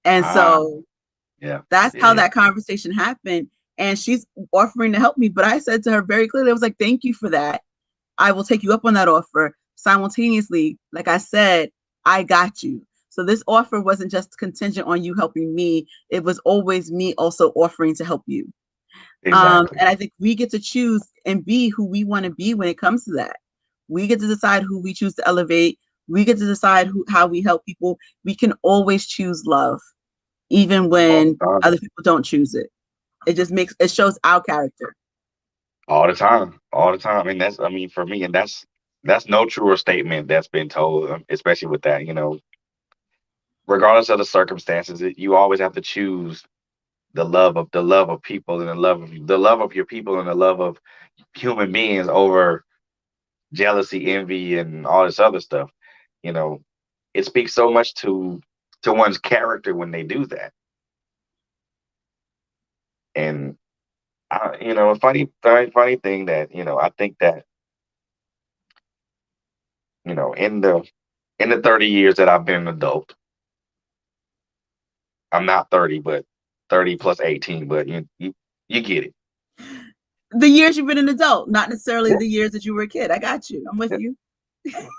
Speaker 2: And
Speaker 3: Ah.
Speaker 2: so
Speaker 3: Yeah.
Speaker 2: that's
Speaker 3: Yeah.
Speaker 2: how
Speaker 3: Yeah.
Speaker 2: that conversation happened. And she's offering to help me. But I said to her very clearly, I was like, thank you for that. I will take you up on that offer. Simultaneously, like I said, I got you. So this offer wasn't just contingent on you helping me. It was always me also offering to help you.
Speaker 3: Exactly.
Speaker 2: And I think we get to choose and be who we want to be when it comes to that. We get to decide who we choose to elevate. We get to decide how we help people. We can always choose love. even when
Speaker 3: All the time.
Speaker 2: other people don't choose it. It shows our character.
Speaker 3: All the time. All the time. And that's, I mean, for me, and that's no truer statement that's been told, especially with that, regardless of the circumstances, you always have to choose the love of people and the love of your people and the love of human beings over jealousy, envy, and all this other stuff. You know, it speaks so much to one's character when they do that. And a funny thing that I think that in the 30 years that I've been an adult, I'm not 30, but 30 plus 18, but you get it.
Speaker 2: The years you've been an adult, not necessarily the years that you were a kid. I got you. I'm with
Speaker 3: Yeah.
Speaker 2: you.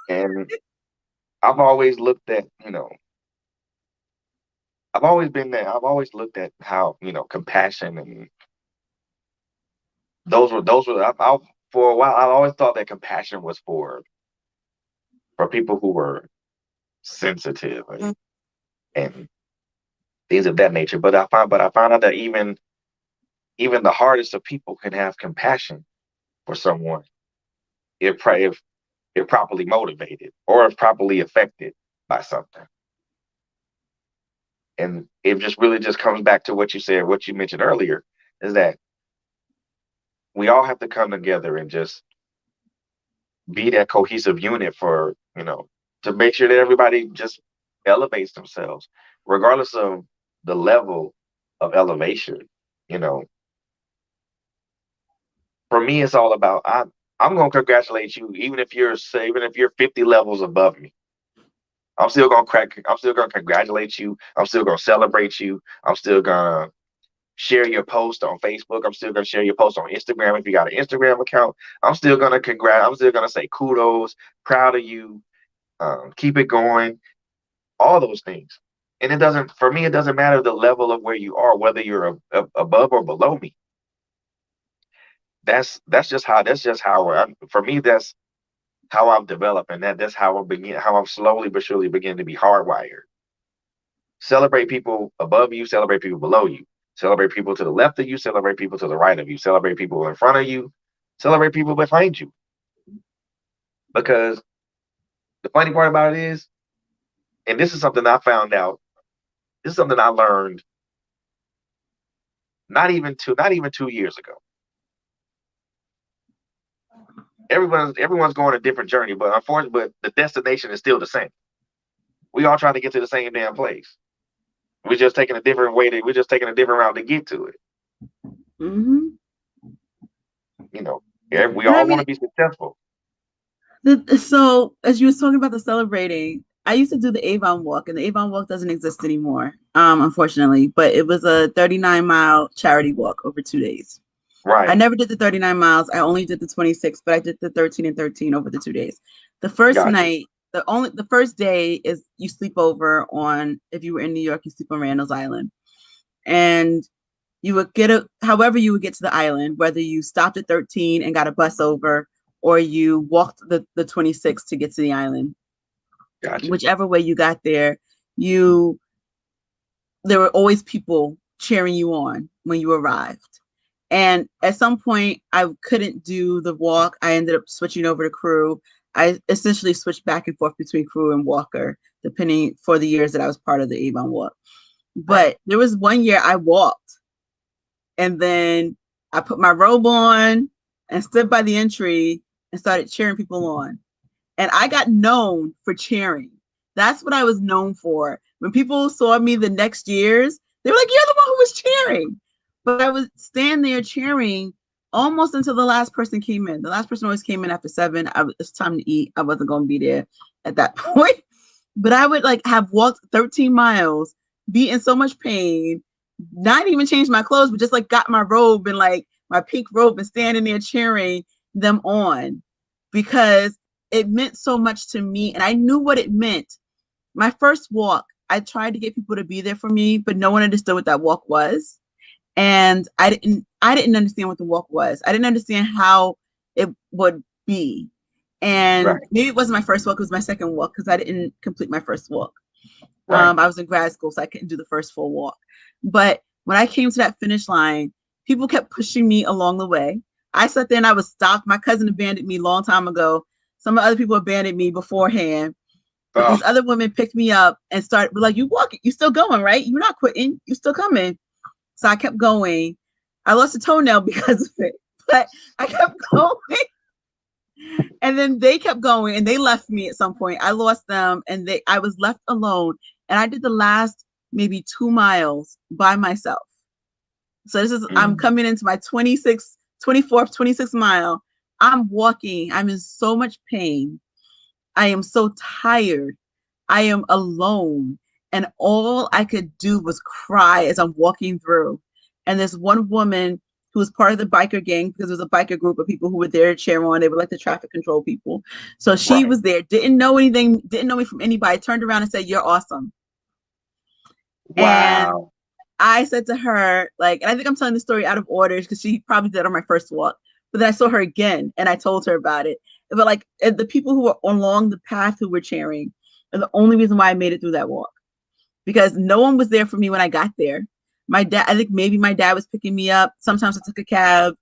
Speaker 3: And I've always looked at, I've always been there. I've always looked at how, compassion and those were for a while. I always thought that compassion was for people who were sensitive and things of that nature. But I found out that even the hardest of people can have compassion for someone if properly motivated or if properly affected by something. And it just really just comes back to what you said, what you mentioned earlier, is that we all have to come together and just be that cohesive unit for, to make sure that everybody just elevates themselves, regardless of the level of elevation. You know, for me, it's all about I'm gonna congratulate you, even if you're 50 levels above me. I'm still gonna congratulate you. I'm still gonna celebrate you. I'm still gonna share your post on Facebook. I'm still gonna share your post on Instagram if you got an Instagram account. I'm still gonna say kudos, proud of you, keep it going, all those things. And for me, it doesn't matter the level of where you are, whether you're above or below me. That's just how for me, that's how I've developed, and that's how I'm slowly but surely begin to be hardwired. Celebrate people above you, celebrate people below you, celebrate people to the left of you, celebrate people to the right of you, celebrate people in front of you, celebrate people behind you. Because the funny part about it is, and this is something I found out, this is something I learned not even 2 years ago. Everyone's going a different journey, but unfortunately, but the destination is still the same. We all trying to get to the same damn place. We're just taking a different route to get to it.
Speaker 2: Mm-hmm.
Speaker 3: We
Speaker 2: And I
Speaker 3: all want
Speaker 2: mean,
Speaker 3: to be successful.
Speaker 2: so as you was talking about the celebrating, I used to do the Avon Walk, and the Avon Walk doesn't exist anymore, unfortunately. But it was a 39-mile charity walk over 2 days. I
Speaker 3: Right.
Speaker 2: never did the 39 miles. I only did the 26, but I did the 13 and 13 over the 2 days. The first
Speaker 3: Gotcha.
Speaker 2: night, the first day is you sleep over on, if you were in New York, you sleep on Randall's Island. And you would however you would get to the island, whether you stopped at 13 and got a bus over, or you walked the 26 to get to the island.
Speaker 3: Gotcha.
Speaker 2: Whichever way you got there, there were always people cheering you on when you arrived. And at some point, I couldn't do the walk. I ended up switching over to crew. I essentially switched back and forth between crew and walker, depending for the years that I was part of the Avon Walk.
Speaker 3: Right.
Speaker 2: But there was one year I walked, and then I put my robe on and stood by the entry and started cheering people on. And I got known for cheering. That's what I was known for. When people saw me the next years, they were like, "You're the one who was cheering." But I was stand there cheering almost until the last person came in. The last person always came in after 7. It's time to eat. I wasn't going to be there at that point. But I would have walked 13 miles, be in so much pain, not even change my clothes, but just got my robe and my pink robe and standing there cheering them on, because it meant so much to me. And I knew what it meant. My first walk, I tried to get people to be there for me, but no one understood what that walk was. And I didn't understand what the walk was. I didn't understand how it would be. And
Speaker 3: Right.
Speaker 2: maybe it wasn't my first walk, it was my second walk, because I didn't complete my first walk.
Speaker 3: Right.
Speaker 2: I was in grad school, so I couldn't do the first full walk. But when I came to that finish line, people kept pushing me along the way. I sat there and I was stopped. My cousin abandoned me a long time ago. Some other people abandoned me beforehand. But
Speaker 3: Oh,
Speaker 2: these other women picked me up and started like, you walking, you still going, right? You're not quitting, you still coming. So I kept going. I lost a toenail because of it, but I kept going. And then they kept going and they left me at some point. I lost them and I was left alone. And I did the last maybe 2 miles by myself. So I'm coming into my 24th, 26th mile. I'm walking. I'm in so much pain. I am so tired. I am alone. And all I could do was cry as I'm walking through. And this one woman who was part of the biker gang, because it was a biker group of people who were there to cheer on. They were like the traffic control people. So she
Speaker 3: right.
Speaker 2: was there, didn't know anything, didn't know me from anybody, turned around and said, "You're awesome." And
Speaker 3: Wow.
Speaker 2: I said to her, like, and I think I'm telling the story out of order because she probably did on my first walk, but then I saw her again and I told her about it. But like the people who were along the path who were cheering are the only reason why I made it through that walk, because no one was there for me when I got there. My dad, I think maybe my dad was picking me up. Sometimes I took a cab.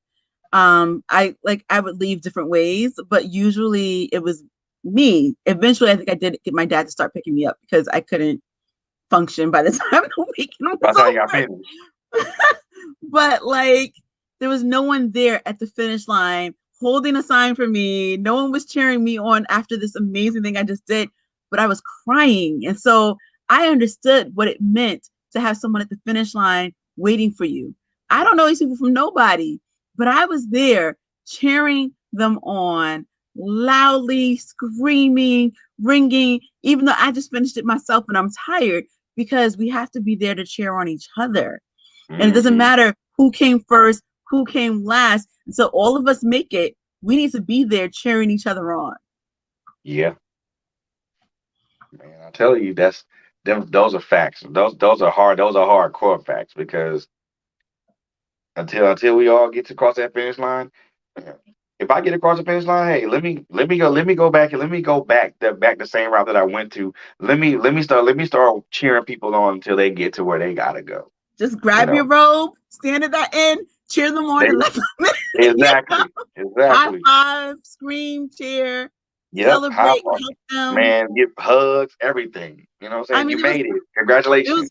Speaker 2: I would leave different ways, but usually it was me. Eventually, I think I did get my dad to start picking me up because I couldn't function by the time the weekend
Speaker 3: By
Speaker 2: was
Speaker 3: the time you got
Speaker 2: over.
Speaker 3: finished.
Speaker 2: But like, there was no one there at the finish line holding a sign for me. No one was cheering me on after this amazing thing I just did, but I was crying. And so I understood what it meant to have someone at the finish line waiting for you. I don't know these people from nobody, but I was there cheering them on, loudly screaming, ringing, even though I just finished it myself and I'm tired, because we have to be there to cheer on each other. And it doesn't
Speaker 3: Mm-hmm.
Speaker 2: matter who came first, who came last. And so all of us make it. We need to be there cheering each other on.
Speaker 3: Yeah, man. I tell you, that's them. Those are facts. Those are hard. Those are hardcore facts because until we all get to cross that finish line, if I get across the finish line, hey, let me go back the same route that I went to. Let me start cheering people on until they get to where they gotta go.
Speaker 2: Just
Speaker 3: You
Speaker 2: grab your
Speaker 3: know,
Speaker 2: robe, stand at that end, cheer them on,
Speaker 3: they
Speaker 2: and let them
Speaker 3: exactly,
Speaker 2: high
Speaker 3: exactly.
Speaker 2: five, scream, cheer,
Speaker 3: Yep, high
Speaker 2: celebrate,
Speaker 3: five,
Speaker 2: help them.
Speaker 3: man. Give hugs, everything. You know what I'm
Speaker 2: I
Speaker 3: saying?
Speaker 2: mean,
Speaker 3: You made it. Congratulations.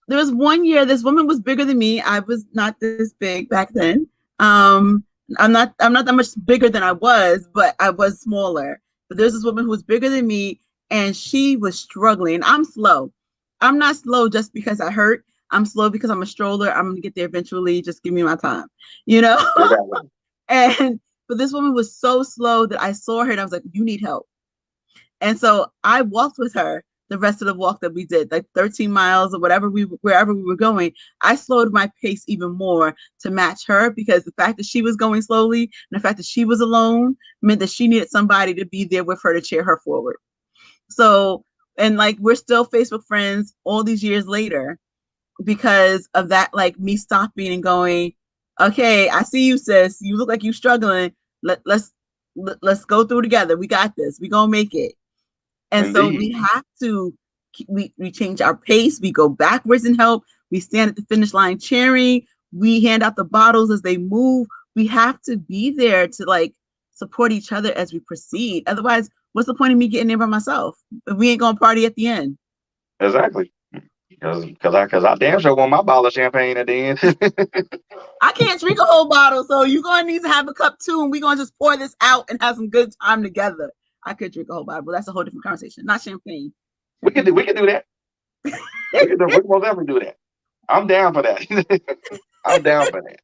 Speaker 2: there was one year this woman was bigger than me. I was not this big back then. Um, I'm not that much bigger than I was, but I was smaller. But there's this woman who was bigger than me, and she was struggling. I'm slow. I'm not slow just because I hurt. I'm slow because I'm a stroller. I'm gonna get there eventually. Just give me my time, you know.
Speaker 3: Exactly.
Speaker 2: And but this woman was so slow that I saw her and I was like, "You need help." And so I walked with her the rest of the walk that we did, like 13 miles or wherever we were going. I slowed my pace even more to match her, because the fact that she was going slowly and the fact that she was alone meant that she needed somebody to be there with her to cheer her forward. So, and like, we're still Facebook friends all these years later because of that, like me stopping and going, "Okay, I see you, sis. You look like you're struggling. Let's go through together. We got this. We gonna make it." And so
Speaker 3: Indeed.
Speaker 2: we have to, we change our pace, we go backwards and help, we stand at the finish line cheering, we hand out the bottles as they move. We have to be there to like support each other as we proceed. Otherwise, what's the point of me getting there by myself if we ain't gonna party at the end?
Speaker 3: Exactly. Because I damn sure want my bottle of champagne at the end.
Speaker 2: I can't drink a whole bottle, so you're gonna need to have a cup too, and we're gonna just pour this out and have some good time together. I could drink a whole bottle, but that's a whole different conversation. Not champagne.
Speaker 3: We can do that. We can most definitely do that. I'm down for that. I'm down for that.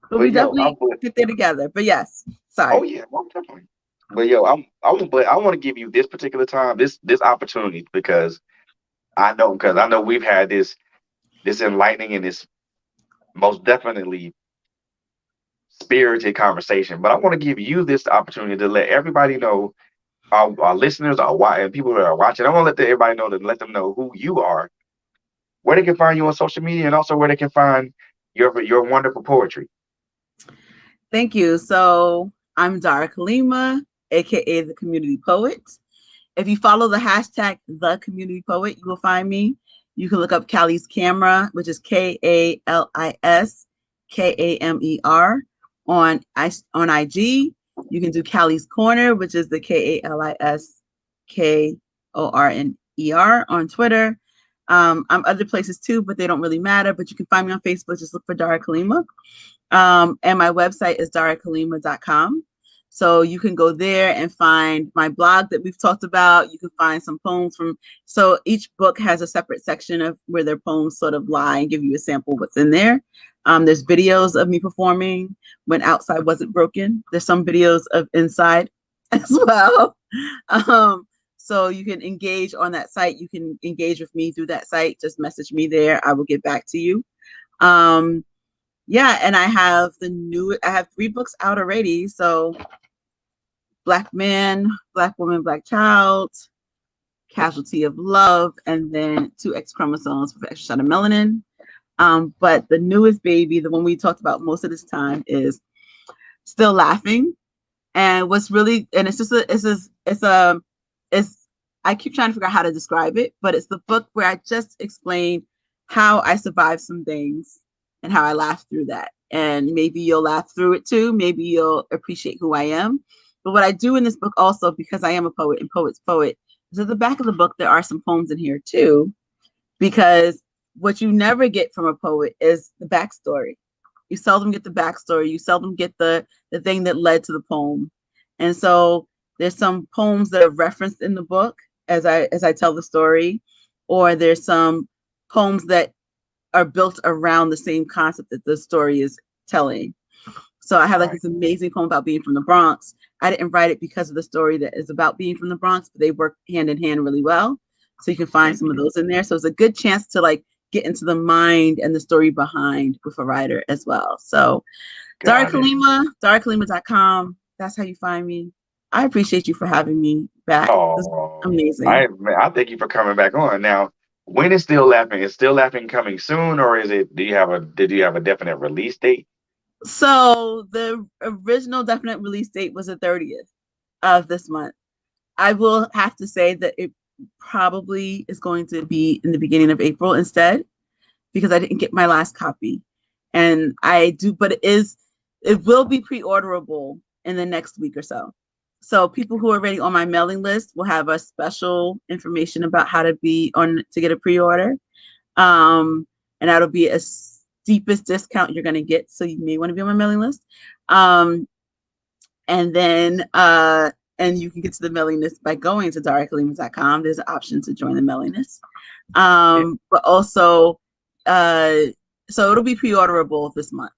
Speaker 2: But we
Speaker 3: But yo,
Speaker 2: definitely get there together. But yes, sorry.
Speaker 3: oh yeah, most definitely. But yo, I want to give you this particular time, this opportunity because I know we've had this enlightening and this most definitely spirited conversation. But I want to give you this opportunity to let everybody know, our listeners, and people that are watching. I want to let everybody know, to let them know who you are, where they can find you on social media, and also where they can find your wonderful poetry.
Speaker 2: Thank you. So I'm Dara Kalima, aka the Community Poet. If you follow the hashtag The Community Poet, you will find me. You can look up Callie's Camera, which is KALISKAMER on IG. You can do Callie's Corner, which is the KALISKORNER on Twitter. I'm other places too, but they don't really matter. But you can find me on Facebook. Just look for Dara Kalima. And my website is darakalima.com. So you can go there and find my blog that we've talked about. You can find some poems from, so each book has a separate section of where their poems sort of lie and give you a sample of what's in there. There's videos of me performing when outside wasn't broken. There's some videos of inside as well. So you can engage on that site. You can engage with me through that site. Just message me there. I will get back to you. Yeah, and I have 3 books out already. So Black Man, Black Woman, Black Child, Casualty of Love, and then 2 X chromosomes for extra shot of melanin. But the newest baby, the one we talked about most of this time, is Still Laughing. And what's really, and it's I keep trying to figure out how to describe it, but it's the book where I just explain how I survived some things and how I laughed through that. And maybe you'll laugh through it too. Maybe you'll appreciate who I am. But what I do in this book also, because I am a poet and poet's poet, is at the back of the book, there are some poems in here too, because what you never get from a poet is the backstory. You seldom get the backstory. You seldom get the thing that led to the poem. And so there's some poems that are referenced in the book as I tell the story, or there's some poems that are built around the same concept that the story is telling. So I have like this amazing poem about being from the Bronx. I didn't write it because of the story that is about being from the Bronx, but they work hand in hand really well. So you can find some of those in there. So it's a good chance to like get into the mind and the story behind with a writer as well. So Dara Kalima, darakalima.com. That's how you find me. I appreciate you for having me back.
Speaker 3: Oh,
Speaker 2: amazing.
Speaker 3: I thank you for coming back on. Now, when is Still Laughing? Is Still Laughing coming soon, or is it? Did you have a definite release date?
Speaker 2: So the original definite release date was the 30th of this month. I will have to say that it probably is going to be in the beginning of April instead, because I didn't get my last copy. And I do, but it will be pre-orderable in the next week or so. So people who are already on my mailing list will have a special information about how to get a pre-order. And that'll be a steepest discount you're going to get. So you may want to be on my mailing list. And then, and you can get to the mailing list by going to darakalima.com. There's an option to join the mailing list. But also, so it'll be pre-orderable this month.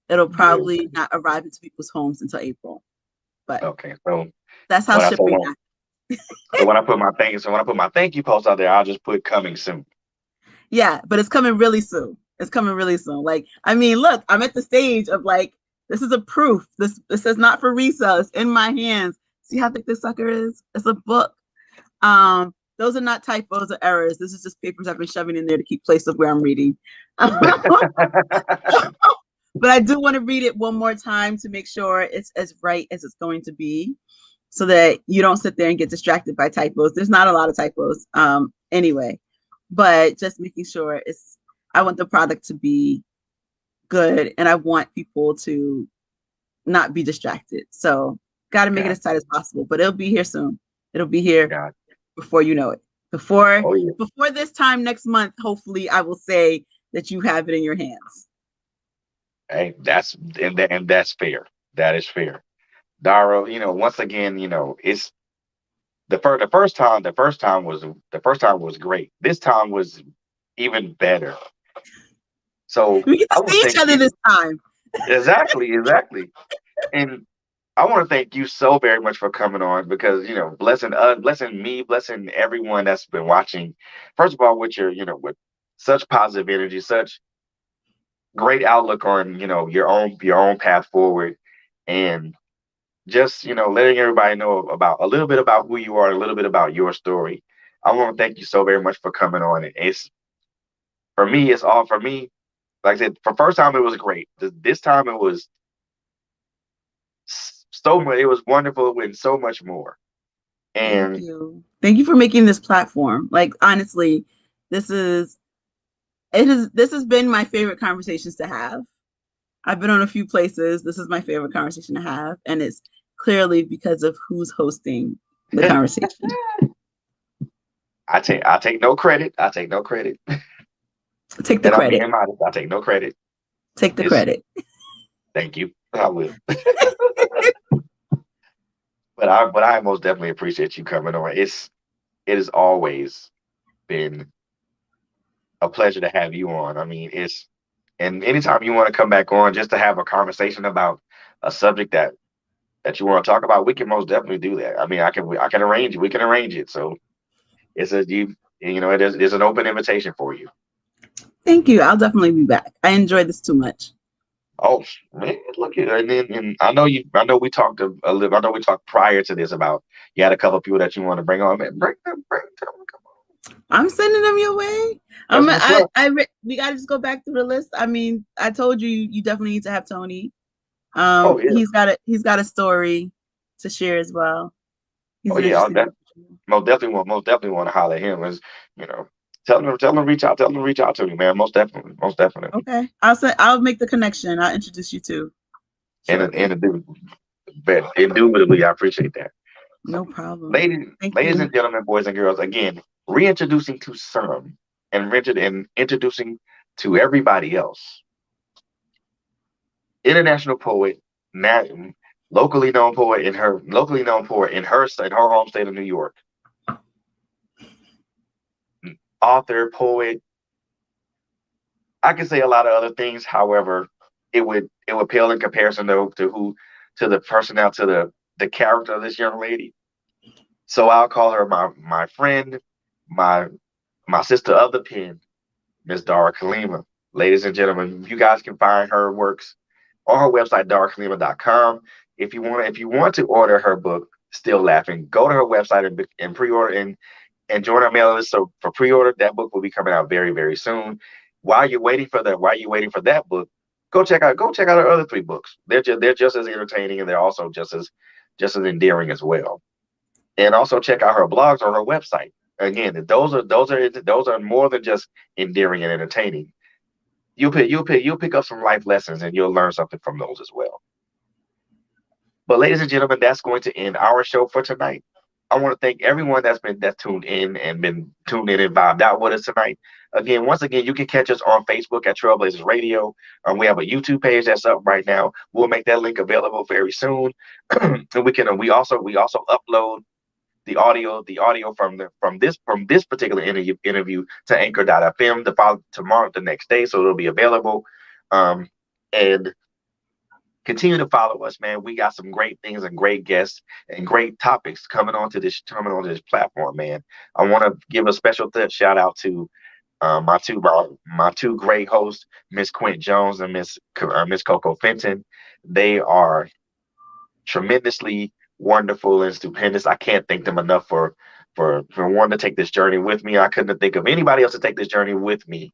Speaker 2: It'll probably not arrive into people's homes until April. But
Speaker 3: okay, so
Speaker 2: that's how shipping happens.
Speaker 3: So when I put my thank you post out there, I'll just put coming soon.
Speaker 2: Yeah, but it's coming really soon. It's coming really soon. Like, I mean, look, I'm at the stage of like, this is a proof. This is not for resale. It's in my hands. See how thick this sucker is? It's a book. Those are not typos or errors. This is just papers I've been shoving in there to keep place of where I'm reading. But I do want to read it one more time to make sure it's as right as it's going to be, so that you don't sit there and get distracted by typos. There's not a lot of typos anyway, but just making sure I want the product to be good, and I want people to not be distracted. So got to make it as tight as possible, but it'll be here soon. It'll be here before you know it. Before this time next month, hopefully I will say that you have it in your hands.
Speaker 3: Hey, that's fair. That is fair. Dara, once again, it's the first time was great. This time was even better. So
Speaker 2: we get to see each other this time.
Speaker 3: Exactly. And I want to thank you so very much for coming on, because blessing me, blessing everyone that's been watching. First of all, with with such positive energy, such great outlook on your own path forward, and just letting everybody know about a little bit about who you are, a little bit about your story. I want to thank you so very much for coming on. And it's all for me. Like I said, for first time it was great. This time it was so much. It was wonderful and so much more. And
Speaker 2: Thank you for making this platform. Like, honestly, this has been my favorite conversations to have. I've been on a few places. This is my favorite conversation to have, and it's clearly because of who's hosting the conversation.
Speaker 3: I take no credit. I take no credit.
Speaker 2: Take the
Speaker 3: And I'm
Speaker 2: credit.
Speaker 3: being modest. I take no credit.
Speaker 2: Take the credit.
Speaker 3: Thank you. I will. But I most definitely appreciate you coming on. It has always been a pleasure to have you on. I mean, and anytime you want to come back on just to have a conversation about a subject that you want to talk about, we can most definitely do that. I mean, I can arrange it. We can arrange it. So it's an open invitation for you.
Speaker 2: Thank you. I'll definitely be back. I enjoyed this too much.
Speaker 3: Oh man, look at and I know we talked a little. I know we talked prior to this about you had a couple of people that you want to bring on. Man, bring them, come on.
Speaker 2: I'm sending them your way. We got to just go back through the list. I mean, I told you, you definitely need to have Tony.
Speaker 3: Oh yeah.
Speaker 2: He's got a story to share as well. He's
Speaker 3: Oh yeah.
Speaker 2: interesting.
Speaker 3: Most definitely want to holler at him. As tell him to reach out. Tell him to reach out to me, man. Most definitely.
Speaker 2: Okay. I'll make the connection. I'll introduce you to.
Speaker 3: Sure. Indubitably, I appreciate that.
Speaker 2: No problem.
Speaker 3: Ladies and gentlemen, boys and girls, again, reintroducing to some and introducing to everybody else. International poet, locally known poet in her home state of New York. Author, poet. I can say a lot of other things. However, it would pale in comparison to the character of this young lady. So I'll call her my friend, my sister of the pen, Miss Dara Kalima. Ladies and gentlemen, you guys can find her works on her website, darakalima.com. If you want to order her book, Still Laughing, go to her website and pre-order and join our mailing list. So for pre-order, that book will be coming out very, very soon. While you're waiting for that book, go check out our other 3 books. They're just as entertaining, and they're also just as endearing as well. And also check out her blogs on her website. Again, those are more than just endearing and entertaining. You'll pick up some life lessons, and you'll learn something from those as well. But ladies and gentlemen, that's going to end our show for tonight. I want to thank everyone that's tuned in and vibed out with us tonight. Once again, you can catch us on Facebook at Trailblazers Radio. We have a YouTube page that's up right now. We'll make that link available very soon. And we also upload the audio from this particular interview to anchor.fm the next day, so it'll be available. And continue to follow us, man. We got some great things and great guests and great topics coming onto this platform, man. I want to give a special shout out to my two great hosts, Miss Quint Jones and Miss Coco Fenton. They are tremendously wonderful and stupendous. I can't thank them enough for wanting to take this journey with me. I couldn't think of anybody else to take this journey with me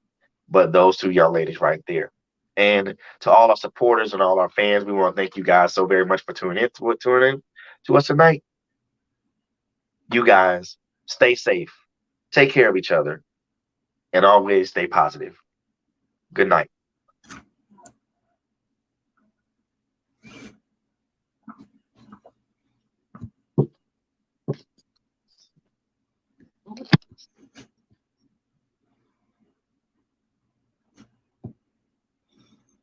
Speaker 3: but those 2 young ladies right there. And to all our supporters and all our fans, we want to thank you guys so very much for tuning in to us tonight. You guys stay safe, take care of each other, and always stay positive. Good night.